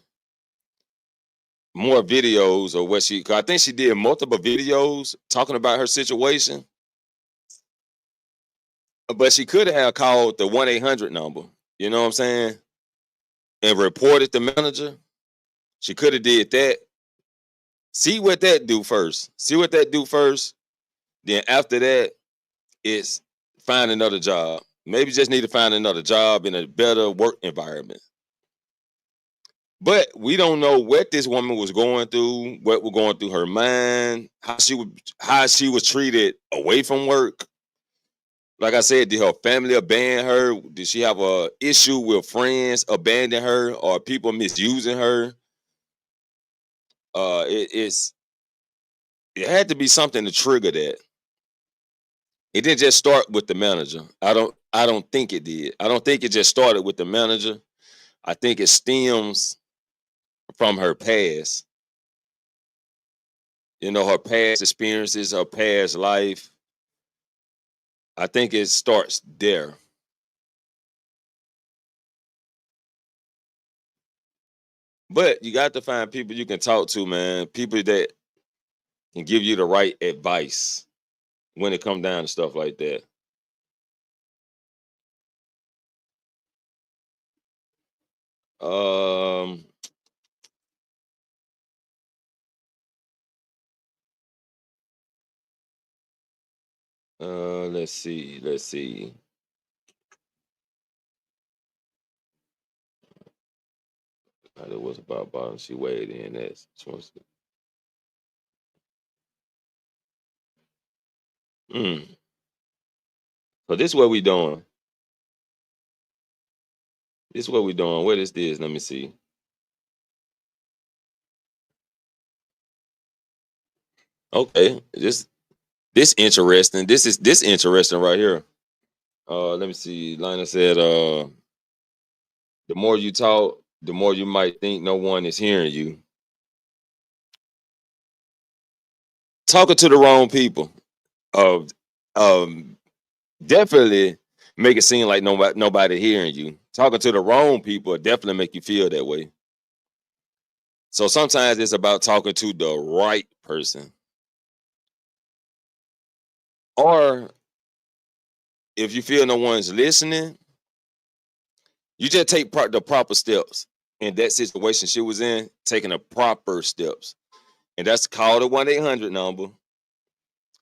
videos of what she, cause I think she did multiple videos talking about her situation. But she could have called the 1-800 number, you know what I'm saying? And reported the manager. She could have did that. See what that do first. Then after that, it's find another job. Maybe just need to find another job in a better work environment. But we don't know what this woman was going through, what was going through her mind, how she was treated away from work. Like I said, did her family abandon her? Did she have a issue with friends abandoning her or people misusing her? It had to be something to trigger that. It didn't just start with the manager. I don't think it did. I don't think it just started with the manager. I think it stems from her past. You know, her past experiences, her past life. I think it starts there. But you got to find people you can talk to, man. People that can give you the right advice when it comes down to stuff like that. Um, let's see. It was about bottom. She weighed in at So this is what we doing. This is what we doing. What is this? Let me see. Okay, this interesting. This interesting right here. Let me see. Lina said, the more you talk, the more you might think no one is hearing you. Talking to the wrong people. Of definitely make it seem like nobody hearing you. Talking to the wrong people definitely make you feel that way. So sometimes it's about talking to the right person. Or if you feel no one's listening, you just take the proper steps. In that situation she was in, taking the proper steps. And that's call the 1-800 number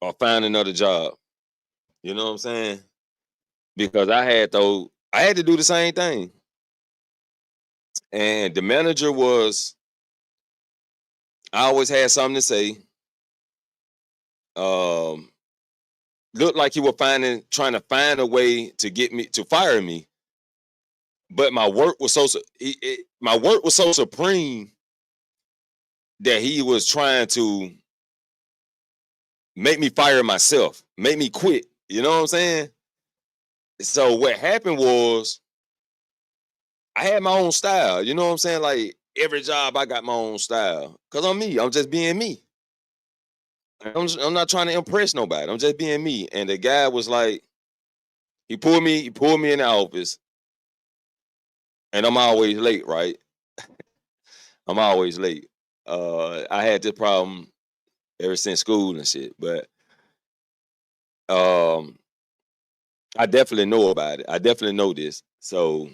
or find another job. You know what I'm saying? Because I had to do the same thing. And the manager I always had something to say. Looked like he was trying to find a way to get me to fire me. But my work was so supreme that he was trying to make me fire myself, make me quit. You know what I'm saying? So what happened was I had my own style. You know what I'm saying? Like every job I got my own style. Cause I'm me. I'm just being me. I'm not trying to impress nobody. I'm just being me. And the guy was like, he pulled me in the office. And I'm always late, right? I'm always late. I had this problem ever since school and shit, but I definitely know about it. I definitely know this. So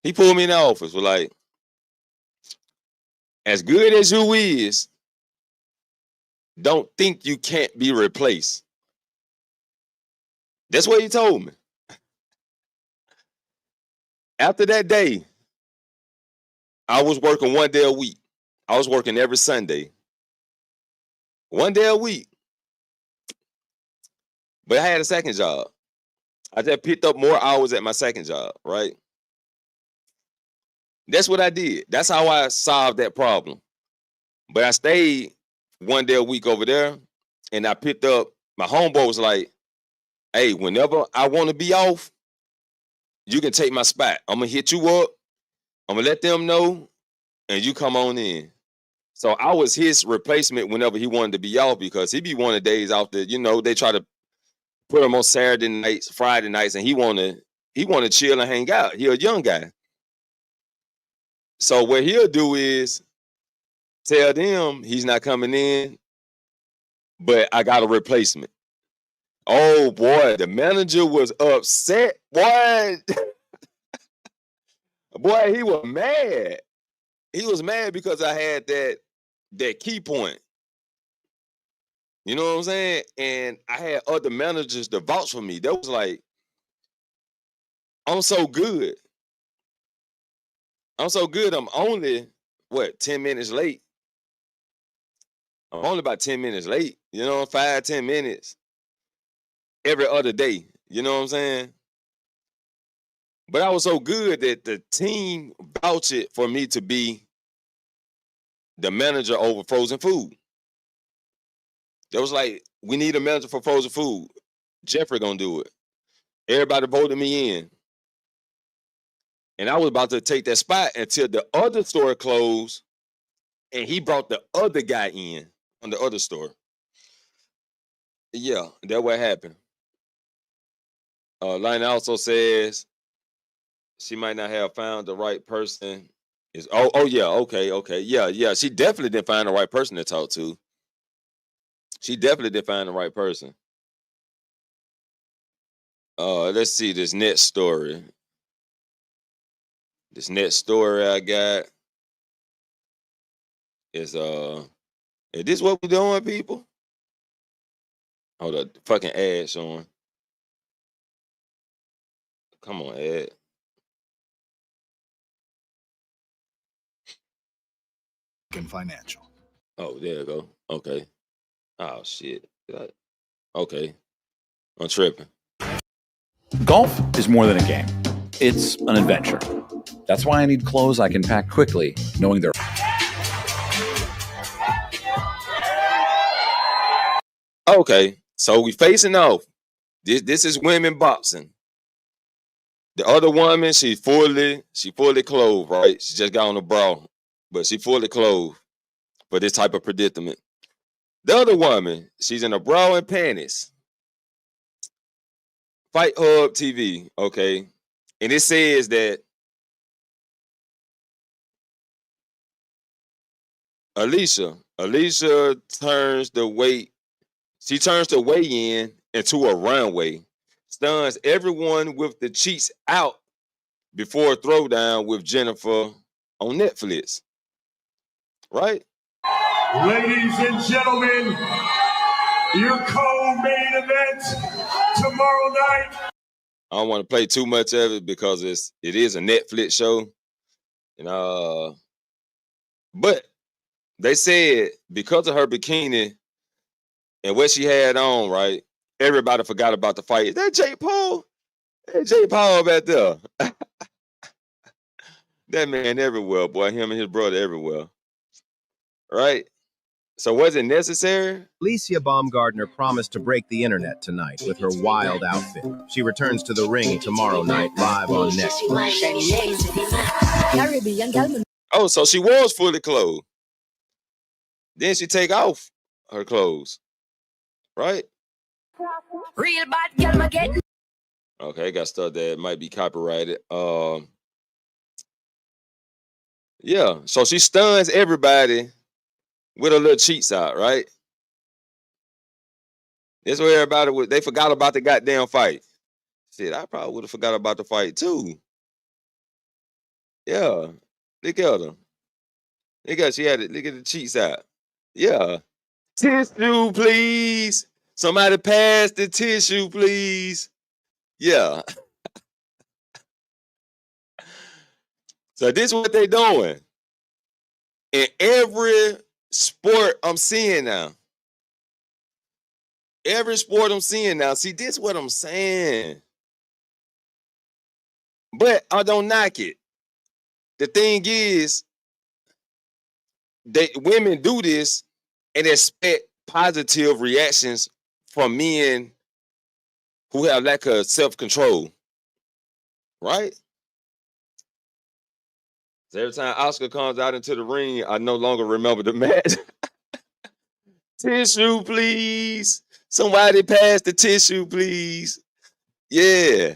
he pulled me in the office, was like, as good as you is, don't think you can't be replaced. That's what he told me. After that day, I was working 1 day a week. I was working every Sunday. 1 day a week. But I had a second job. I just picked up more hours at my second job, right? That's what I did. That's how I solved that problem. But I stayed 1 day a week over there, and I picked up, my homeboy was like, hey, whenever I want to be off, you can take my spot. I'm going to hit you up. I'm going to let them know, and you come on in. So I was his replacement whenever he wanted to be off, because he be one of the days out there, they try to put him on Saturday nights, Friday nights, and he want to chill and hang out. He a young guy. So what he'll do is tell them he's not coming in, but I got a replacement. Oh boy, the manager was upset. Boy, boy, he was mad. He was mad because I had that key point. You know what I'm saying? And I had other managers to vouch for me. That was like, I'm so good. I'm so good. I'm only 10 minutes late. I'm only about 10 minutes late. 5-10 minutes every other day. You know what I'm saying? But I was so good that the team vouched for me to be the manager over frozen food. That was like, we need a manager for frozen food. Jeffrey gonna do it. Everybody voted me in. And I was about to take that spot until the other store closed, and he brought the other guy in on the other store. Yeah, that what happened. Lina also says she might not have found the right person. Yeah, okay. Yeah. She definitely didn't find the right person to talk to. She definitely didn't find the right person. Let's see this next story. This next story I got is this what we doing, people? Hold up, fucking ad showing. Come on, ad. And financial. Oh, there you go. Okay. Oh shit. Okay, I'm tripping. Golf is more than a game. It's an adventure. That's why I need clothes I can pack quickly, knowing they're... Okay, so we facing off. This is women boxing. The other woman, she fully clothed, right? She just got on a bra, but she fully clothed for this type of predicament. The other woman, she's in a bra and panties. Fight Hub TV, okay? And it says that Alicia turns the weigh-in into a runway, stuns everyone with the cheeks out before a throwdown with Jennifer on Netflix. Right? Ladies and gentlemen, your co-main event tomorrow night. I don't want to play too much of it because it is a Netflix show. And but they said because of her bikini and what she had on, right? Everybody forgot about the fight. Is that Jake Paul? Hey, Jake Paul back there. That man everywhere, boy. Him and his brother everywhere. Right? So was it necessary? Alicia Baumgardner promised to break the internet tonight with her wild outfit. She returns to the ring tomorrow night live on Netflix. Oh, so she was fully clothed. Then she take off her clothes. Right? Real bad girl, get. Okay, got stuff that might be copyrighted. Yeah, so she stuns everybody with her little cheeks out, right? That's where everybody they forgot about the goddamn fight. Shit, I probably would have forgot about the fight too. Yeah, look at her. Look at she had it. Look at the cheeks out. Yeah, tissue, please. Somebody pass the tissue, please. Yeah. So this is what they doing in every sport I'm seeing now. Every sport I'm seeing now. See, this is what I'm saying. But I don't knock it. The thing is, women do this and expect positive reactions from men who have lack of self-control. Right? So every time Oscar comes out into the ring, I no longer remember the match. Tissue, please. Somebody pass the tissue, please. Yeah.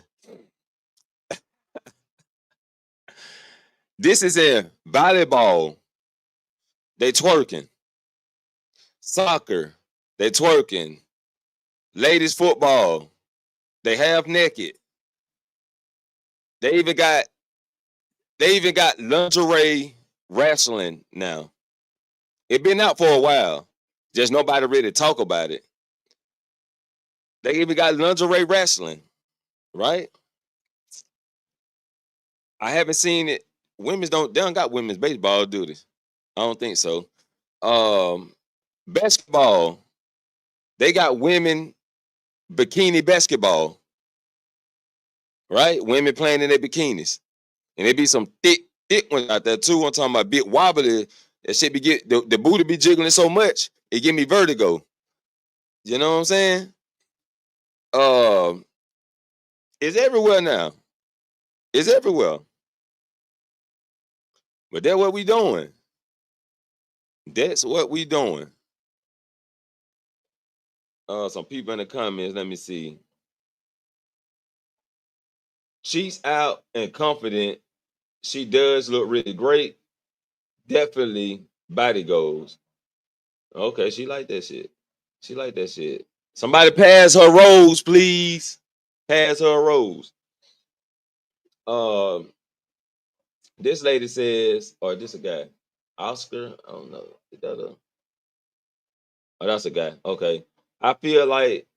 This is in volleyball. They twerking. Soccer. They twerking. Ladies football. They half naked. They even got lingerie wrestling now. It been out for a while. Just nobody really talk about it. They even got lingerie wrestling, right? I haven't seen it. They don't got women's baseball, do they? I don't think so. Basketball. They got women bikini basketball. Right? Women playing in their bikinis. And there be some thick ones out there too. I'm talking about big wobbly. That shit the booty be jiggling so much, it give me vertigo. You know what I'm saying? It's everywhere now. It's everywhere. But that's what we doing. That's what we doing. Some people in the comments, let me see. She's out and confident. She does look really great. Definitely body goals. Okay, she like that shit. She like that shit. Somebody pass her rose, please. Pass her rose. This lady says, or this a guy? Oscar? I don't know. Is that a... Oh, that's a guy. Okay. I feel like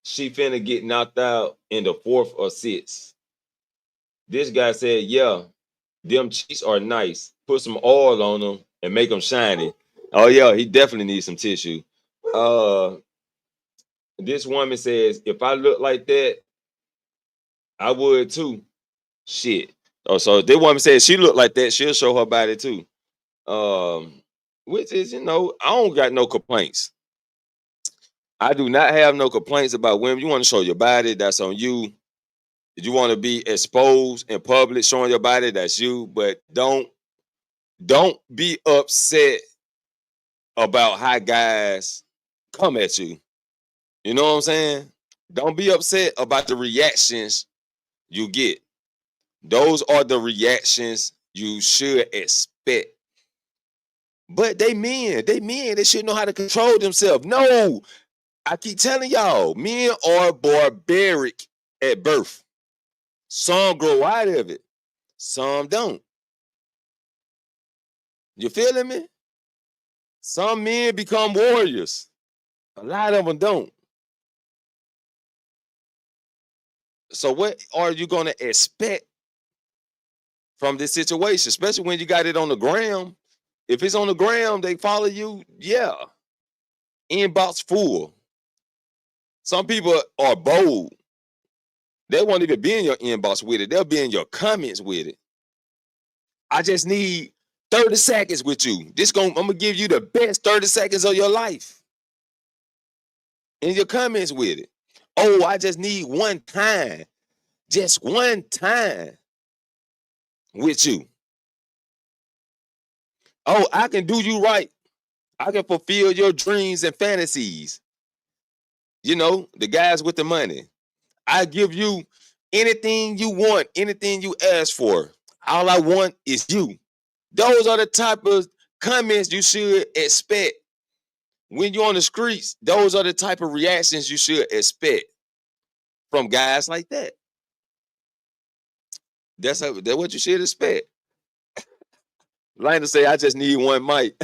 she finna get knocked out in the 4th or 6th. This guy said, yeah, them cheeks are nice. Put some oil on them and make them shiny. Oh, yeah, he definitely needs some tissue. This woman says, if I look like that, I would too. Shit. Oh, so if this woman says she look like that, she'll show her body too. Which is, I don't got no complaints. I do not have no complaints about women. You want to show your body, that's on you. If you want to be exposed in public, showing your body, that's you. But don't be upset about how guys come at you. You know what I'm saying? Don't be upset about the reactions you get. Those are the reactions you should expect. But they men. They should know how to control themselves. No, I keep telling y'all, men are barbaric at birth. Some grow out of it. Some don't. You feeling me? Some men become warriors. A lot of them don't. So what are you going to expect from this situation, especially when you got it on the ground? If it's on the ground, they follow you, yeah. Inbox full. Some people are bold. They won't even be in your inbox with it. They'll be in your comments with it. I just need 30 seconds with you. I'm going to give you the best 30 seconds of your life. In your comments with it. Oh, I just need one time. Just one time with you. Oh, I can do you right. I can fulfill your dreams and fantasies. The guys with the money. I give you anything you want, anything you ask for. All I want is you. Those are the type of comments you should expect. When you're on the streets, those are the type of reactions you should expect from guys like that. That's what you should expect. Lena say, I just need one mic.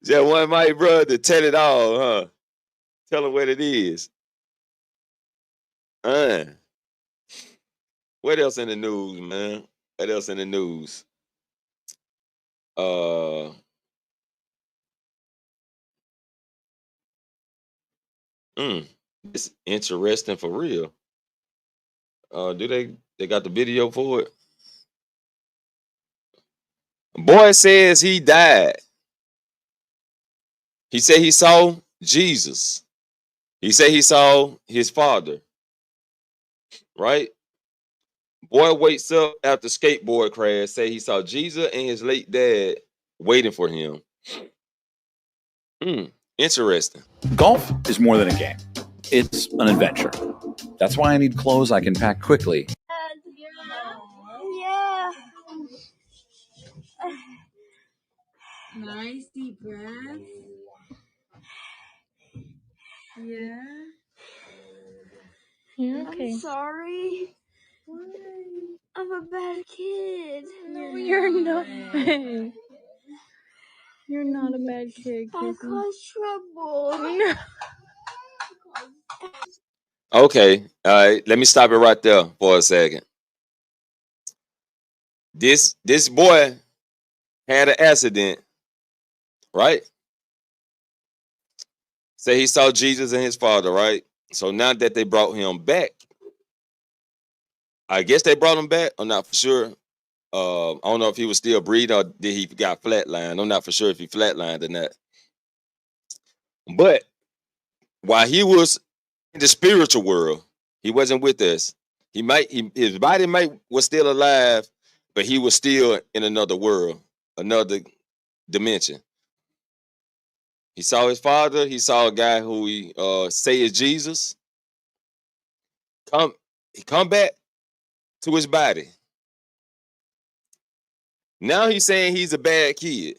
Just one mic, bro, to tell it all, huh? Tell them what it is. What else in the news, man? What else in the news? It's interesting for real. Do they got the video for it? Boy says he died. He said he saw Jesus. He said he saw his father. Right? Boy wakes up after skateboard crash, say he saw Jesus and his late dad waiting for him. Interesting. Golf is more than a game. It's an adventure. That's why I need clothes I can pack quickly. Yeah. Nice deep breath. Yeah. You're okay. I'm sorry. Why? I'm a bad kid. No, you're not. You're not a bad kid, I Kissy. caused trouble. No. Okay. All right. Let me stop it right there for a second. This boy had an accident, right? Say he saw Jesus and his father, right? So now that they brought him back, I guess they brought him back. I'm not for sure. I don't know if he was still breathing or did he got flatlined. I'm not for sure if he flatlined or not. But while he was in the spiritual world, he wasn't with us. His body was still alive, but he was still in another world, another dimension. He saw his father. He saw a guy who he say is Jesus. He come back to his body. Now he's saying he's a bad kid,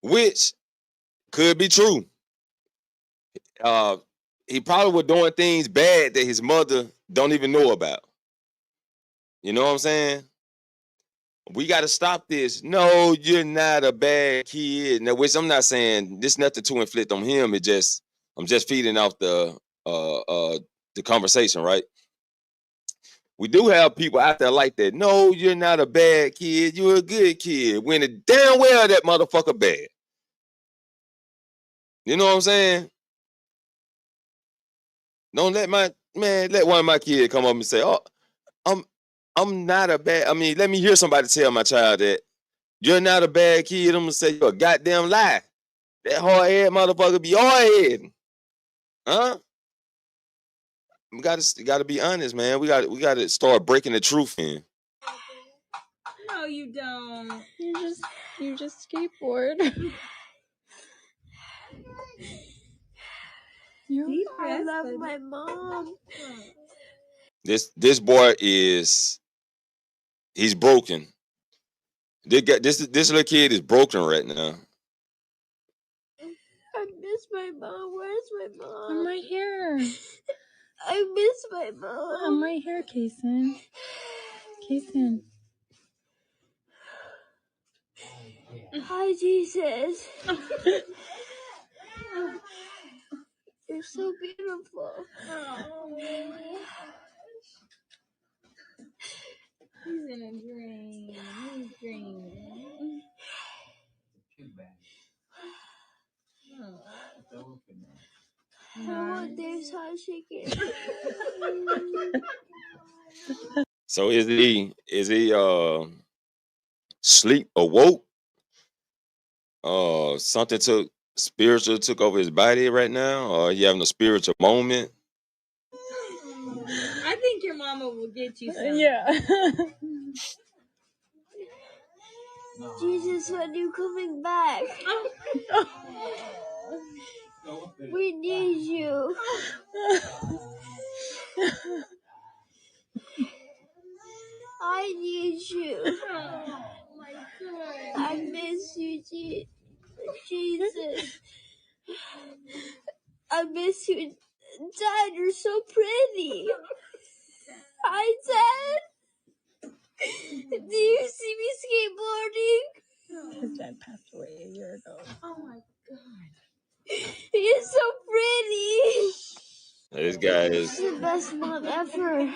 which could be true. He probably was doing things bad that his mother don't even know about. You know what I'm saying? We got to stop this. No, you're not a bad kid. Now, which I'm not saying this nothing to inflict on him. I'm just feeding off the conversation, right? We do have people out there like that. No, you're not a bad kid. You're a good kid. When it damn well that motherfucker bad. You know what I'm saying? Don't let let one of my kids come up and say, "Oh, I'm not a bad." I mean, let me hear somebody tell my child that you're not a bad kid. I'm gonna say you're a goddamn lie. That hard head motherfucker be hard head, huh? We gotta be honest, man. We gotta start breaking the truth in. No, you don't. You just skateboard. I love my mom. This boy he's broken. This little kid is broken right now. I miss my mom. Where's my mom? I'm right here. I miss my mom. I'm right here, Kason. Kason. Hi, Jesus. You're so beautiful. He's in a dream. He's dreaming. I want Dave's hot chicken. So is he sleep awoke? Something spiritual took over his body right now, or he having a spiritual moment? I think your mama will get you some. Yeah. Jesus, when you coming back? We need you. I need you. Oh my God. I miss you, Jesus. I miss you. Dad, you're so pretty. Hi, Dad. Do you see me skateboarding? His dad passed away a year ago. Oh my God. You're so pretty. This guy This is. is the best mom ever.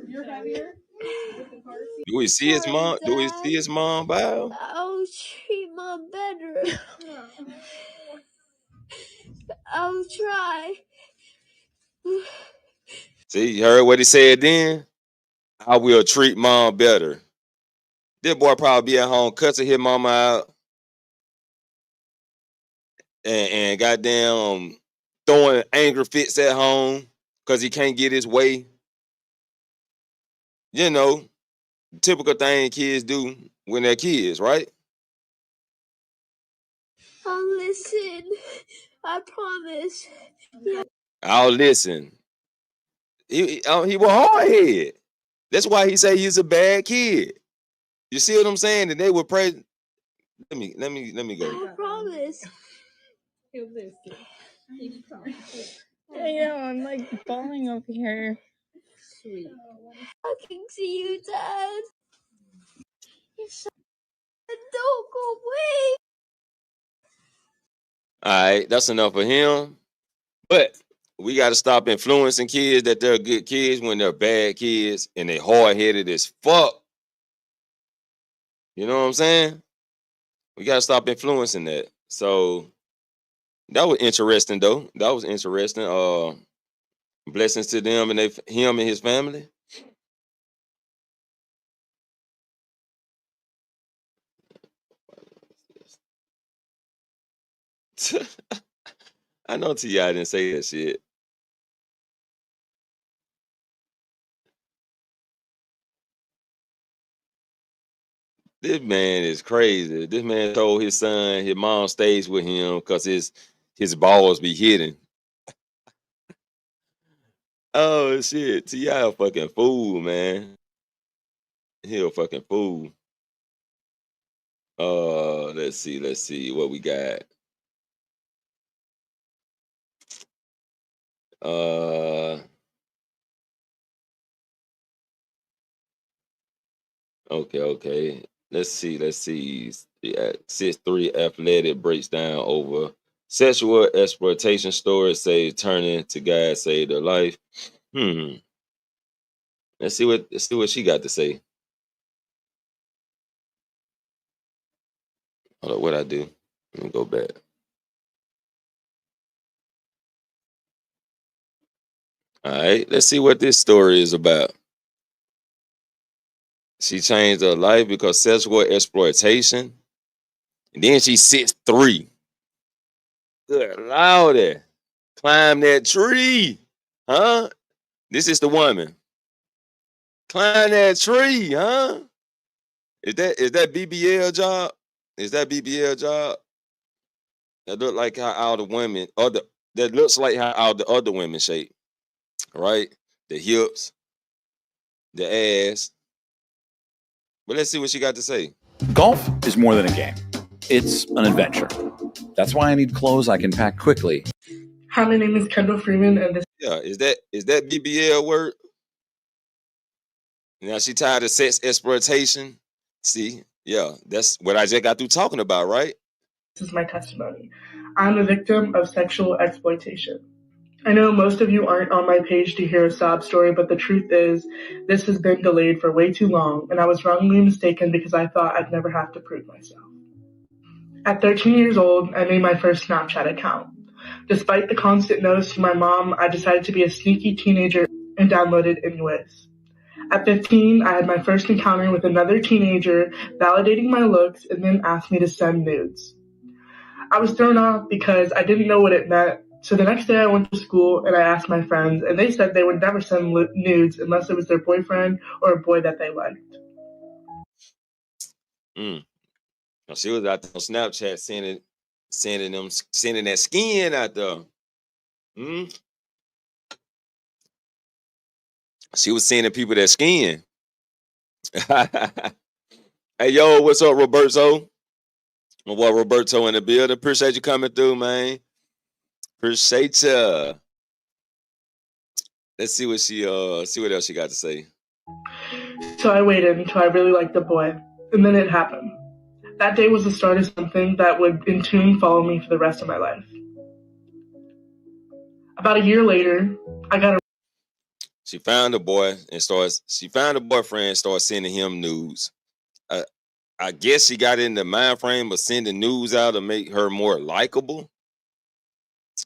You're happier? Do we see his mom? Do we see his mom, Bow? I'll treat mom better. I'll try. See, you heard what he said then? I will treat mom better. This boy probably be at home cussing his mama out and goddamn throwing anger fits at home because he can't get his way. You know, typical thing kids do when they're kids, right? I'll listen. I promise. Yeah. I'll listen. He was hard head. That's why he say he's a bad kid. You see what I'm saying? And they would pray. Let me go. I promise. He'll listen. He promised. I know, I'm like bawling over here. Sweet. I can see you, Dad. Don't go away. All right, that's enough for him. But we got to stop influencing kids that they're good kids when they're bad kids and they hard-headed as fuck. You know what I'm saying? We got to stop influencing that. So that was interesting, though. That was interesting. Blessings to them and him and his family. I know T.I. didn't say that shit. This man is crazy. This man told his son his mom stays with him because his balls be hidden. Oh shit, T.I. a fucking fool, man. He a fucking fool. Let's see what we got. Uh, okay. Let's see. Yeah, 6'3" athletic breaks down over sexual exploitation stories. Say turning to guys save their life. Let's see what she got to say. Hold up, what I do? Let me go back. All right, let's see what this story is about. She changed her life because sexual exploitation. And then she 6'3". Good lordy. Climb that tree. Huh? This is the woman. Climb that tree, huh? Is that BBL job? Is that BBL job? That look like how all the women, that looks like how all the other women shape, right? The hips, the ass. But let's see what she got to say. Golf is more than a game. It's an adventure. That's why I need clothes I can pack quickly. Hi, my name is Kendall Freeman, and this. Yeah, is that BBL word? Now she tired of sex exploitation. See, yeah, that's what I just got through talking about, right? This is my testimony. I'm a victim of sexual exploitation. I know most of you aren't on my page to hear a sob story, but the truth is, this has been delayed for way too long, and I was wrongly mistaken because I thought I'd never have to prove myself. At 13 years old, I made my first Snapchat account. Despite the constant no's from my mom, I decided to be a sneaky teenager and downloaded anyways. At 15, I had my first encounter with another teenager, validating my looks, and then asked me to send nudes. I was thrown off because I didn't know what it meant, so the next day I went to school and I asked my friends, and they said they would never send nudes unless it was their boyfriend or a boy that they liked. Now, she was out there on Snapchat sending that skin out there. She was sending people that skin. Hey, yo, what's up, Roberto? My boy Roberto in the building. Appreciate you coming through, man. Appreciate ya. Let's see what else she got to say. So I waited until I really liked the boy, and then it happened. That day was the start of something that would in tune follow me for the rest of my life. About a year later, I got a. She found a boyfriend and started sending him nudes. I guess she got in the mind frame of sending news out to make her more likable.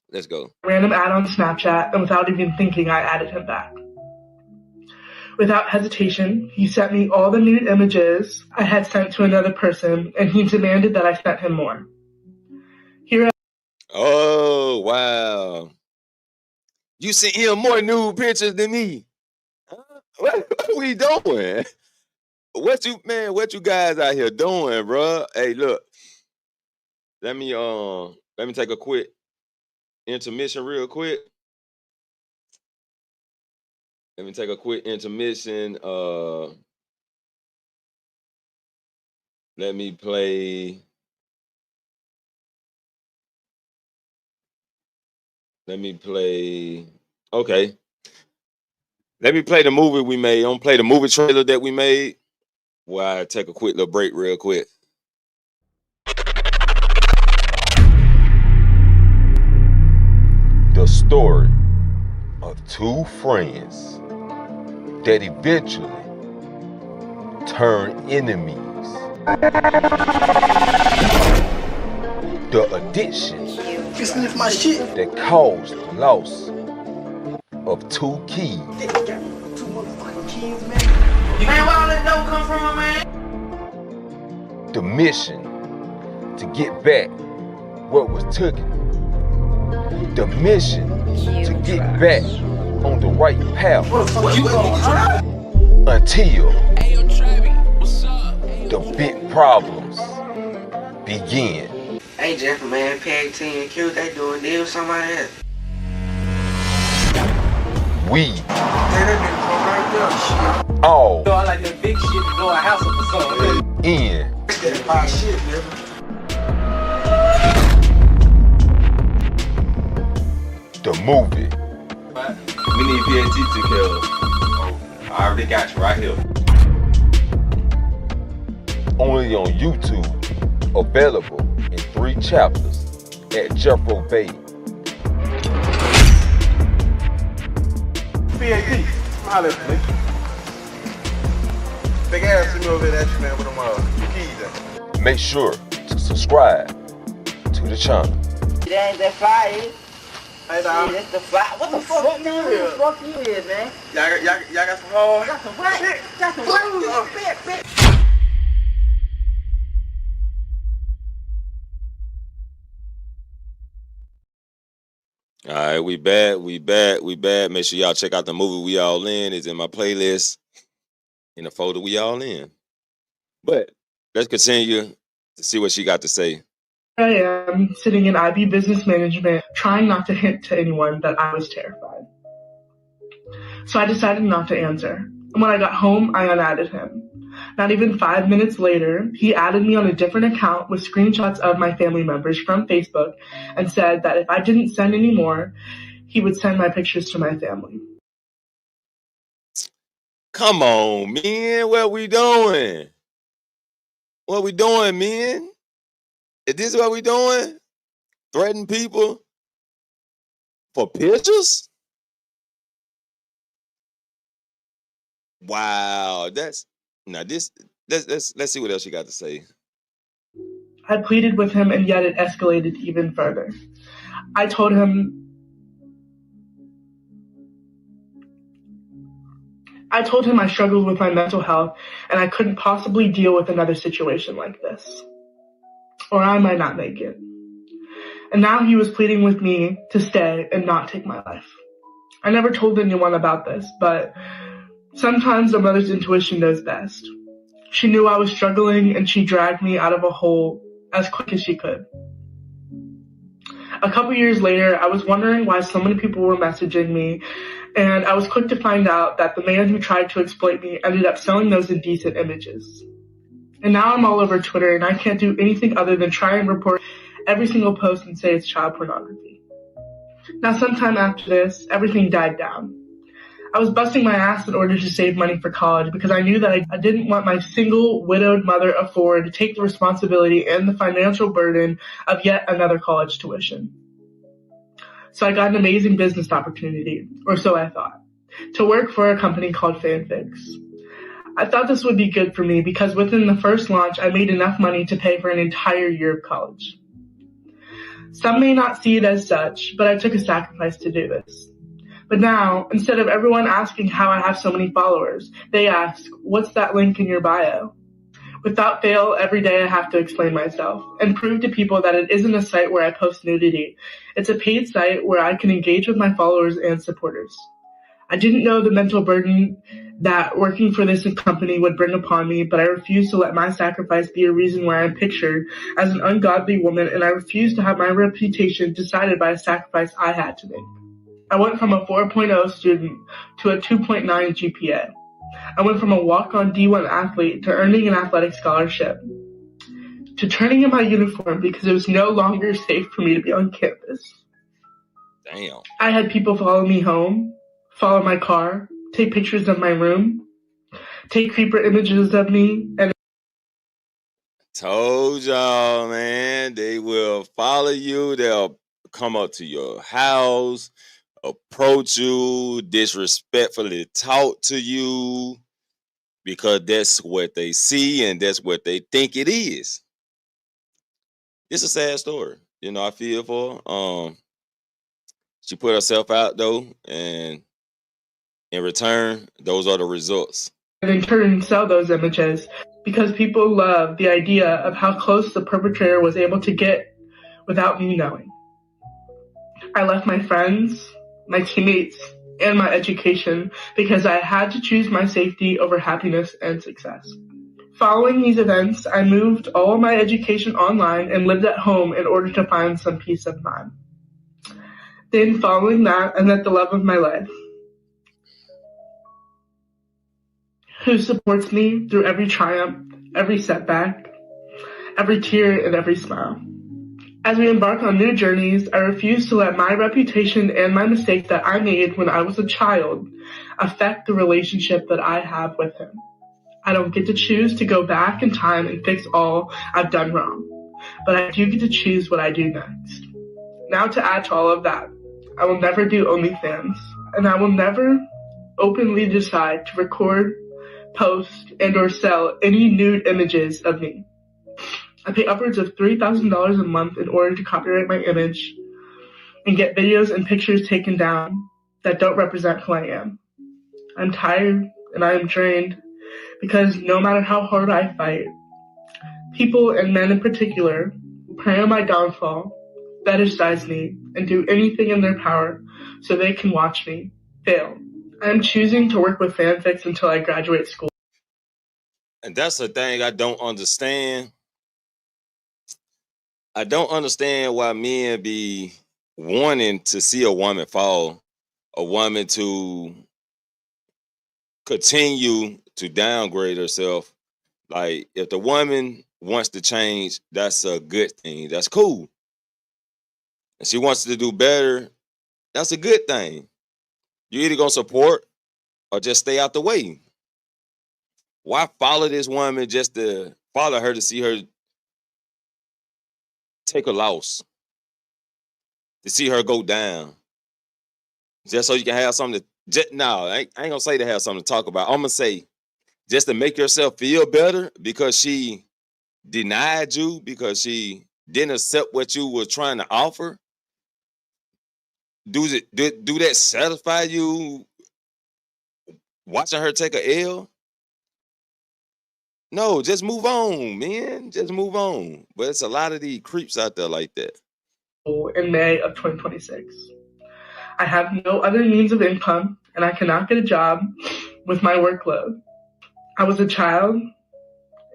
Let's go. Random ad on Snapchat, and without even thinking, I added him back. Without hesitation, he sent me all the nude images I had sent to another person, and he demanded that I sent him more. Oh, wow. You sent him more nude pictures than me. Huh? What are we doing? What you guys out here doing, bro? Hey, look. Let me take a quick intermission real quick. Let me take a quick intermission. Let me play. Okay. Let me play the movie we made. I'm gonna play the movie trailer that we made. While I take a quick little break real quick. The story of two friends that eventually turn enemies. The addiction that caused the loss of two keys. Man, where all that dough come from, man? The mission to get back what was taken. The mission to get back on the right path. Until the big problems begin. Hey, Jeff, man, Peg 10 Q, they doing deal with somebody else. We Shit. all I like that big shit to blow a house up or something. in That pie shit, nigga. the movie. We need PAT to kill. Oh, I already got you right here. Only on YouTube. Available in 3 chapters at Jeffro Bay. PAT, smile at me. Big ass send me over there, that man, with them keys in. Make sure to subscribe to the channel. It ain't that fire. Hey, dog. That's the fly. What the fuck you is? Who the fuck you is, man? Y'all got some hoes? Got some what? Got some what? Bitch. All right, we back. Make sure y'all check out the movie We All In. It's in my playlist in the folder We All In. But let's continue to see what she got to say. I am sitting in IB Business Management, trying not to hint to anyone that I was terrified. So I decided not to answer. And when I got home, I unadded him. Not even 5 minutes later, he added me on a different account with screenshots of my family members from Facebook and said that if I didn't send any more, he would send my pictures to my family. Come on, man. What we doing? What we doing, man? Is this what we doing? Threaten people for pictures? Wow, let's see what else you got to say. I pleaded with him, and yet it escalated even further. I told him I struggled with my mental health and I couldn't possibly deal with another situation like this. Or I might not make it. And now he was pleading with me to stay and not take my life. I never told anyone about this, but sometimes a mother's intuition knows best. She knew I was struggling and she dragged me out of a hole as quick as she could. A couple years later, I was wondering why so many people were messaging me, and I was quick to find out that the man who tried to exploit me ended up selling those indecent images. And now I'm all over Twitter, and I can't do anything other than try and report every single post and say it's child pornography. Now, sometime after this, everything died down. I was busting my ass in order to save money for college because I knew that I didn't want my single widowed mother of four to take the responsibility and the financial burden of yet another college tuition. So I got an amazing business opportunity, or so I thought, to work for a company called Fanfics. I thought this would be good for me because within the first launch, I made enough money to pay for an entire year of college. Some may not see it as such, but I took a sacrifice to do this. But now, instead of everyone asking how I have so many followers, they ask, what's that link in your bio? Without fail, every day I have to explain myself and prove to people that it isn't a site where I post nudity. It's a paid site where I can engage with my followers and supporters. I didn't know the mental burden that working for this company would bring upon me, but I refused to let my sacrifice be a reason why I'm pictured as an ungodly woman, and I refused to have my reputation decided by a sacrifice I had to make. I went from a 4.0 student to a 2.9 GPA. I went from a walk-on D1 athlete to earning an athletic scholarship, to turning in my uniform because it was no longer safe for me to be on campus. Damn. I had people follow me home, follow my car, take pictures of my room, take creeper images of me, and Told y'all, man, they will follow you. They'll come up to your house, approach you, disrespectfully talk to you, because that's what they see and that's what they think it is. It's a sad story. You know, I feel for her. She put herself out though, and in return, those are the results. And in turn sell those images because people love the idea of how close the perpetrator was able to get without me knowing. I left my friends, my teammates, and my education because I had to choose my safety over happiness and success. Following these events, I moved all of my education online and lived at home in order to find some peace of mind. Then following that, I met the love of my life, who supports me through every triumph, every setback, every tear, and every smile. As we embark on new journeys, I refuse to let my reputation and my mistake that I made when I was a child affect the relationship that I have with him. I don't get to choose to go back in time and fix all I've done wrong, but I do get to choose what I do next. Now to add to all of that, I will never do OnlyFans, and I will never openly decide to record, post, and or sell any nude images of me. I pay upwards of $3,000 a month in order to copyright my image, and get videos and pictures taken down that don't represent who I am. I'm tired and I am drained because no matter how hard I fight, people, and men in particular, prey on my downfall, fetishize me, and do anything in their power so they can watch me fail. I am choosing to work with fanfics until I graduate school. And that's the thing I don't understand. I don't understand why men be wanting to see a woman fall, a woman to continue to downgrade herself. Like, if the woman wants to change, that's a good thing. That's cool. And she wants to do better, that's a good thing. You either gonna support or just stay out the way. Why follow this woman just to follow her to see her take a loss, to see her go down, just so you can have something to no, I ain't gonna say to have something to talk about. I'm gonna say just to make yourself feel better because she denied you, because she didn't accept what you were trying to offer. Do that satisfy you watching her take a L? No, just move on, man. Just move on. But it's a lot of these creeps out there like that. In May of 2026. I have no other means of income, and I cannot get a job with my workload. I was a child,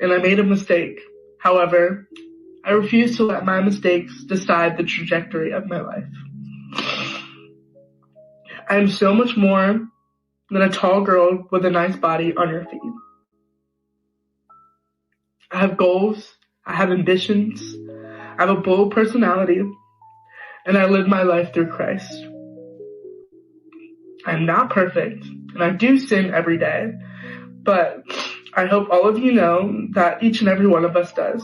and I made a mistake. However, I refuse to let my mistakes decide the trajectory of my life. I am so much more than a tall girl with a nice body on your feed. I have goals, I have ambitions, I have a bold personality, and I live my life through Christ. I'm not perfect, and I do sin every day, but I hope all of you know that each and every one of us does.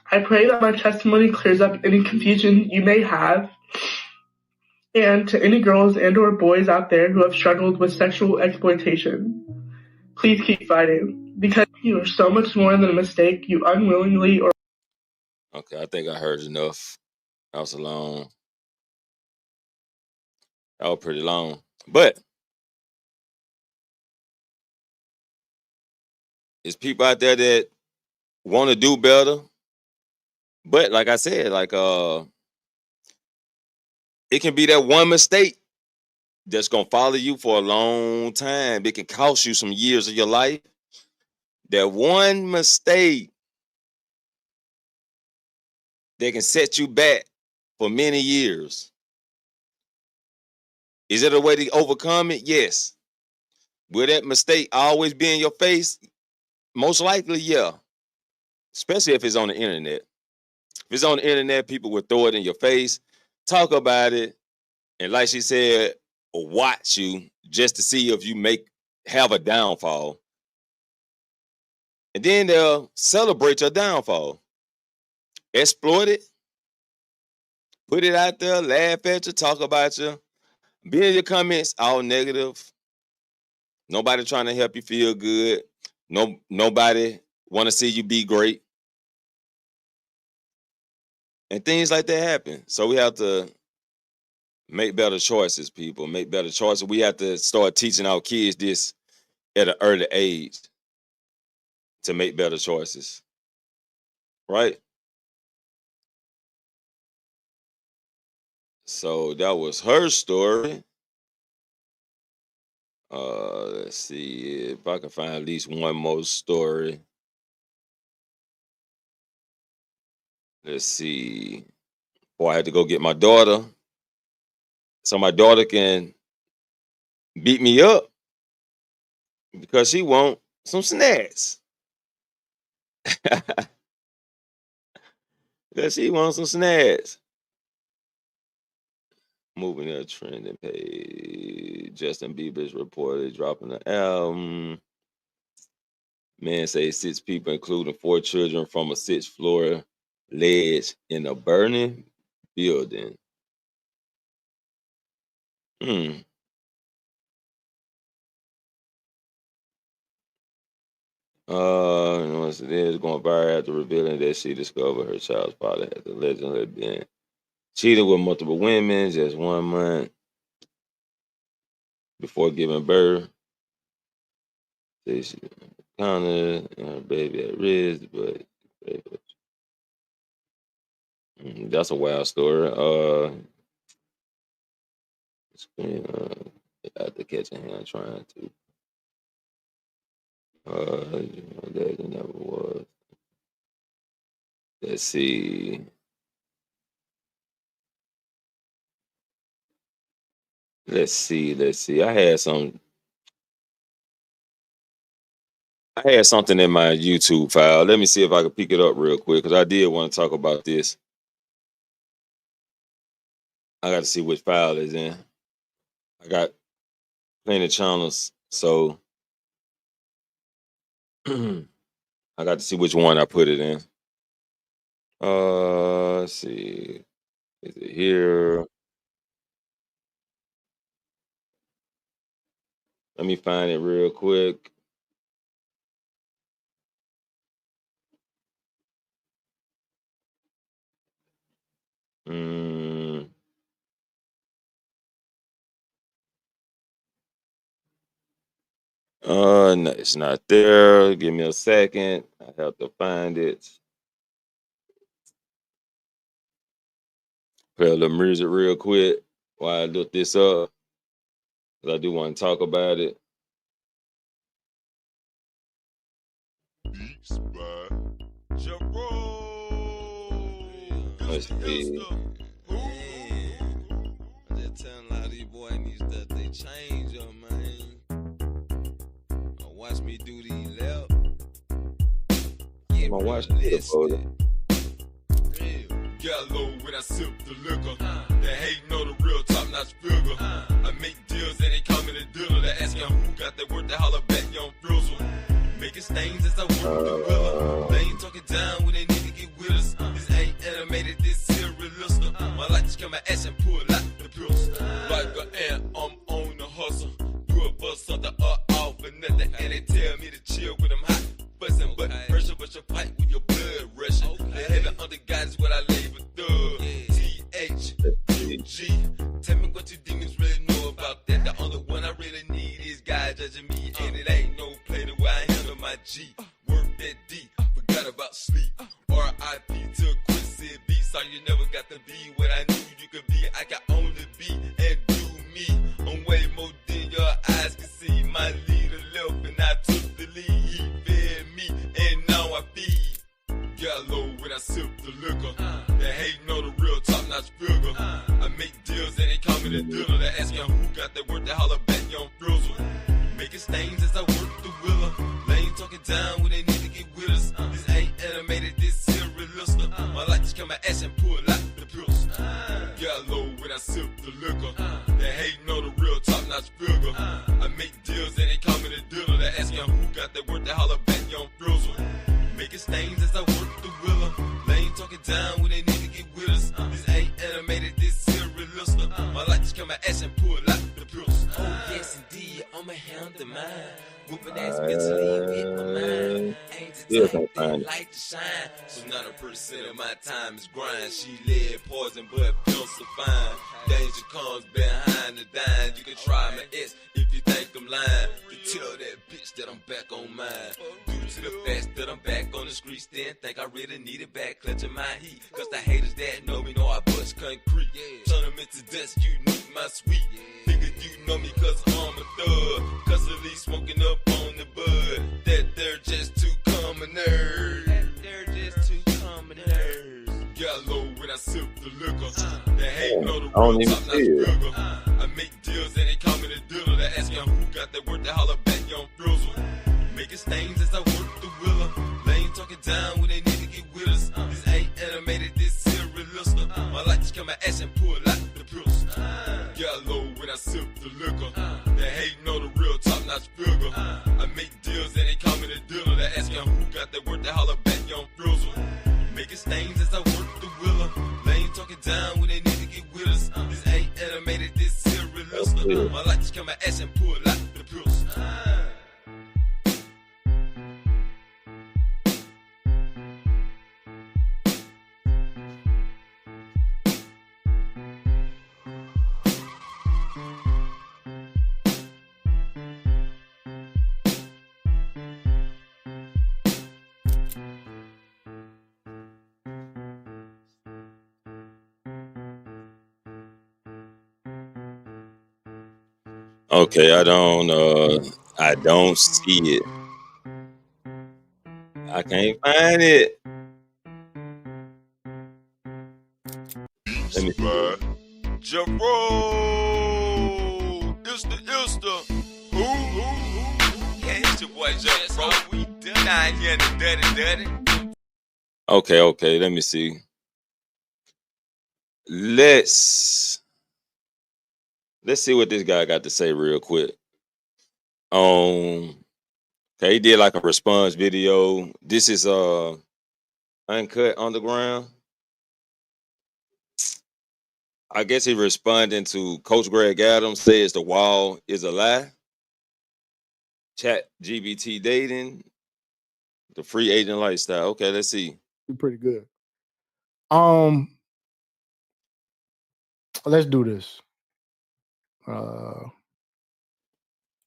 I pray that my testimony clears up any confusion you may have, and to any girls and or boys out there who have struggled with sexual exploitation, please keep fighting, because you are so much more than a mistake you unwillingly or... Okay, I think I heard enough. That was long. That was pretty long. But there's people out there that want to do better. But like I said, like it can be that one mistake that's gonna follow you for a long time. It can cost you some years of your life. That one mistake that can set you back for many years. Is it a way to overcome it? Yes. Will that mistake always be in your face? Most likely, yeah. Especially if it's on the internet. If it's on the internet, people will throw it in your face, talk about it, and like she said, watch you just to see if you have a downfall. And then they'll celebrate your downfall. Exploit it. Put it out there, laugh at you, talk about you. Be in your comments all negative. Nobody trying to help you feel good. Nobody want to see you be great. And things like that happen. So we have to make better choices, people. Make better choices. We have to start teaching our kids this at an early age to make better choices. Right? So that was her story. Let's see if I can find at least one more story. Let's see. Boy, I had to go get my daughter. So my daughter can beat me up because she want some snacks. Because she wants some snacks. Moving to a trending page. Justin Bieber's reported dropping the album. Man say 6 people, including 4 children, from a 6th floor ledge in a burning building. Once it is going viral after revealing that she discovered her child's father had allegedly been Cheated with multiple women just 1 month before giving birth. Say she counted and her baby at risk, but that's a wild story. After catching him trying to. That never was. Let's see. Let's see. I had something in my YouTube file. Let me see if I can pick it up real quick because I did want to talk about this. I got to see which file it's in. I got plenty of channels, so I got to see which one I put it in. Let's see. Is it here? Let me find it real quick. No, it's not there. Give me a second. I have to find it. Play a little music real quick while I look this up. Because I do want to talk about it. Let's see. I'm just telling a lot of these boys these stuff, they change them, man. Watch me do these left. My watch the Got low when I sip the liquor. They hating on the real top notch figure. I make deals and they call me the dealer. They asking who got that work, they holler back, young Frizzle. Making stains as I work the willer. They ain't talking down when they need to get with us. This ain't animated, this here realista. My life just come at ass and pull out the pills. Like an ant, I'm on the hustle. Do a bust something off or nothing. And they tell me to chill when I'm hot. Bustin' but pressure, but you fight with your blood rushing. The heaven under God is what I labor thug. T-H-U-G. Tell me what you demons really know about that. The only one I really need is God judging me. And it ain't no play the way I handle my G. Work that D, forgot about sleep. R.I.P. to Quincy B. So you never got to be what I knew you could be. I can only be and do me. I'm way more than your eyes can see. My leader left and I took the lead. He fed me and now I feed. Got low when I sip the liquor. They hating on the real top notch figure. I make deals and they call me the dealer. They asking who got that work, they holler back, young Frizzle. Making stains as I work the willer. They ain't talking down when they need to get with us. This ain't animated, this here realista. My life just come at ass and pull out the pills. Got low when I sip the liquor. They hating on the real top notch figure. I make deals and they call me the dealer. They asking who got that work, they holler back, young Frizzle. Making stains as I work the willer. They ain't talking down when they need to get with us. This ain't animated, this here realista. My life just come at ass and pull out the pills. Oh yes indeed, I'ma handle mine. Whooping ass mentally with my mind. Ain't the type that like to shine. So 90% of my time is grind. She lead poison but feels so fine. Danger comes behind the dime. You can try my S if you think I'm lying. To tell that bitch that I'm back on mine. Due to the fact that I'm back on the streets, then think I really need it back, clutching my heat. Cause the haters that know me know I bust concrete. Turn them into dust, you need my sweet. Nigga, you know me cause I'm a thug. Cause at least smoking up on the bud. That they're just too common nerds. Got low when I sip the liquor. They hating on the real top notch figure. I make deals and they call me the dealer. They asking who got that work, they holler back, young Frizzle. Making stains as I work the willer. They ain't talking down when they need to get with us. This ain't animated, this here realista. My life just come at ass and pull out the pills. Got low when I sip the liquor. They hating on the real top notch figure. I make deals and they call me the dealer. They asking who got that work, they holler back, young Frizzle. Making stains as I work the willer. They ain't talking down when they need to get with us. This ain't animated, this here realista. My life just come at ass and pull out the pills. Okay, I don't see it. I can't find it. Let me see. Jerome, it's the who? Yeah, it's your boy Jerome. We done out here in the dirty. Okay, let me see. Let's see what this guy got to say real quick. Okay, he did like a response video. This is Uncut Underground. I guess he responding to Coach Greg Adams says the wall is a lie. Chat GBT dating, the free agent lifestyle. Okay, let's see. Pretty good. Let's do this.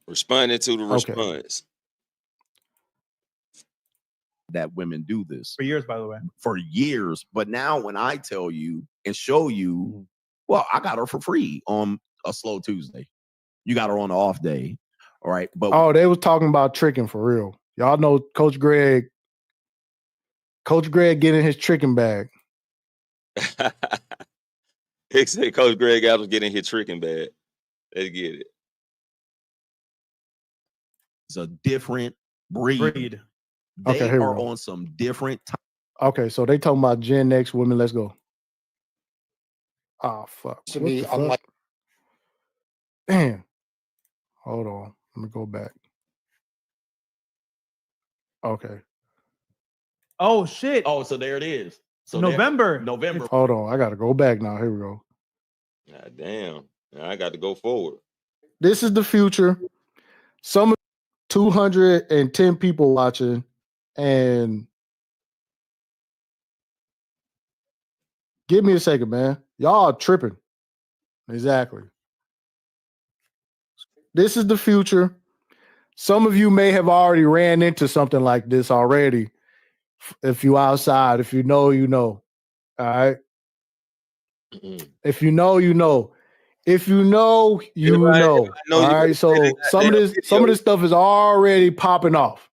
Responding to the response. That women do this For years, by the way. for years. But now when I tell you and show you, well, I got her for free on a slow Tuesday. You got her on the off day. All right. But they was talking about tricking for real. Y'all know Coach Greg getting his tricking bag. He said Coach Greg Adams getting his tricking bag. Let's get it. it's a different breed. They Okay, here we are go. on some different time. Okay, so they talking about Gen X women. Let's go. Oh, fuck. To What me, the I'm fuck? like, Damn. Hold on. Let me go back. Okay. Oh shit. Oh, so there it is. So November. November. Hold on. I got to go back now. Here we go. God damn. Now I got to go forward. This is the future. Some 210 people watching, and give me a second, man. Y'all are tripping. Exactly. This is the future. Some of you may have already ran into something like this already. If you outside, if you know, you know. All right. If you know, you know. If you know, you know. All right. So some of this stuff is already popping off.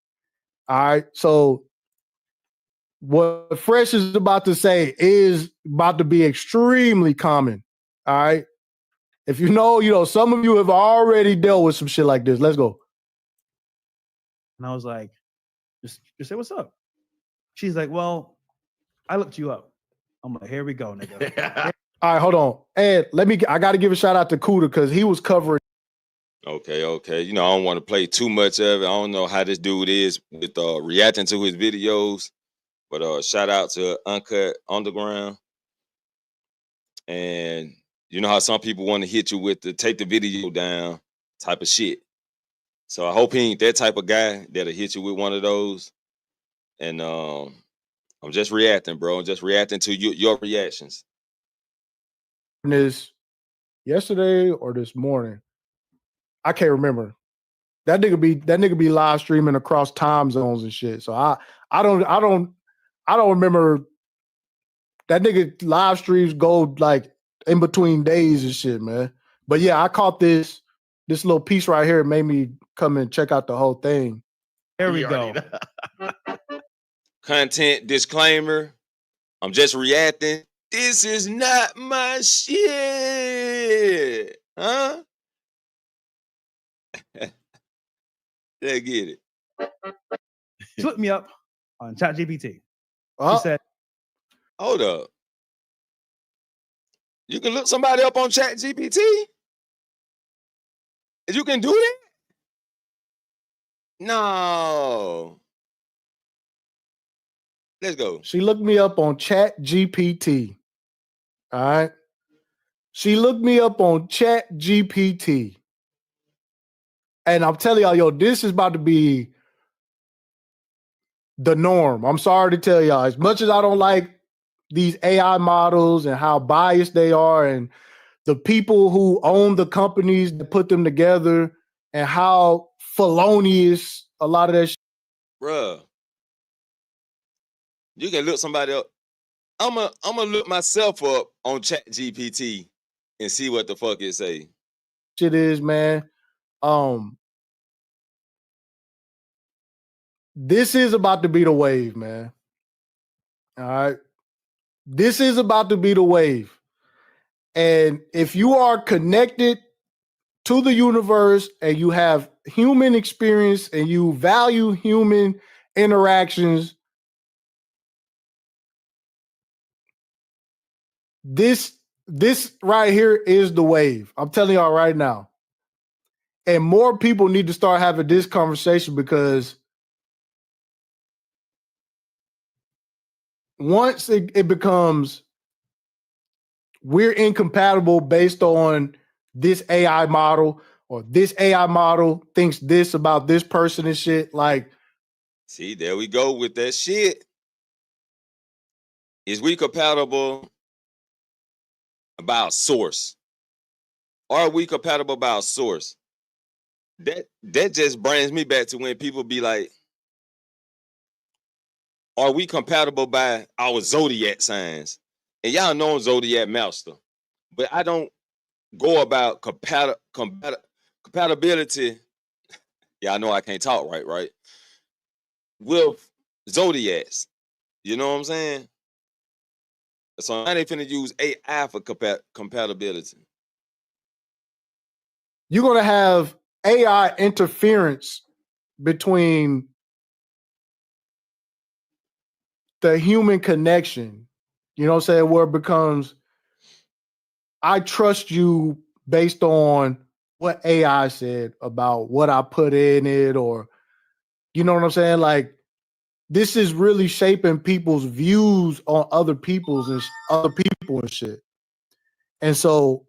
All right. So what Fresh is about to say is about to be extremely common. All right. If you know, you know, some of you have already dealt with some shit like this. Let's go. And I was like, just say what's up. She's like, well, I looked you up. I'm like, here we go, nigga. All right, hold on. And I got to give a shout out to Kuda because he was covering. Okay. You know, I don't want to play too much of it. I don't know how this dude is with reacting to his videos. But shout out to Uncut Underground. And you know how some people want to hit you with the take the video down type of shit. So I hope he ain't that type of guy that'll hit you with one of those. And I'm just reacting, bro. I'm just reacting to your reactions. This yesterday or this morning. I can't remember. That nigga be live streaming across time zones and shit. So I don't remember. That nigga live streams go like in between days and shit, man. But yeah, I caught this little piece right here. It made me come and check out the whole thing. There we go. Content disclaimer. I'm just reacting. This is not my shit. Huh? Let's get it. She looked me up on ChatGPT. Oh. She said, hold up. You can look somebody up on ChatGPT? You can do that? No. Let's go. She looked me up on ChatGPT. All right. She looked me up on ChatGPT. And I'm telling y'all, yo, this is about to be the norm. I'm sorry to tell y'all. As much as I don't like these AI models and how biased they are and the people who own the companies that put them together and how felonious a lot of that shit. Bruh. You can look somebody up. I'm gonna look myself up on ChatGPT and see what the fuck it say. Shit is, man. This is about to be the wave, man. All right. This is about to be the wave. And if you are connected to the universe and you have human experience and you value human interactions, this right here is the wave. I'm telling y'all right now. And more people need to start having this conversation, because once it becomes we're incompatible based on this AI model, or this AI model thinks this about this person and shit, like, see, there we go with that shit. Is we compatible about source? Are we compatible about source? That just brings me back to when people be like, are we compatible by our zodiac signs? And y'all know I'm zodiac master, but I don't go about compatibility. Y'all know I can't talk right? With zodiacs. You know what I'm saying? So now they finna use AI for compatibility. you're going to have AI interference between the human connection. You know what I'm saying? Where it becomes, I trust you based on what AI said about what I put in it, or, you know what I'm saying? Like, this is really shaping people's views on other people and shit. And so,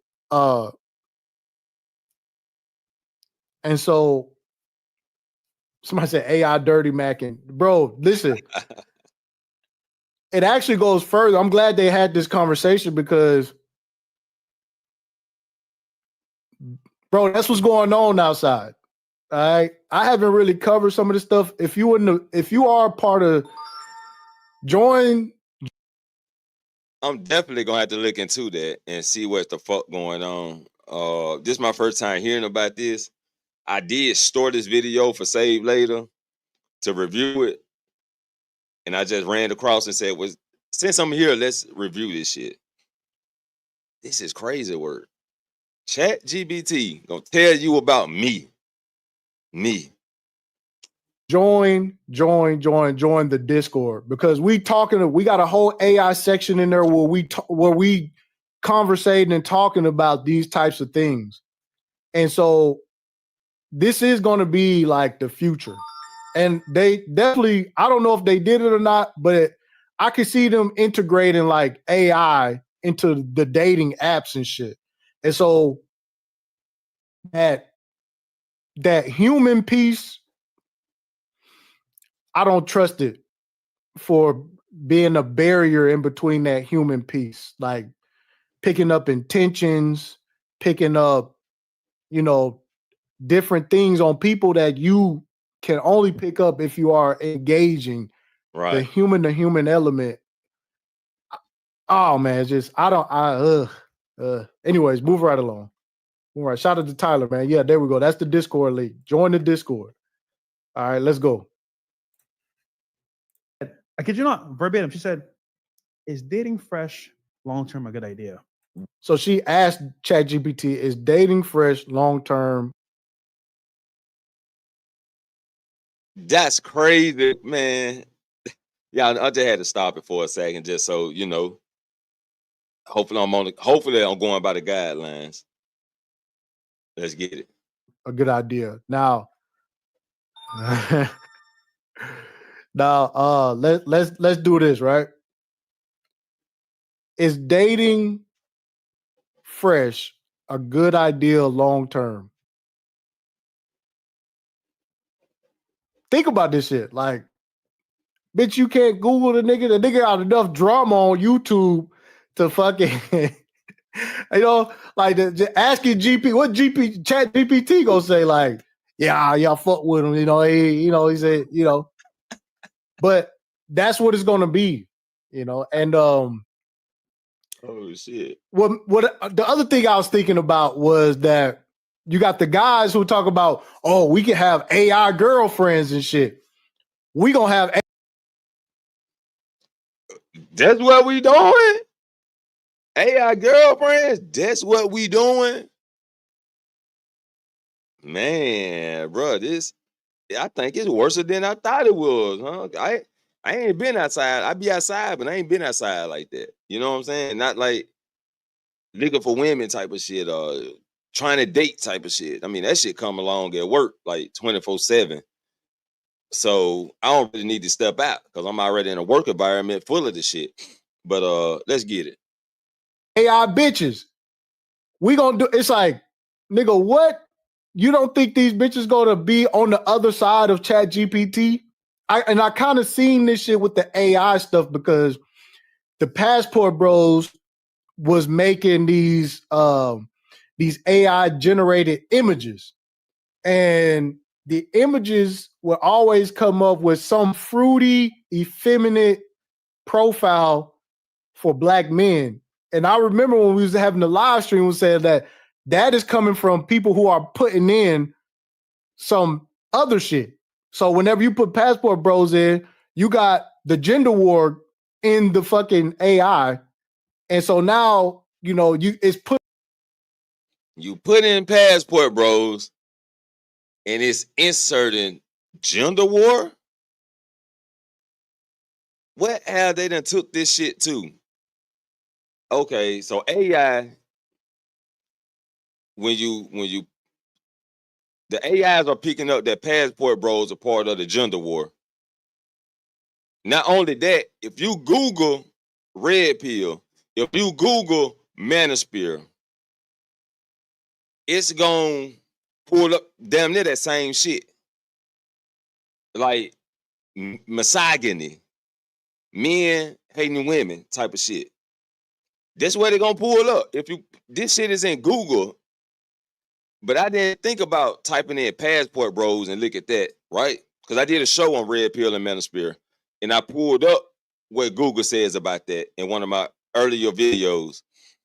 somebody said AI dirty macking. Bro, listen, it actually goes further. I'm glad they had this conversation, because, bro, that's what's going on outside. All right. I haven't really covered some of this stuff. If you are a part of, join. I'm definitely gonna have to look into that and see what the fuck going on. This is my first time hearing about this. I did store this video for save later to review it, and I just ran across and said, "Was since I'm here, let's review this shit." This is crazy work. Chat GBT gonna tell you about me. Join the Discord, because we got a whole AI section in there where we conversating and talking about these types of things. And so this is going to be like the future. And they definitely, I don't know if they did it or not, but I could see them integrating like AI into the dating apps and shit. And so that human piece, I don't trust it for being a barrier in between that human piece, like picking up intentions, picking up, different things on people that you can only pick up if you are engaging the human to human element. Oh man, it's just anyways, move right along. All right, shout out to Tyler, man. Yeah, there we go. That's the Discord link. Join the Discord. All right, let's go. I kid you not, verbatim. She said, "Is dating fresh long term a good idea?" So she asked ChatGPT, "Is dating fresh long term?" That's crazy, man. Yeah, I just had to stop it for a second, just so you know. Hopefully, I'm going by the guidelines. Let's get it. A good idea. Now, let's do this, right? Is dating fresh a good idea long term? Think about this shit. Like, bitch, you can't Google the nigga. The nigga got enough drama on YouTube to fucking, like asking GP, what Chat GPT gonna say? Like, yeah, y'all fuck with him. He said, but that's what it's gonna be, and oh shit. What the other thing I was thinking about was that you got the guys who talk about, oh, we can have AI girlfriends and shit. We gonna have. That's what we doing. AI girlfriends. That's what we doing. Man, bro, this I think it's worse than I thought it was, huh? I ain't been outside. I be outside, but I ain't been outside like that. You know what I'm saying? Not like looking for women type of shit, trying to date type of shit. I mean, that shit come along at work like 24/7. So I don't really need to step out because I'm already in a work environment full of the shit. But let's get it. AI bitches. We gonna do. It's like, nigga, what? You don't think these bitches gonna be on the other side of Chat GPT? I kind of seen this shit with the AI stuff because the Passport Bros was making these AI generated images, and the images would always come up with some fruity, effeminate profile for black men. And I remember when we was having the live stream, we said that is coming from people who are putting in some other shit. So whenever you put Passport Bros in, you got the gender war in the fucking AI. And so now, it's put. You put in Passport Bros and it's inserting gender war. What have they done took this shit to? Okay, so AI, when you the AIs are picking up that Passport Bros are part of the gender war. Not only that, if you Google red pill, if you Google manosphere, it's gonna pull up damn near that same shit. Like misogyny, men hating women type of shit. That's where they're gonna pull up. This shit is in Google, but I didn't think about typing in Passport Bros and look at that, right? Because I did a show on red pill and manosphere, and I pulled up what Google says about that in one of my earlier videos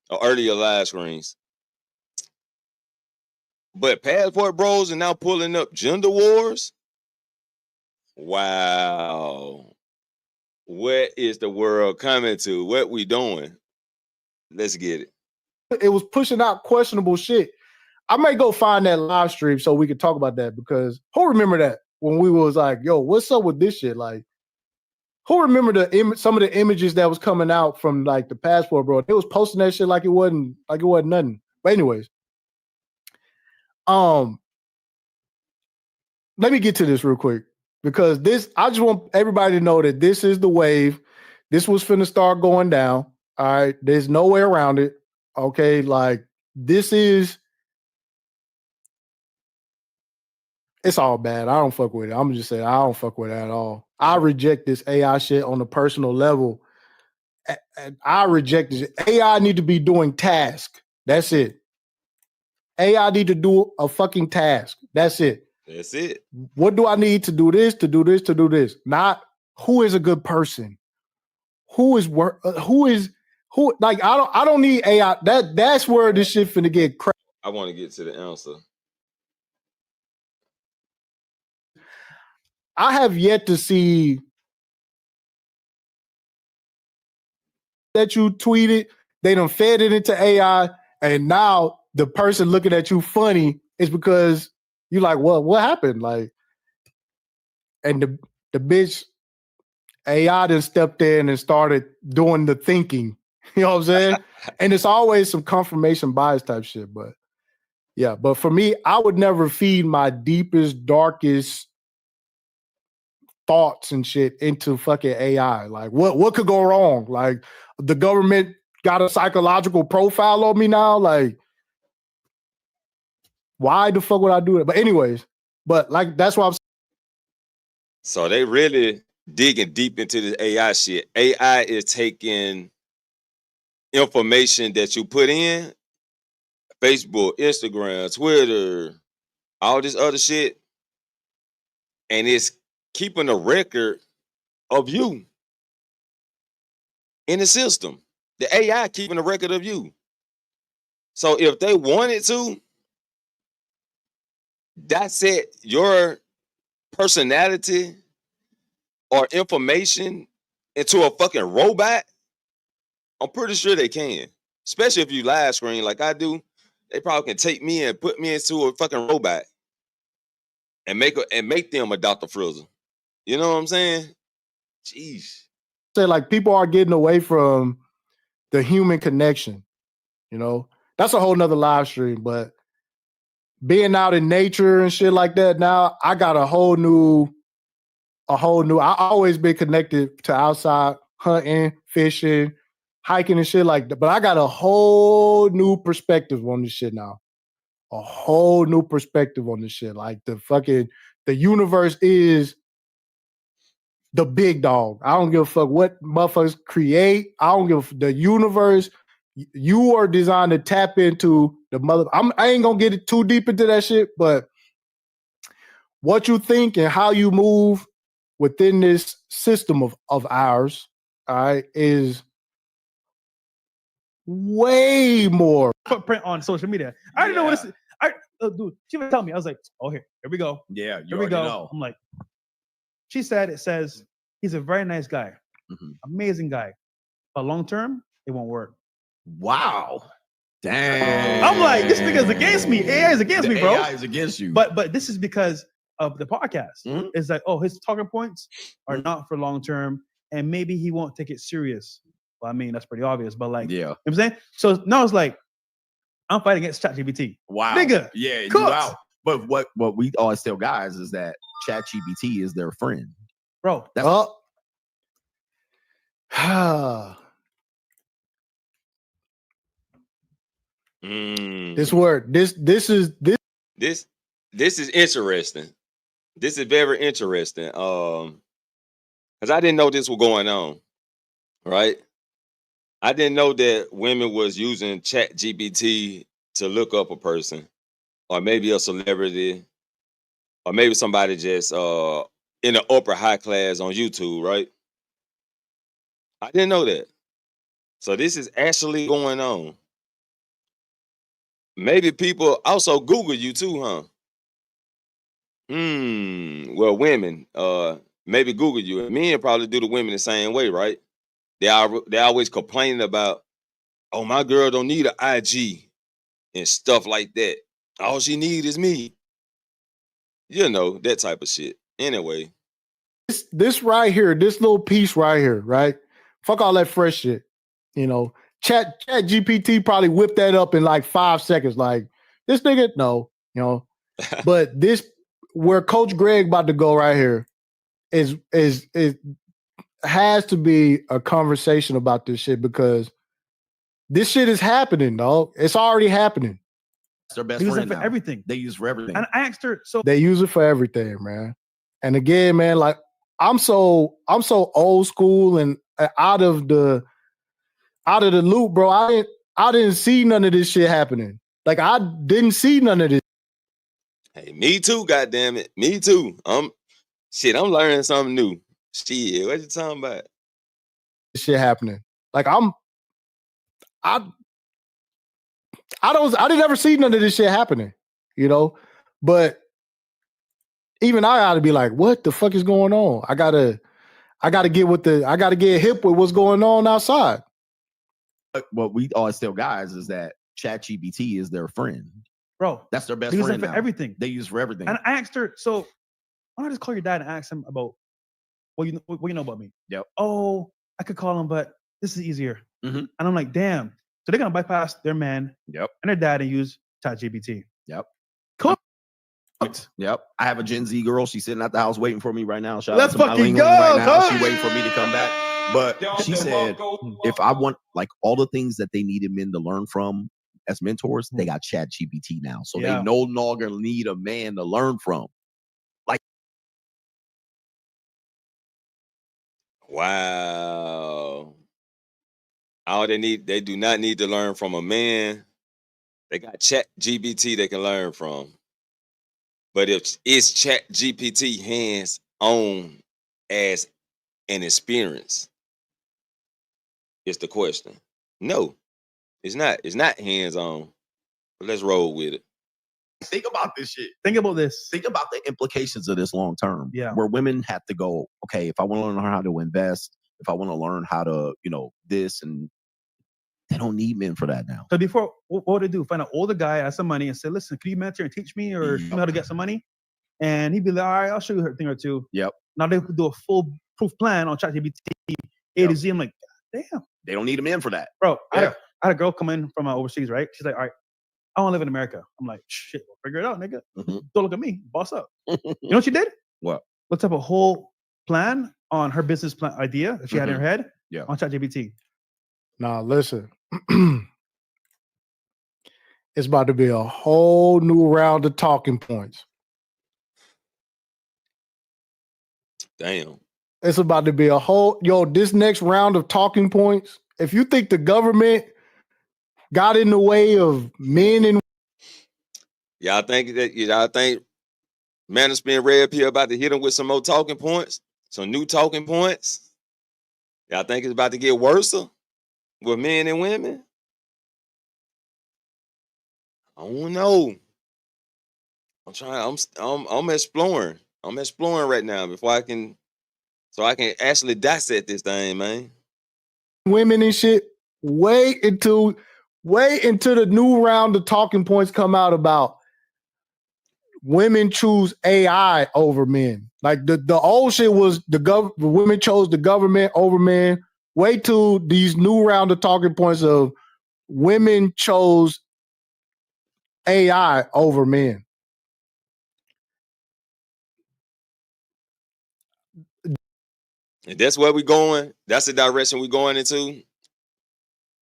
or earlier live screens. But Passport Bros are now pulling up gender wars. Wow. What is the world coming to? What we doing? Let's get it. It was pushing out questionable shit. I might go find that live stream so we could talk about that, because who remember that when we was like, yo, what's up with this shit? Like, who remember some of the images that was coming out from like the Passport Bro? They was posting that shit like it wasn't nothing. But anyways, let me get to this real quick, because I just want everybody to know that this is the wave. This was finna start going down. All right. There's no way around it. Okay. Like, this is, it's all bad. I don't fuck with it. I'm just saying, I don't fuck with it at all. I reject this AI shit on a personal level. I reject this. AI need to be doing task. That's it. AI need to do a fucking task. That's it. That's it. What do I need to do this, to do this, to do this? Not who is a good person. Who like, I don't need AI. That's where this shit finna get crazy. I want to get to the answer. I have yet to see that you tweeted, they done fed it into AI, and now the person looking at you funny is because you like, well, what happened? Like, and the bitch AI then stepped in and started doing the thinking. You know what I'm saying? And it's always some confirmation bias type shit. But yeah, but for me, I would never feed my deepest, darkest thoughts and shit into fucking AI. Like, what could go wrong? Like, the government got a psychological profile on me now. Like, why the fuck would I do it? But anyways, but like, that's why I'm. So they really digging deep into this AI shit. AI is taking information that you put in, Facebook, Instagram, Twitter, all this other shit, and it's keeping a record of you in the system. The AI keeping a record of you. So if they wanted to, dissect your personality or information into a fucking robot? I'm pretty sure they can. Especially if you live screen like I do. They probably can take me and put me into a fucking robot and make them a Dr. Frizzle. You know what I'm saying? Jeez. Say like people are getting away from the human connection. You know, that's a whole nother live stream. But being out in nature and shit like that, now I got a whole new. I always been connected to outside hunting, fishing, hiking and shit like that. But I got a whole new perspective on this shit now. A whole new perspective on this shit. Like the universe is the big dog. I don't give a fuck what motherfuckers create. I don't give the universe. You are designed to tap into the mother. I ain't gonna get it too deep into that shit, but what you think and how you move within this system of ours, all right, is way more footprint on social media. I didn't know what this is. Dude, she would tell me. I was like, oh, here we go. Yeah, here we go. Know. I'm like, she said, it says he's a very nice guy, amazing guy, but long term, it won't work. Wow. Damn. I'm like, this nigga's against me. AI is against me, bro. AI is against you. But this is because of the podcast. It's like, oh, his talking points are not for long term, and maybe he won't take it serious. Well, I mean, that's pretty obvious, but like, you know what I'm saying? So now it's like, I'm fighting against ChatGPT. Wow. Nigga. Yeah, you out. But what we always tell guys is that ChatGPT is their friend. Bro. That's This word. This is interesting. This is very interesting. Because I didn't know this was going on. Right? I didn't know that women was using ChatGPT to look up a person, or maybe a celebrity, or maybe somebody just in the upper high class on YouTube, right? I didn't know that. So this is actually going on. Maybe people also Google you too, huh? Well, women, maybe Google you. Men probably do the women the same way, right? They always complaining about, oh, my girl don't need an IG and stuff like that. All she need is me. You know, that type of shit. Anyway. This right here, this little piece right here, right? Fuck all that fresh shit. You know, Chat GPT probably whipped that up in like 5 seconds. Like, this nigga, no, you know. But this, where Coach Greg about to go right here, is has to be a conversation about this shit, because this shit is happening, dog. It's already happening. It's their best They use friend it for now. everything. They use it for everything. And I asked her, so They use it for everything, man. And again, man, like I'm so old school and out of the loop, bro. I didn't see none of this shit happening. Like, I didn't see none of this. Hey, me too, goddammit. Me too. I'm learning something new. Shit, what you talking about? Shit happening. Like, I didn't ever see none of this shit happening, you know? But even I gotta be like, what the fuck is going on? I gotta get hip with what's going on outside. What we always tell guys is that ChatGPT is their friend. Bro, that's their best they use friend it for now. everything. They use it for everything. And I asked her, so why don't I just call your dad and ask him about what you know about me? Yep. Oh, I could call him, but this is easier. Mm-hmm. And I'm like, damn. So they're gonna bypass their man and their dad and use ChatGPT. Yep. Cool. Yep. I have a Gen Z girl. She's sitting at the house waiting for me right now. Shout Let's out to my fucking Ling go, right now. coach. She waiting for me to come back. But she said, if I want like all the things that they needed men to learn from as mentors, they got ChatGPT now. So they no longer need a man to learn from. Like, wow. They do not need to learn from a man. They got ChatGPT they can learn from. But is ChatGPT hands on as an experience? Is the question. No, it's not. It's not hands on. But let's roll with it. think about this shit. Think about this. Think about the implications of this long term. Yeah. Where women have to go, okay, if I want to learn how to invest, if I want to learn how to, this, and they don't need men for that now. So before, what would they do? Find an older guy, has some money, and say, listen, can you mentor and teach me or show me how to get some money? And he'd be like, all right, I'll show you a thing or two. Yep. Now they could do a full proof plan on ChatGPT, A to Z. I'm like, damn. They don't need a man for that. Bro, I had a girl come in from overseas, right? She's like, all right, I want to live in America. I'm like, shit, we'll figure it out, nigga. Don't look at me, boss up. You know what she did? What? Looked up a whole plan on her business plan idea that she had in her head on ChatGPT. Now, listen. It's about to be a whole new round of talking points. Damn. It's about to be a whole, this next round of talking points. If you think the government got in the way of men and Y'all think Manospin Red Pill about to hit him with some more talking points? Some new talking points? Y'all think it's about to get worse with men and women? I don't know. I'm exploring. I'm exploring right now before I can actually dissect this thing, man. women and shit, wait until the new round of talking points come out about women choose AI over men. Like the old shit was the women chose the government over men. Wait till these new round of talking points of women chose AI over men. And that's where we're going. That's the direction we're going into.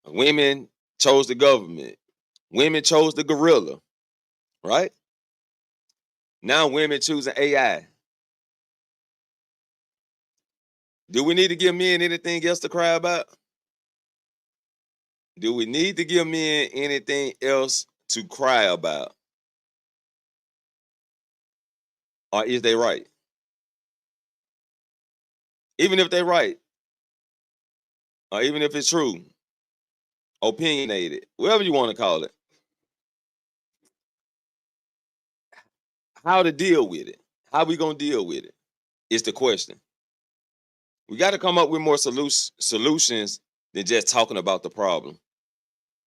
Women chose the government. Women chose the gorilla, right? Now women choosing AI. Do we need to give men anything else to cry about? Do we need to give men anything else to cry about? Or is they right? Even if they're right, or even if it's true, opinionated, whatever you want to call it. How to deal with it? How we gonna deal with it? Is the question. We got to come up with more solutions than just talking about the problem.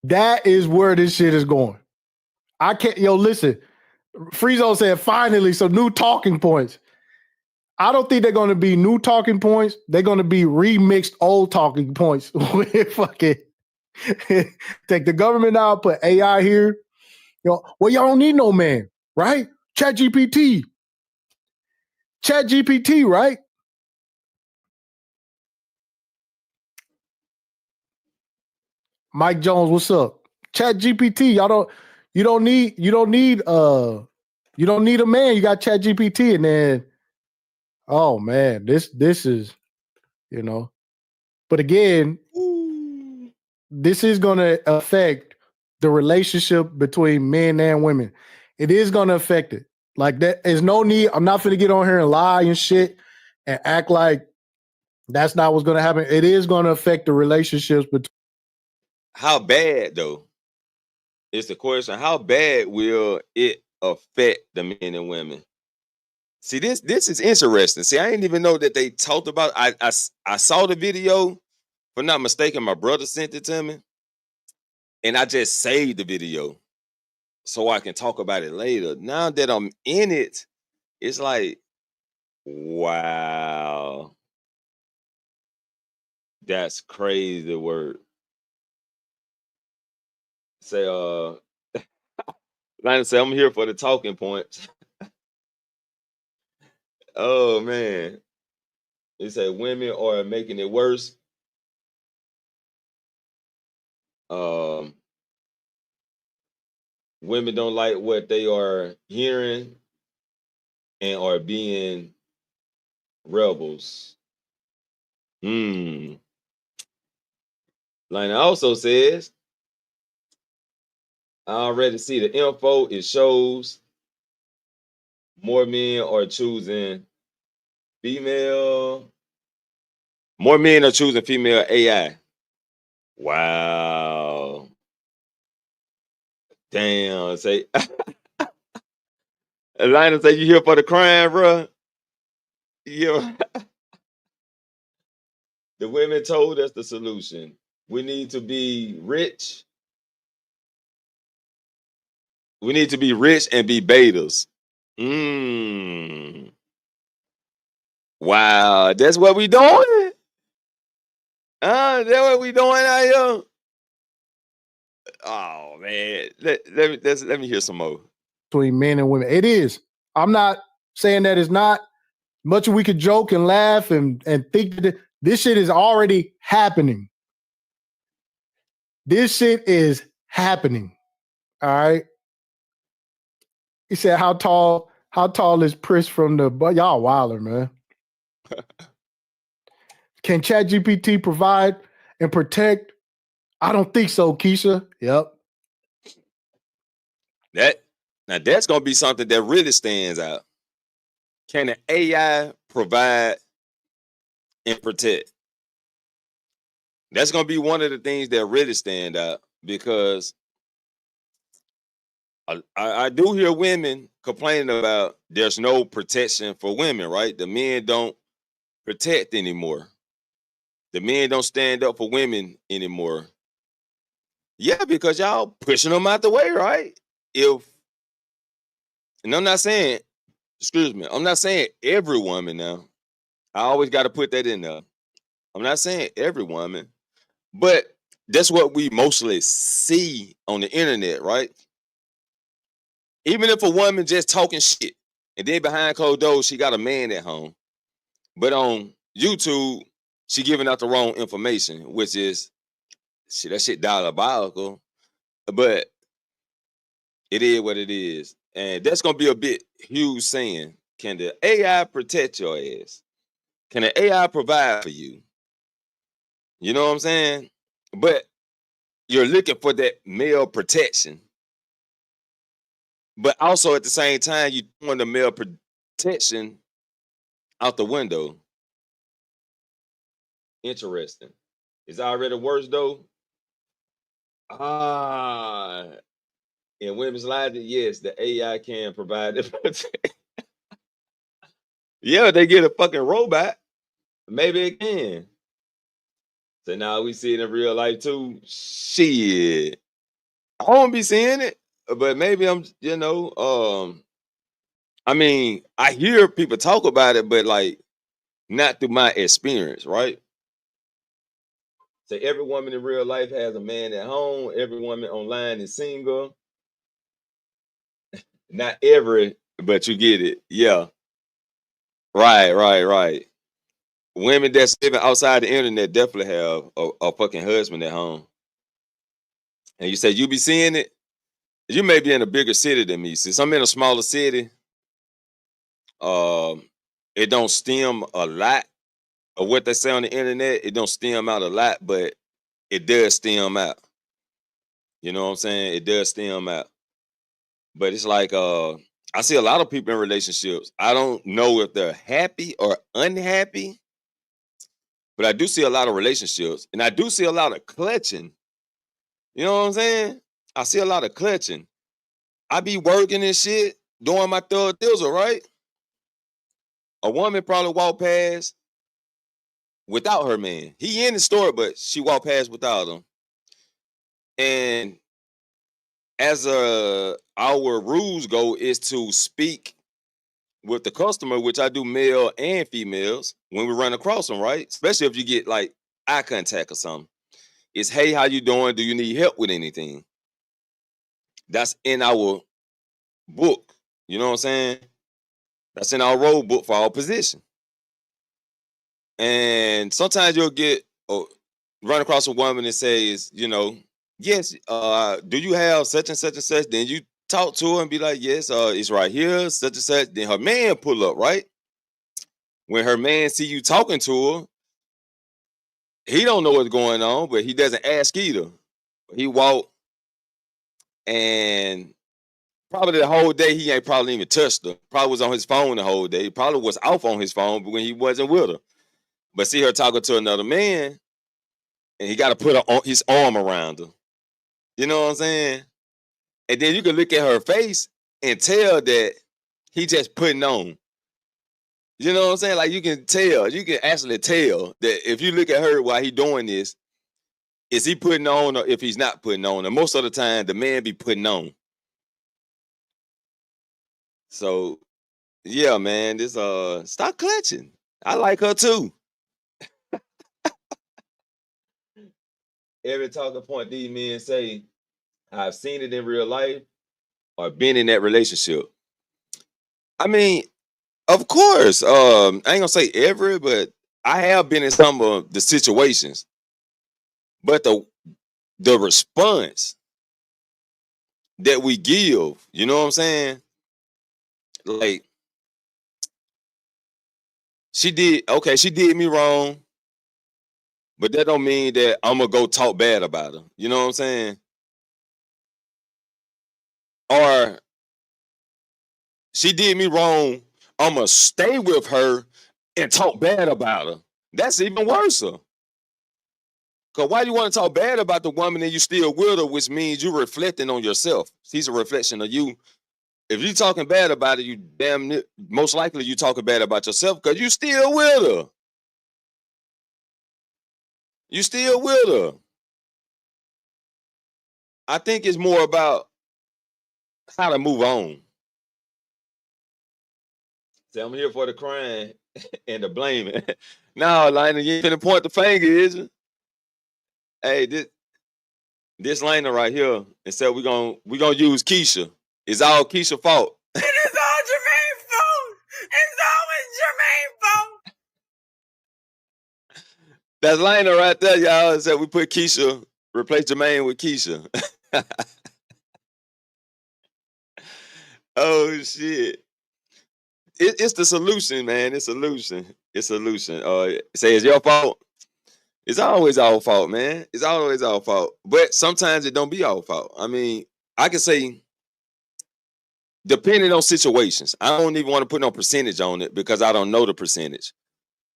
That is where this shit is going. I can't, listen. Frizzle said finally some new talking points. I don't think they're going to be new talking points. They're going to be remixed old talking points. Fucking take the government out, put AI here. Well, y'all don't need no man, right? ChatGPT, right? Mike Jones, what's up? ChatGPT, you don't need a man. You got ChatGPT, and then, oh man, this is, But again, this is going to affect the relationship between men and women. It is going to affect it. Like, there's no need. I'm not going to get on here and lie and shit and act like that's not what's going to happen. It is going to affect the relationships between. How bad, though, is the question. How bad will it affect the men and women? See, this is interesting. See, I didn't even know that they talked about it. I saw the video. If I'm not mistaken, my brother sent it to me. And I just saved the video so I can talk about it later. Now that I'm in it, it's like, wow. That's crazy word. Say, Lana say, I'm here for the talking points. Oh, man. It said women are making it worse. Women don't like what they are hearing and are being rebels. Lana also says, I already see the info. It shows more men are choosing female. More men are choosing female AI. Wow. Damn. Say Lionel say, you here for the crime, bro? Yeah. The women told us the solution. We need to be rich. We need to be rich and be betas. Wow, that's what we doing? That's what we doing out here? Oh man. Let me hear some more. Between men and women. It is. I'm not saying that it's not. Much we could joke and laugh and think that this shit is already happening. This shit is happening. All right. He said, how tall is Pris from the but y'all wilder, man. Can ChatGPT provide and protect? I don't think so, Keisha. Yep. That's gonna be something that really stands out. Can an AI provide and protect? That's gonna be one of the things that really stand out because I do hear women complaining about there's no protection for women, right? The men don't protect anymore. The men don't stand up for women anymore. Yeah, because y'all pushing them out the way, right? And I'm not saying, excuse me, I'm not saying every woman now. I always got to put that in there. I'm not saying every woman, but that's what we mostly see on the internet, right? Even if a woman just talking shit and then behind closed doors, she got a man at home. But on YouTube, she giving out the wrong information, which is that shit diabolical. But it is what it is. And that's gonna be a bit huge saying. Can the AI protect your ass? Can the AI provide for you? You know what I'm saying? But you're looking for that male protection. But also at the same time, you want the male protection out the window. Interesting. It's already worse though. In women's lives, yes, the AI can provide the protection. Yeah, they get a fucking robot. Maybe it can. So now we see it in real life too. Shit. I won't be seeing it, but maybe I'm, I mean, I hear people talk about it, but like not through my experience, right? So every woman in real life has a man at home. Every woman online is single. Not every, but you get it. Yeah. Right. Women that's living outside the internet definitely have a fucking husband at home. And you say you be seeing it? You may be in a bigger city than me. Since I'm in a smaller city, it don't stem a lot of what they say on the internet. It don't stem out a lot, but it does stem out. You know what I'm saying? It does stem out. But it's like I see a lot of people in relationships. I don't know if they're happy or unhappy, but I do see a lot of relationships, and I do see a lot of clutching. You know what I'm saying? I see a lot of clutching. I be working and shit, doing my third thizzle, right? A woman probably walk past without her man. He in the store, but she walked past without him. And as our rules go is to speak with the customer, which I do male and females, when we run across them, right? Especially if you get like eye contact or something. It's, hey, how you doing? Do you need help with anything? That's in our book. You know what I'm saying? That's in our role book for our position. And sometimes you'll get run across a woman and says, yes, do you have such and such and such? Then you talk to her and be like, yes, it's right here, such and such. Then her man pull up, right? When her man see you talking to her, he don't know what's going on, but he doesn't ask either. He walk and probably the whole day he ain't probably even touched her. Probably was on his phone the whole day. Probably was off on his phone when he wasn't with her. But see her talking to another man, and he got to put his arm around her. You know what I'm saying? And then you can look at her face and tell that He just putting on. You know what I'm saying? Like you can actually tell that if you look at her while he doing this, is he putting on or if he's not putting on? And most of the time, the man be putting on. So, yeah, man, this stop clutching. I like her too. Every talking point these men say, I've seen it in real life or been in that relationship. I mean, of course, I ain't gonna say every, but I have been in some of the situations. But the response that we give, you know what I'm saying? Like, she did me wrong, but that don't mean that I'm gonna go talk bad about her. You know what I'm saying? Or she did me wrong, I'm gonna stay with her and talk bad about her. That's even worse. Because why do you want to talk bad about the woman and you still with her, which means you're reflecting on yourself. She's a reflection of you. If you're talking bad about it, you most likely you talking bad about yourself because you still with her. You still with her. I think it's more about how to move on. See, I'm here for the crying and the blaming. No, Lena, you ain't finna point the finger, is it? Hey, this Lena right here, and said we're gonna use Keisha. It's all Keisha's fault. It is all Jermaine's fault. It's always Jermaine's fault. That's Lena right there, y'all. It said we put Keisha, replace Jermaine with Keisha. Oh shit. It's the solution, man. It's solution. Say it's your fault. It's always our fault, man. It's always our fault. But sometimes it don't be our fault. I mean, I can say, depending on situations, I don't even want to put no percentage on it because I don't know the percentage.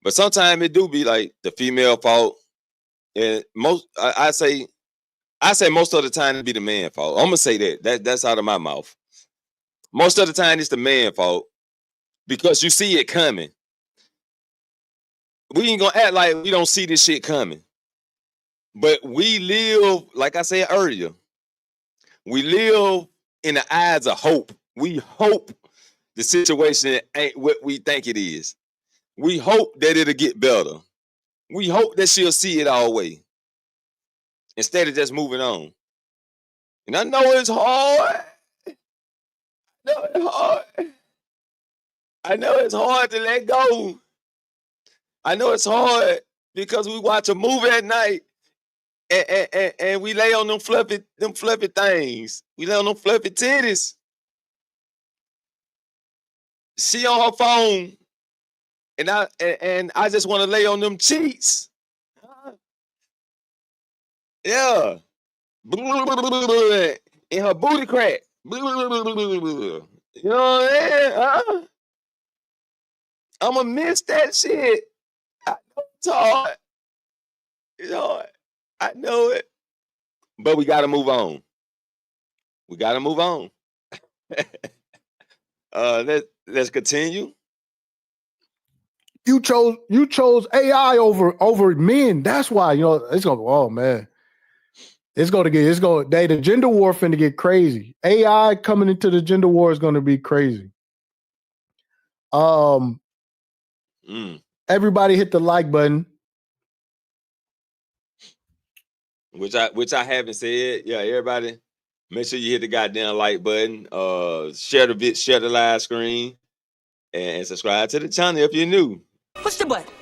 But sometimes it do be like the female fault. And I say most of the time it be the man fault. I'm gonna say that's out of my mouth. Most of the time it's the man fault because you see it coming. We ain't gonna act like we don't see this shit coming. But we live, like I said earlier, we live in the eyes of hope. We hope the situation ain't what we think it is. We hope that it'll get better. We hope that she'll see it our way instead of just moving on. And I know it's hard. I know it's hard to let go. I know it's hard because we watch a movie at night and we lay on them fluffy things. We lay on them fluffy titties. She on her phone, and I just want to lay on them cheeks. Yeah. In her booty crack. You know what I mean? I'm gonna miss that shit. I know it's hard. It's hard. I know it. But we gotta move on. We gotta move on. Let's continue. You chose AI over men. That's why, it's gonna, oh man. The gender war finna get crazy. AI coming into the gender war is gonna be crazy. Everybody hit the like button. Which I haven't said. Yeah, everybody, make sure you hit the goddamn like button. Share the live screen, and subscribe to the channel if you're new. Push the button.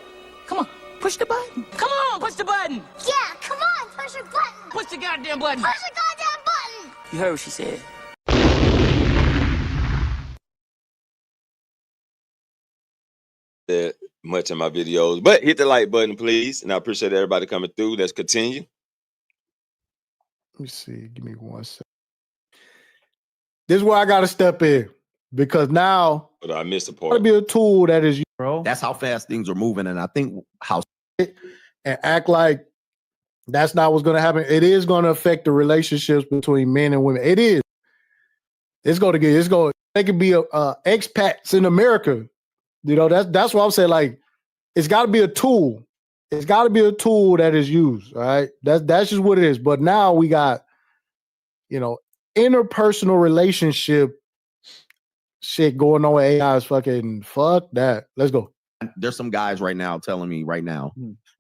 Come on, push the button. Come on, push the button. Yeah, come on, push the button. Push the goddamn button. Push the goddamn button. You heard what she said. That much in my videos, but hit the like button, please, and I appreciate everybody coming through. Let's continue. Let me see. Give me 1 second. This is where I got to step in because now I missed the part. Gotta be a tool that is, bro. That's how fast things are moving, and I think how and act like that's not what's going to happen. It is going to affect the relationships between men and women. It is. It's going to they could be expats in America. You know, that's what I'm saying. Like, it's got to be a tool. It's got to be a tool that is used. All right, that's just what it is. But now we got, you know, interpersonal relationship shit going on with AI is fucking fuck that. Let's go. There's some guys right now telling me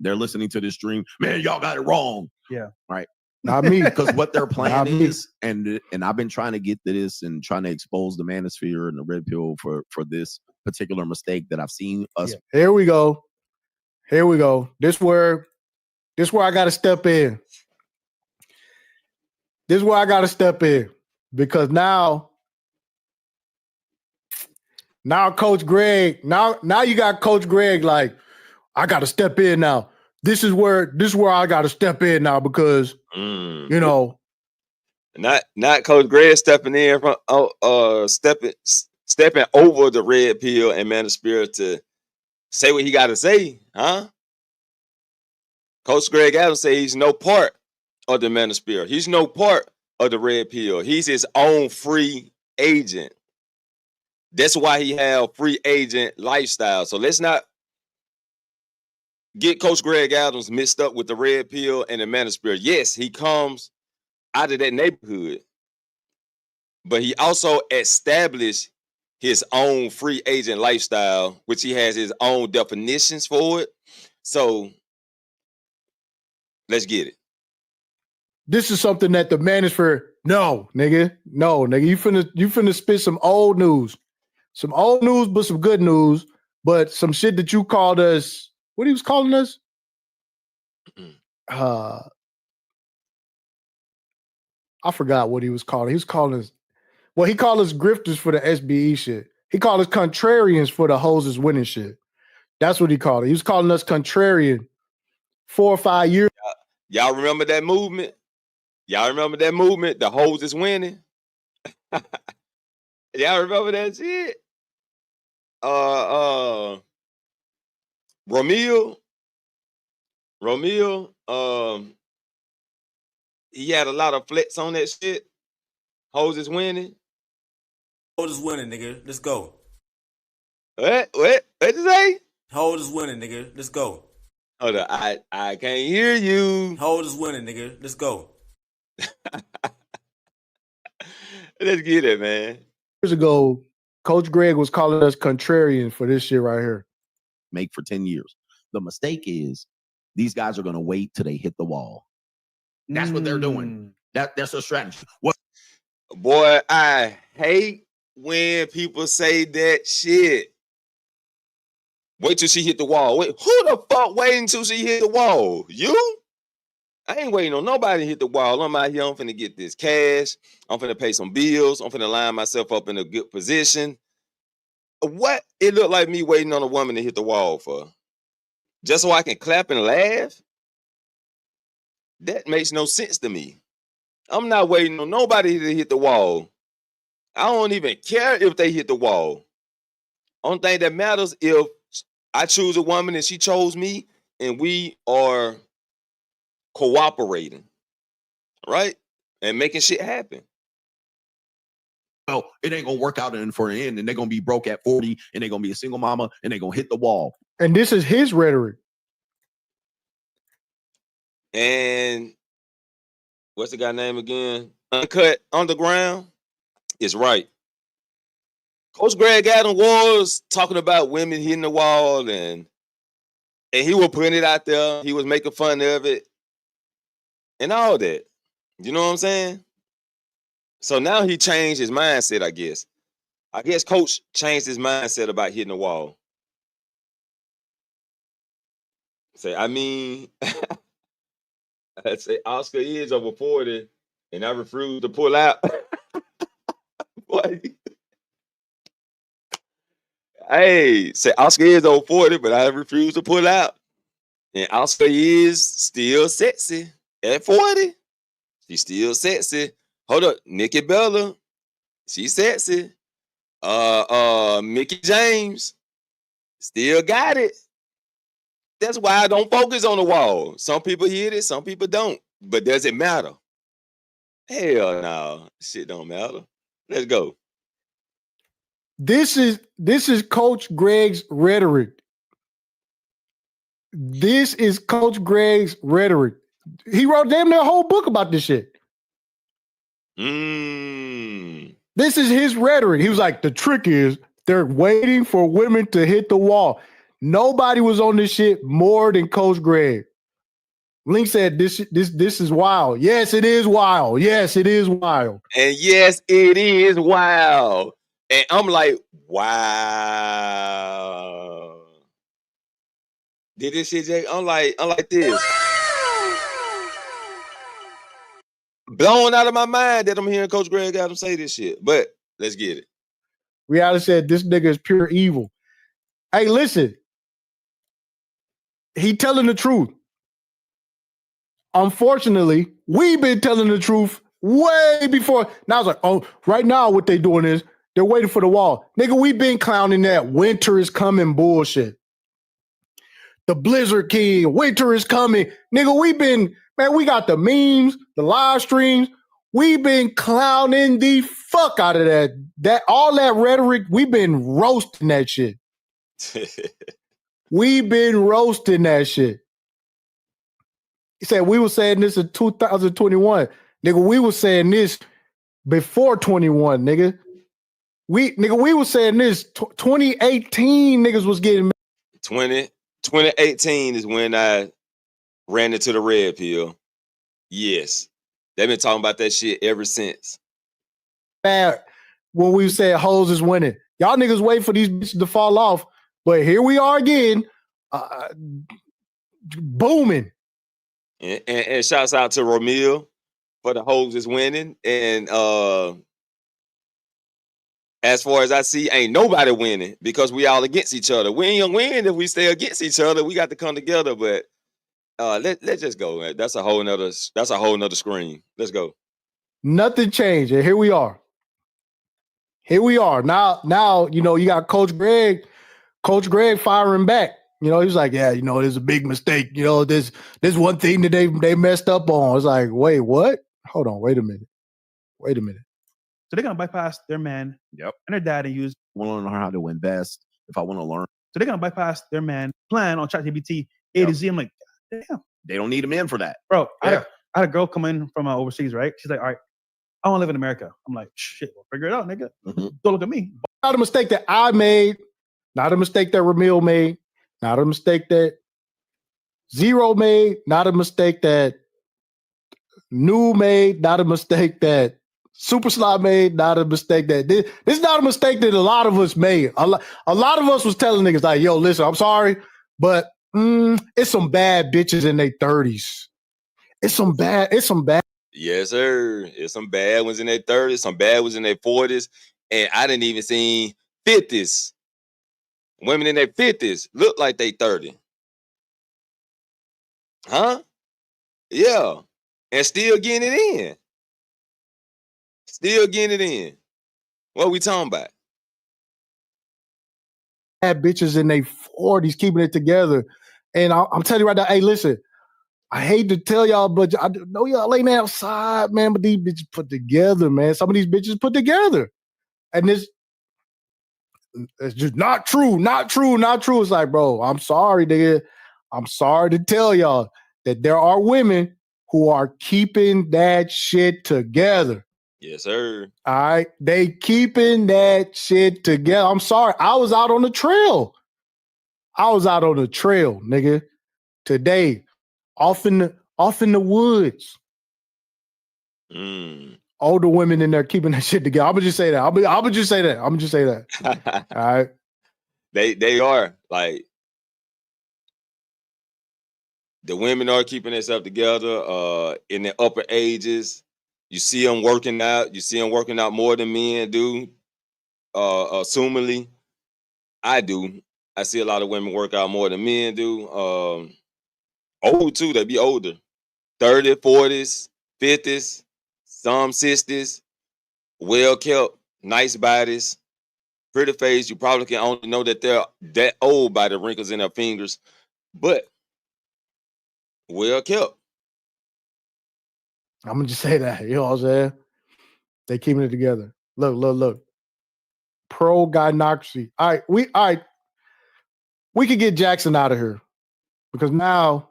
they're listening to this stream. Man, y'all got it wrong. Yeah. Right. Not me. Because what their plan is, and I've been trying to get to this and trying to expose the manosphere and the red pill for this particular mistake that I've seen us. Yeah. Here we go. This where I got to step in. This is where I got to step in because now Coach Greg, now you got Coach Greg like, I got to step in now. This is where I got to step in now because you know, not Coach Greg stepping in from stepping over the red pill and manosphere to say what he got to say, huh? Coach Greg Adams say he's no part of the manosphere. He's no part of the red pill. He's his own free agent. That's why he have free agent lifestyle. So let's not get Coach Greg Adams mixed up with the red pill and the manosphere. Yes, he comes out of that neighborhood, but he also established his own free agent lifestyle, which he has his own definitions for it. So let's get it. This is something that the manosphere, no, nigga. You finna spit some old news. Some old news, but some good news. But some shit that you called us, what he was calling us? I forgot what he was calling. He was calling us, well, he called us grifters for the SBE shit. He called us contrarians for the hoses winning shit. That's what he called it. He was calling us contrarian 4 or 5 years. Y'all remember that movement? The hose is winning. Y'all remember that shit? Romeo, he had a lot of flex on that shit. Hose is winning. Hose is winning, nigga. Let's go. What you say? Hose is winning, nigga. Let's go. Hold on, I can't hear you. Hose is winning, nigga. Let's go. Let's get it, man. Years ago, Coach Greg was calling us contrarian for this shit right here. Make for 10 years. The mistake is these guys are going to wait till they hit the wall. That's what they're doing. That's their strategy. What? Boy, I hate when people say that shit. Wait till she hit the wall. Wait, who the fuck waiting till she hit the wall? You? I ain't waiting on nobody to hit the wall. I'm out here. I'm finna get this cash. I'm finna pay some bills. I'm finna line myself up in a good position. What it look like me waiting on a woman to hit the wall for? Just so I can clap and laugh? That makes no sense to me. I'm not waiting on nobody to hit the wall. I don't even care if they hit the wall. Only thing that matters if I choose a woman and she chose me and we are cooperating, right? And making shit happen. Well, it ain't gonna work out for an end, and they're gonna be broke at 40, and they're gonna be a single mama, and they're gonna hit the wall. And this is his rhetoric. And what's the guy name again? Uncut Underground is right. Coach Greg Adams was talking about women hitting the wall, and he was putting it out there. He was making fun of it and all that. You know what I'm saying? So now he changed his mindset, I guess. I guess Coach changed his mindset about hitting the wall. Say, I mean, I'd say Oscar is over 40, and I refuse to pull out. Boy. Hey, say Oscar is over 40, but I refuse to pull out. And Oscar is still sexy at 40. She's still sexy. Hold up, Nikki Bella, she's sexy. Mickey James still got it. That's why I don't focus on the wall. Some people hit it, some people don't. But does it matter? Hell no, shit don't matter. Let's go. This is Coach Greg's rhetoric. This is Coach Greg's rhetoric. He wrote damn near a whole book about this shit. This is his rhetoric. He was like, the trick is they're waiting for women to hit the wall. Nobody was on this shit more than Coach Greg. Link said this is wild. Yes, it is wild. Yes, it is wild. And yes, it is wild. And I'm like, wow. Did this shit, Jake? I'm like this. Blown out of my mind that I'm hearing Coach Greg Adams say this shit. But let's get it. Reality said this nigga is pure evil. Hey, listen. He telling the truth. Unfortunately, we've been telling the truth way before. Now it's like, oh, right now what they doing is they're waiting for the wall. Nigga, we've been clowning that winter is coming bullshit. The Blizzard King, winter is coming. Nigga, we got the memes, the live streams. We've been clowning the fuck out of that. All that rhetoric, we've been roasting that shit. We've been roasting that shit. He said we were saying this in 2021. Nigga, we were saying this before 21, nigga. We were saying this 2018 niggas was getting 2018 is when I ran into the red pill. Yes. They've been talking about that shit ever since. Bad when we said hoes is winning. Y'all niggas wait for these bitches to fall off. But here we are again. Booming. And shouts out to Romil for the hoes is winning. And as far as I see, ain't nobody winning because we all against each other. We ain't gonna win if we stay against each other. We got to come together. But let's just go, man. That's a whole nother screen. Let's go. Nothing changed. And here we are. Now, you know, you got Coach Greg firing back. You know, he was like, yeah, you know, there's a big mistake. You know, there's one thing that they messed up on. It's like, wait, what? Hold on, wait a minute. So they're gonna bypass their man and their dad and use. Want to learn how to invest. If I want to learn, so they're gonna bypass their man plan on ChatGPT A to Z. I'm like, damn, they don't need him in for that, bro. I had a girl come in from overseas, right? She's like, all right, I want to live in America. I'm like, shit, we'll figure it out, nigga. Don't look at me. Not a mistake that I made. Not a mistake that Ramil made. Not a mistake that Zero made. Not a mistake that New made. Not a mistake that Super Slot made. Not a mistake that this is not a mistake that a lot of us made. A lot of us was telling niggas like, yo, listen, I'm sorry, but it's some bad bitches in their 30s. It's some bad. Yes, sir. It's some bad ones in their 30s, some bad ones in their 40s. And I didn't even see 50s. Women in their 50s look like they 30. Huh? Yeah. And still getting it in. What are we talking about? Bad bitches in their 40s keeping it together. And I'm telling you right now, hey, listen, I hate to tell y'all, but I know y'all ain't outside, man, but these bitches put together, man. Some of these bitches put together. And it's just not true. It's like, bro, I'm sorry, nigga. I'm sorry to tell y'all that there are women who are keeping that shit together. Yes, sir. All right. They keeping that shit together. I'm sorry. I was out on the trail, nigga. Today, off in the woods. Older women in there keeping that shit together. I'm gonna just say that. I'm gonna just say that. All right. They are like the women are keeping themselves together. In their upper ages, you see them working out. You see them working out more than men do. Assumingly, I do. I see a lot of women work out more than men do. Old too. They be older, 30s, 40s, 50s, some 60s. Well kept, nice bodies, pretty face. You probably can only know that they're that old by the wrinkles in their fingers, but well kept. I'm gonna just say that. You know what I'm saying? They keeping it together. Look. pro-gynocracy. All right. We could get Jackson out of here because now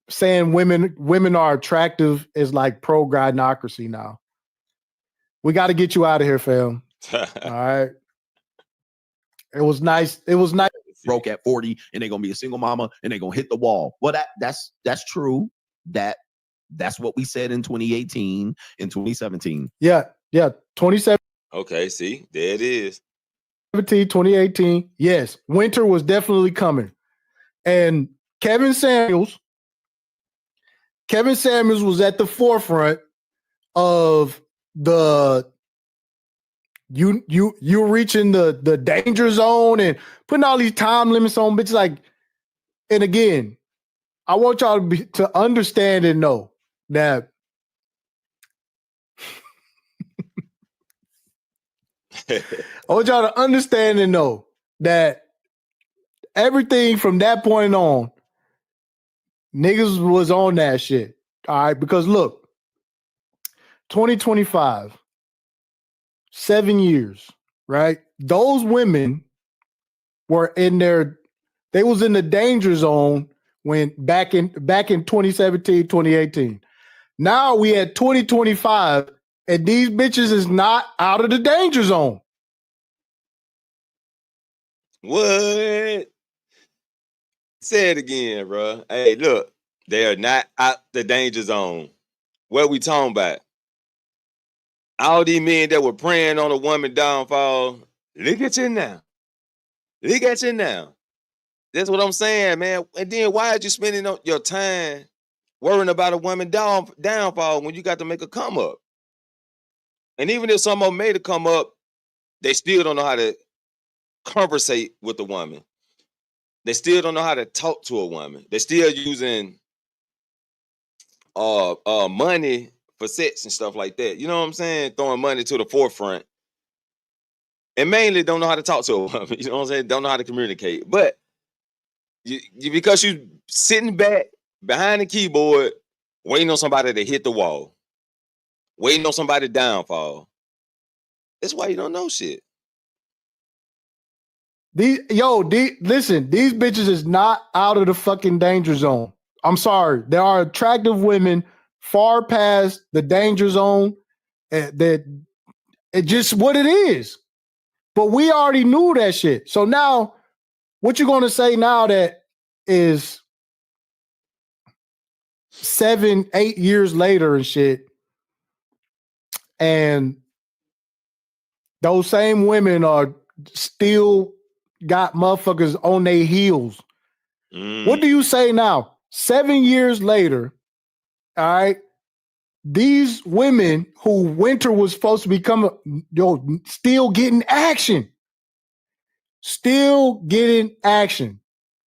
saying women are attractive is like pro-gynocracy now. We got to get you out of here, fam. All right. It was nice. Broke at 40 and they're gonna be a single mama and they're gonna hit the wall. Well, that's true. That's what we said in 2018 and 2017. Yeah. 2017. Okay, see, there it is. 2018. Yes, winter was definitely coming. And Kevin Samuels was at the forefront of the you reaching the danger zone and putting all these time limits on bitches. Like, and again, I want y'all to understand and know that I want y'all to understand and know that everything from that point on, niggas was on that shit. All right, because look, 2025, 7 years, right? Those women were they was in the danger zone when back in 2017, 2018. Now we at 2025, and these bitches is not out of the danger zone. What? Say it again, bro. Hey, look, they are not out the danger zone. What we talking about? All these men that were preying on a woman downfall, look at you now. Look at you now. That's what I'm saying, man. And then why are you spending your time worrying about a woman downfall when you got to make a come up? And even if someone made a come up, they still don't know how to conversate with the woman. They still don't know how to talk to a woman. They're still using money for sex and stuff like that. You know what I'm saying? Throwing money to the forefront. And mainly don't know how to talk to a woman. You know what I'm saying? Don't know how to communicate. But because you sitting back behind the keyboard, waiting on somebody to hit the wall, waiting on somebody to downfall. That's why you don't know shit. Listen, these bitches is not out of the fucking danger zone. I'm sorry. There are attractive women far past the danger zone. That it's just what it is. But we already knew that shit. So now, what you gonna say now that is 7, 8 years later and shit, and those same women are still got motherfuckers on their heels. What do you say now? 7 years later, all right, these women who winter was supposed to become, still getting action. Still getting action.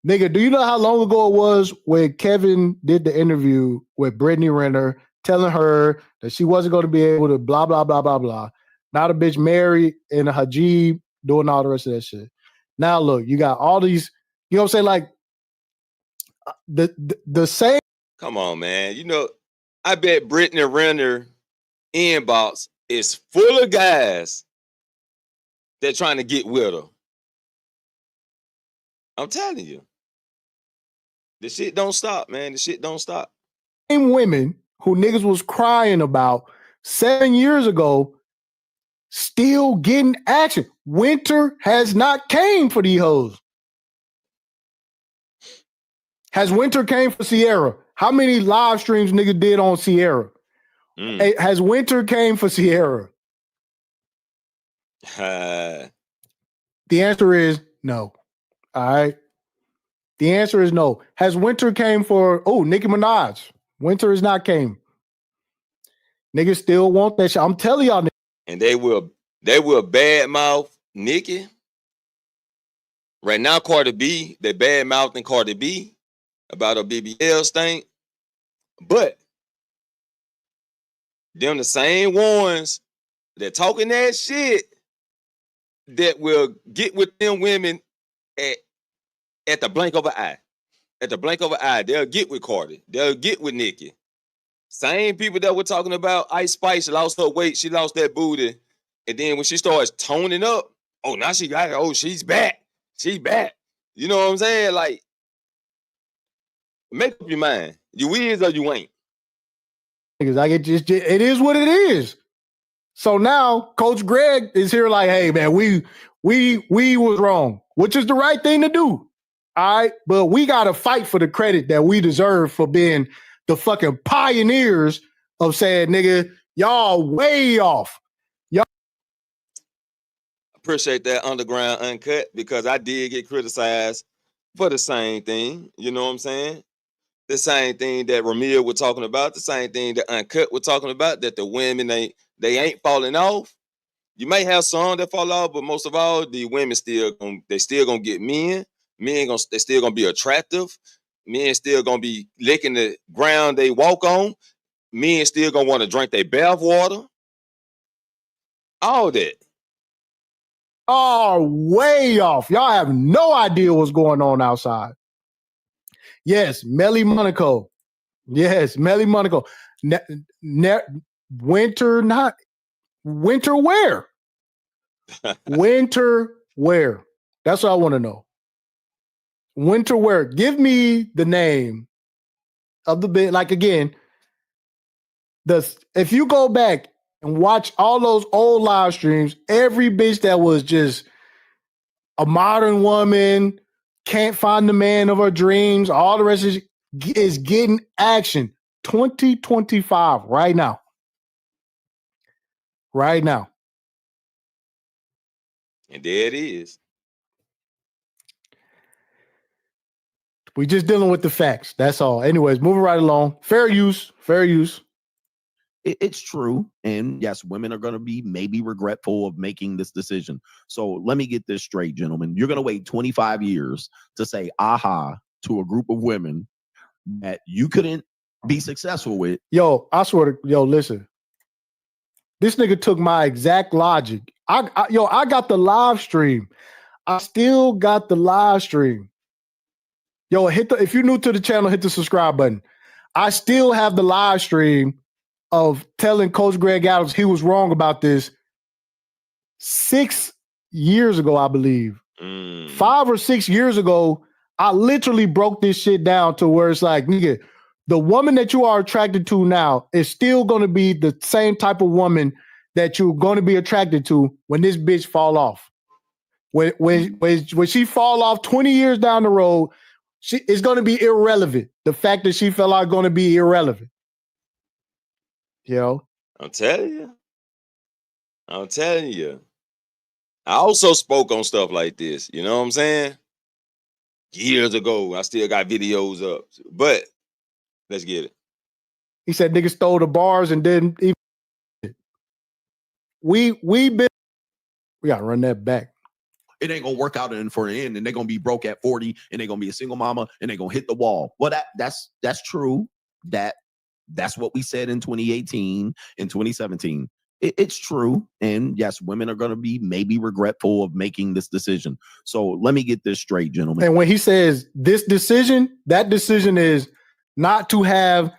Nigga, do you know how long ago it was when Kevin did the interview with Brittany Renner telling her that she wasn't going to be able to blah, blah, blah, blah, blah. Now the bitch married in a hijab doing all the rest of that shit. Now look, you got all these, you know what I'm saying? Like the same. Come on, man. You know, I bet Brittany Renner inbox is full of guys that trying to get with her. I'm telling you. The shit don't stop, man. The shit don't stop. Same women who niggas was crying about 7 years ago still getting action. Winter has not came for these hoes. Has winter came for Sierra? How many live streams nigga did on Sierra? Has winter came for Sierra? The answer is no. All right. The answer is no. Has winter came for Nicki Minaj? Winter has not came. Niggas still want that shit. I'm telling y'all. And they will badmouth Nicki. Right now, Cardi B, they badmouthing Cardi B about her BBL stink. But them the same ones that talking that shit that will get with them women at the blink of an eye. At the blink of an eye, they'll get with Cardi. They'll get with Nicki. Same people that we're talking about. Ice Spice lost her weight. She lost that booty. And then when she starts toning up, oh, now she got it. Oh, she's back. She back. You know what I'm saying? Like, make up your mind. You is or you ain't. Because it is what it is. So now Coach Greg is here like, hey man, we was wrong, which is the right thing to do. All right. But we gotta fight for the credit that we deserve for being the fucking pioneers of saying, nigga, y'all way off. Appreciate that Underground Uncut, because I did get criticized for the same thing. You know what I'm saying? The same thing that Ramil was talking about, the same thing that Uncut was talking about, that the women they ain't falling off. You may have some that fall off, but most of all, the women still gonna get men. Men they still gonna be attractive. Men still gonna be licking the ground they walk on. Men still gonna want to drink their bath water. All that. Oh, way off. Y'all have no idea what's going on outside. Yes, Melly Monaco. Yes, Melly Monaco. Winter wear. Winter wear. That's what I want to know. Winter wear. Give me the name of the bit. Like again, if you go back and watch all those old live streams, every bitch that was just a modern woman, can't find the man of her dreams, all the rest is getting action. 2025 right now. Right now. And there it is. We just dealing with the facts. That's all. Anyways, moving right along. Fair use. Fair use. It's true. And yes, women are going to be maybe regretful of making this decision. So let me get this straight, gentlemen. You're going to wait 25 years to say aha to a group of women that you couldn't be successful with. Yo, I swear to, listen. This nigga took my exact logic. I got the live stream. I still got the live stream. Yo, if you're new to the channel, hit the subscribe button. I still have the live stream of telling Coach Greg Adams he was wrong about this 6 years ago, I believe. 5 or 6 years ago, I literally broke this shit down to where it's like, nigga, the woman that you are attracted to now is still going to be the same type of woman that you're going to be attracted to when this bitch fall off. When she fall off 20 years down the road, it's going to be irrelevant. The fact that she fell out is going to be irrelevant. Yo, I'm telling you. I also spoke on stuff like this. You know what I'm saying? Years ago, I still got videos up. But let's get it. He said niggas stole the bars and didn't even. We gotta run that back. It ain't gonna work out for the end, and they're gonna be broke at 40, and they're gonna be a single mama, and they're gonna hit the wall. Well, that's true. That's what we said in 2018, in 2017. It's true. And yes, women are going to be maybe regretful of making this decision. So let me get this straight, gentlemen. And when he says this decision, that decision is not to have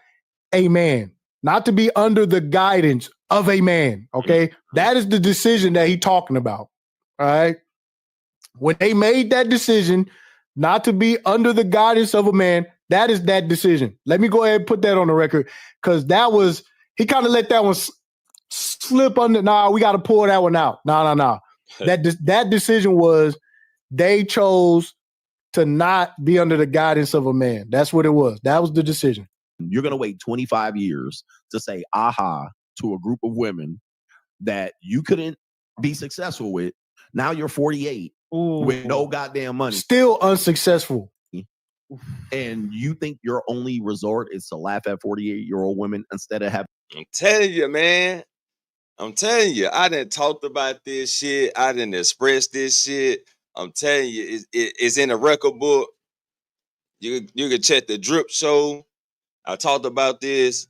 a man, not to be under the guidance of a man. Okay. That is the decision that he's talking about. All right. When they made that decision not to be under the guidance of a man, that is that decision. Let me go ahead and put that on the record, because he kind of let that one slip under. Nah, we got to pull that one out. No. That decision was they chose to not be under the guidance of a man. That's what it was. That was the decision. You're going to wait 25 years to say aha to a group of women that you couldn't be successful with. Now you're 48 with no goddamn money. Still unsuccessful. And you think your only resort is to laugh at 48-year-old women instead of having. I'm telling you, man. I'm telling you, I done talked about this shit. I done expressed this shit. I'm telling you, it's in a record book. You can check the Drip Show. I talked about this.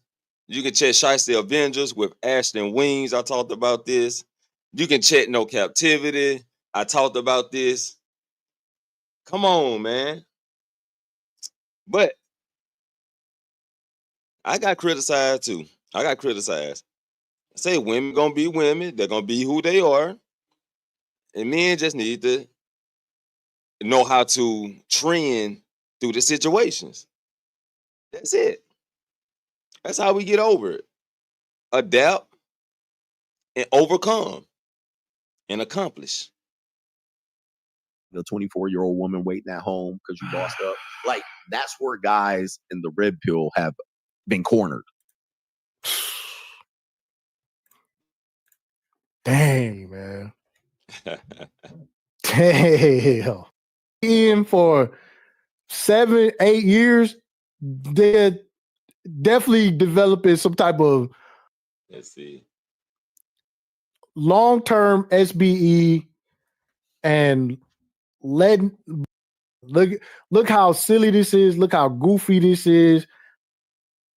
You can check Shiesty Avengers with Ashton Wings. I talked about this. You can check No Captivity. I talked about this. Come on, man. But I got criticized too. I got criticized. say women gonna be women. They're gonna be who they are. And men just need to know how to trend through the situations. That's it. That's how we get over it. Adapt and overcome and accomplish. The 24-year-old woman waiting at home because you bossed up. Like, that's where guys in the red pill have been cornered. Dang, man. Damn. In for 7, 8 years, they're definitely developing some type of Let's see. long-term SBE and letting look how silly this is. Look how goofy this is.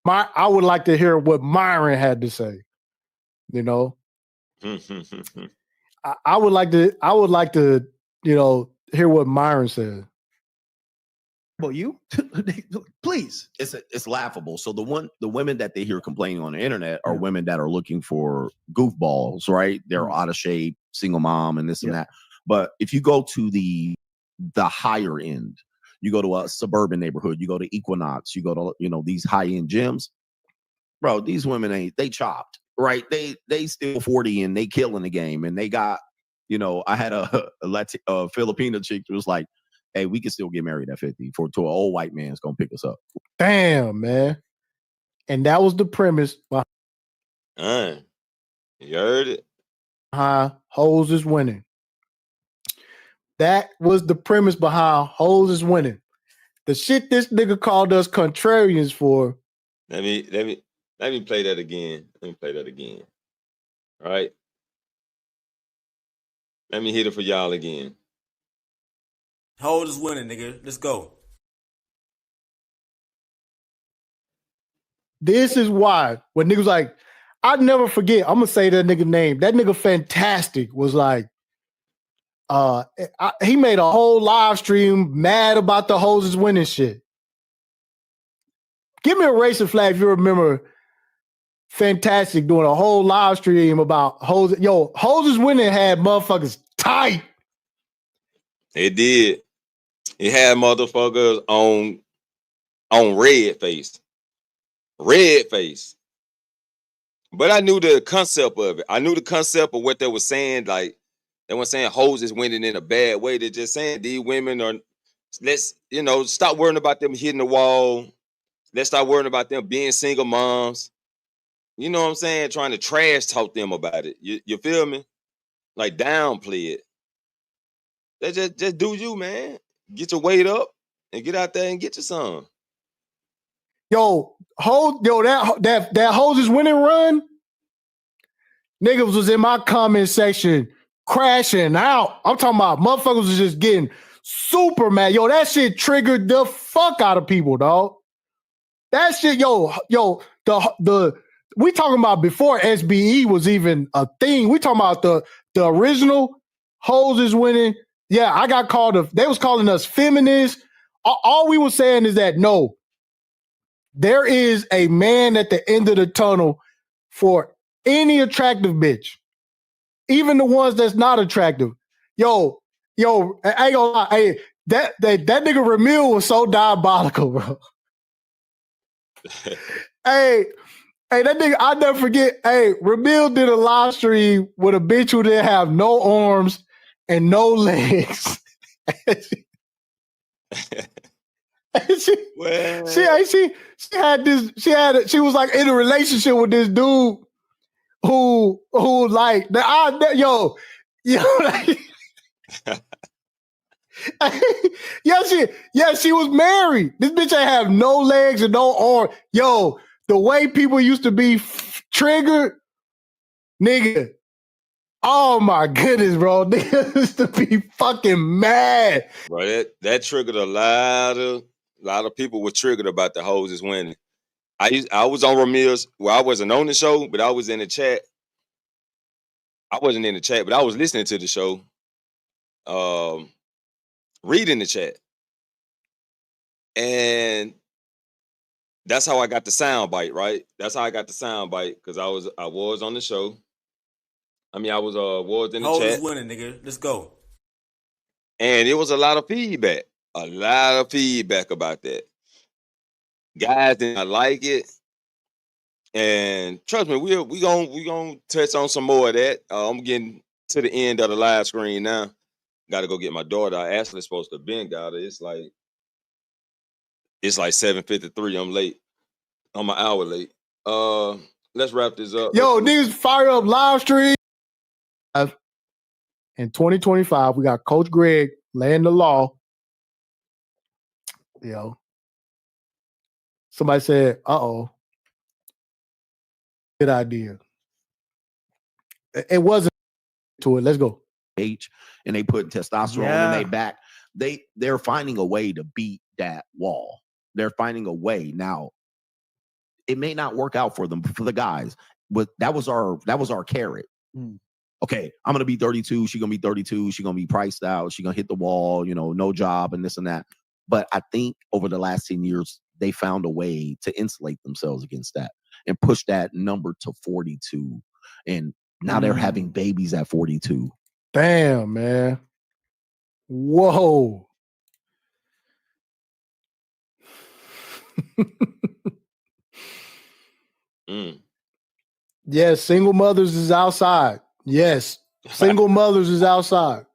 I would like to hear what Myron had to say. You know, I would like to, hear what Myron said. About you, please. It's laughable. So the women that they hear complaining on the internet are women that are looking for goofballs, right? They're out of shape, single mom, and this and that. But if you go to the higher end, you go to a suburban neighborhood, you go to Equinox, you go to these high end gyms, bro. These women they chopped, right? They still 40 and they killing the game, and they got I had a Filipino chick who was like, hey, we can still get married at 50 to an old white man's gonna pick us up. Damn, man. And that was the premise behind you heard it. Hoes is winning. That was the premise behind Hoes is winning. The shit this nigga called us contrarians for. Let me play that again. All right. Let me hit it for y'all again. Hoes is winning, nigga. Let's go. This is why when niggas like, I'd never forget, I'm gonna say that nigga name. That nigga Fantastic was like, he made a whole live stream mad about the Hoes is winning shit. Give me a racing flag if you remember Fantastic doing a whole live stream about Hoes. Yo, Hoes is winning had motherfuckers tight. It did. It had motherfuckers on red face. Red face. But I knew the concept of it. I knew the concept of what they were saying. Like, they weren't saying hoes is winning in a bad way. They're just saying these women are, let's, stop worrying about them hitting the wall. Let's stop worrying about them being single moms. You know what I'm saying? Trying to trash talk them about it. You feel me? Like, downplay it. They just do you, man. Get your weight up and get out there and get you some. Yo, that Hoes is winning run. Niggas was in my comment section crashing out. I'm talking about motherfuckers was just getting super mad. Yo, that shit triggered the fuck out of people, dog. That shit, the we talking about before SBE was even a thing. We talking about the original Hoes is winning. Yeah, I got called they was calling us feminists. All we were saying is that no, there is a man at the end of the tunnel for any attractive bitch, even the ones that's not attractive. Yo, I ain't gonna lie. Hey, that nigga Ramil was so diabolical, bro. hey, that nigga, I'll never forget. Hey, Ramil did a live stream with a bitch who didn't have no arms and no legs. She was like in a relationship with this dude who like she was married. This bitch ain't have no legs and no arm. Yo, the way people used to be triggered, nigga. Oh my goodness, bro. Niggas used to be fucking mad. Bro, that triggered a lot of people were triggered about the Hoes is winning. I was on Ramil's, well, I wasn't on the show, but I was in the chat. I wasn't in the chat, but I was listening to the show. Reading the chat. And that's how I got the sound bite, right? That's how I got the sound bite because I was on the show. I mean, I was in the Hold chat. is winning, nigga. Let's go. And it was a lot of feedback. A lot of feedback about that. Guys did not like it. And trust me, we gonna touch on some more of that. I'm getting to the end of the live screen now. Got to go get my daughter. I actually supposed to have been got her. It's like 7:53. I'm late. I'm an hour late. Let's wrap this up. Yo, niggas fire up live stream. In 2025, we got Coach Greg laying the law. Yo. Somebody said, uh-oh. Good idea. It wasn't to it. Let's go. And they put testosterone in their back. They're finding a way to beat that wall. They're finding a way. Now, it may not work out for them, for the guys, but that was our carrot. Okay, I'm gonna be 32. She's gonna be 32. She's gonna be priced out. She's gonna hit the wall. No job and this and that. But I think over the last 10 years, they found a way to insulate themselves against that and push that number to 42. And now they're having babies at 42. Damn, man. Whoa. Yes, single mothers is outside. Yes, single mothers is outside.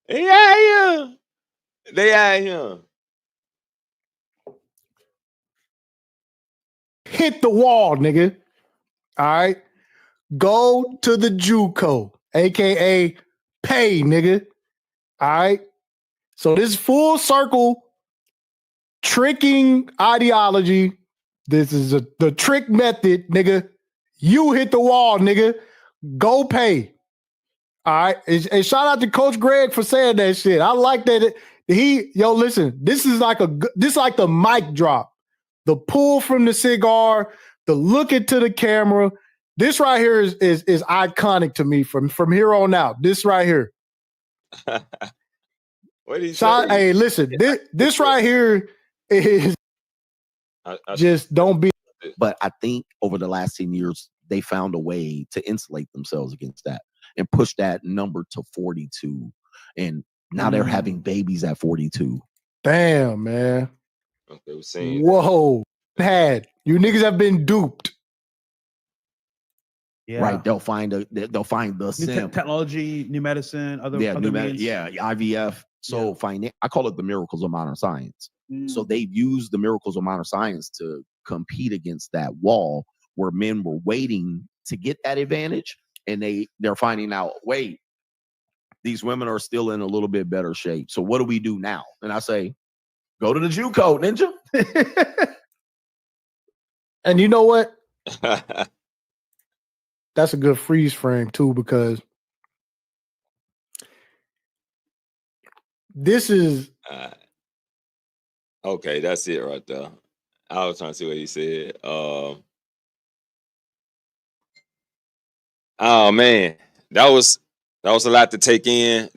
They out here. They out here. Hit the wall, nigga. All right. Go to the JUCO, aka pay, nigga. All right. So this full circle tricking ideology. This is the trick method, nigga. You hit the wall, nigga. Go pay. All right. And shout out to Coach Greg for saying that shit. I like that. Listen, this is like the mic drop. The pull from the cigar, the look into the camera. This right here is iconic to me from here on out. This right here. What did he say? Hey, listen, this right here is just don't be. But I think over the last 10 years, they found a way to insulate themselves against that and push that number to 42. And now they're having babies at 42. Damn, man. Okay, we're seeing. Whoa. You niggas have been duped. Yeah. Right. They'll find the New sim. technology, new medicine, other means. IVF. So I call it the miracles of modern science. So they've used the miracles of modern science to compete against that wall where men were waiting to get that advantage, and they're finding out, wait, these women are still in a little bit better shape. So what do we do now? And I say, go to the JUCO, ninja. And you know what? That's a good freeze frame too, because this is okay. That's it right there. I was trying to see what he said. Oh man, that was a lot to take in.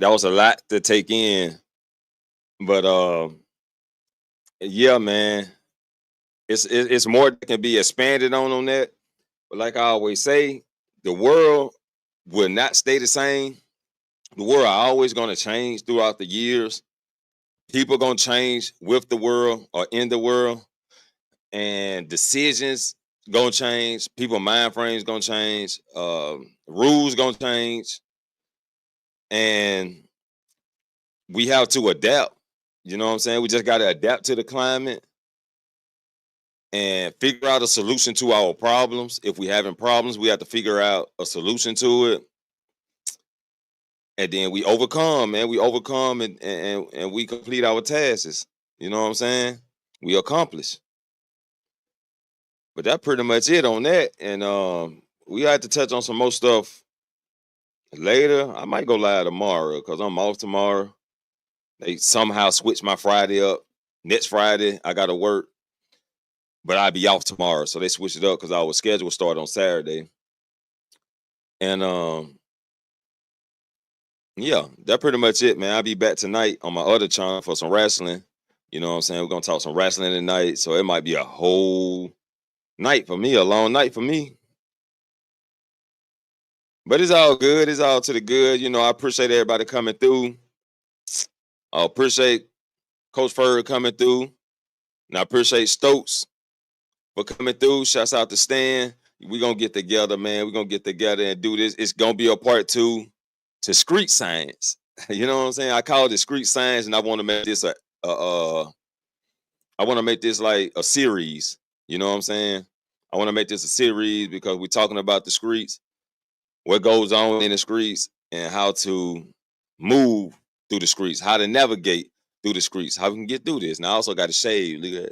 But yeah, man, it's more that can be expanded on that. But like I always say, the world will not stay the same. The world are always going to change throughout the years. People are going to change with the world or in the world. And decisions going to change. People's mind frames going to change. Rules going to change. And we have to adapt. You know what I'm saying? We just got to adapt to the climate and figure out a solution to our problems. If we having problems, we have to figure out a solution to it. And then we overcome, man. We overcome and we complete our tasks. You know what I'm saying? We accomplish. But that's pretty much it on that. And we had to touch on some more stuff later. I might go live tomorrow because I'm off tomorrow. They somehow switched my Friday up. Next Friday, I got to work. But I'll be off tomorrow. So they switched it up because our schedule started on Saturday. And yeah, that's pretty much it, man. I'll be back tonight on my other channel for some wrestling. You know what I'm saying? We're going to talk some wrestling tonight. So it might be a whole night for me, a long night for me. But it's all good. It's all to the good. You know, I appreciate everybody coming through. I appreciate Coach Ferg coming through. And I appreciate Stokes for coming through. Shouts out to Stan. We're going to get together, man. We're going to get together and do this. It's going to be a part 2 to street science. You know what I'm saying? I call it street science, and I want to make this like a series. You know what I'm saying? I want to make this a series because we're talking about the streets, what goes on in the streets, and how to move through the streets, how to navigate through the streets, how we can get through this. Now, I also got to shave. You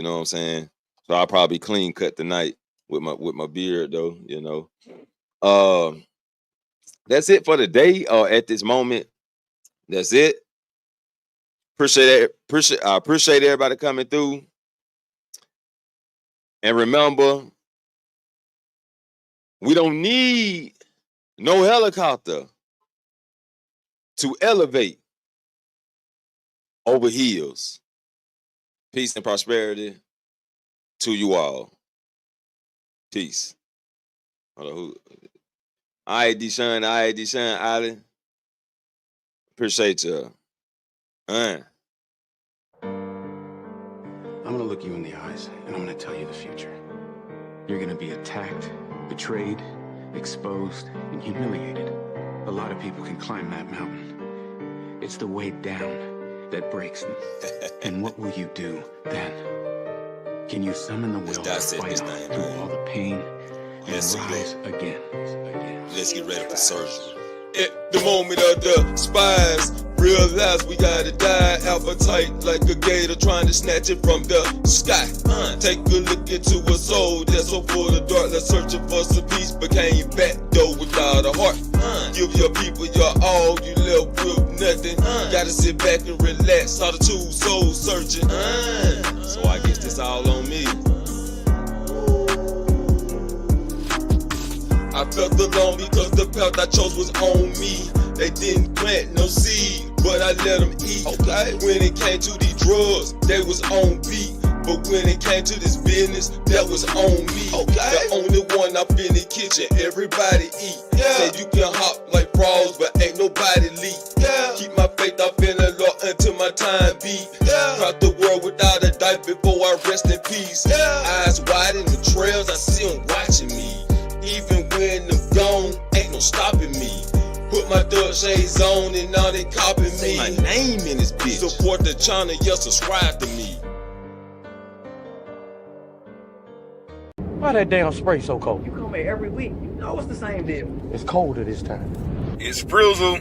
know what I'm saying? So I'll probably clean cut tonight with my beard, though, you know. That's it for the day. At this moment, that's it. I appreciate everybody coming through. And remember, we don't need no helicopter to elevate over hills. Peace and prosperity to you all. Peace. Hold on, who? All right, Deshaun, Island. Appreciate you. I'm gonna look you in the eyes, and I'm gonna tell you the future. You're gonna be attacked, betrayed, exposed, and humiliated. A lot of people can climb that mountain. It's the way down that breaks them. And what will you do then? Can you summon the will to fight on through all the pain and rise again? Let's get ready for surgery. At the moment of the spies, realize we gotta die. Appetite like a gator trying to snatch it from the sky. Take a look into a soul that's so full of darkness, searching for some peace, but came back though without a heart. Give your people your all, you left with nothing. Gotta sit back and relax, solitude, soul searching. So I guess this all on me. I felt alone because the path I chose was on me. They didn't plant no seed, but I let them eat. Okay. When it came to these drugs, they was on beat. But when it came to this business, that was on me. Okay. The only one up in the kitchen, everybody eat. Say you can hop like frogs, but ain't nobody leak. Keep my faith up in the Lord until my time beat. Cross the world without a dice before I rest in peace. Eyes wide in the trails, I see them watching me. Even when I'm gone, ain't no stopping me. Put my thug shades on and now they copying me. My name in this bitch. Support the channel, yeah, subscribe to me. Why that damn spray so cold? You come here every week. You know it's the same deal. It's colder this time. It's Frizzle.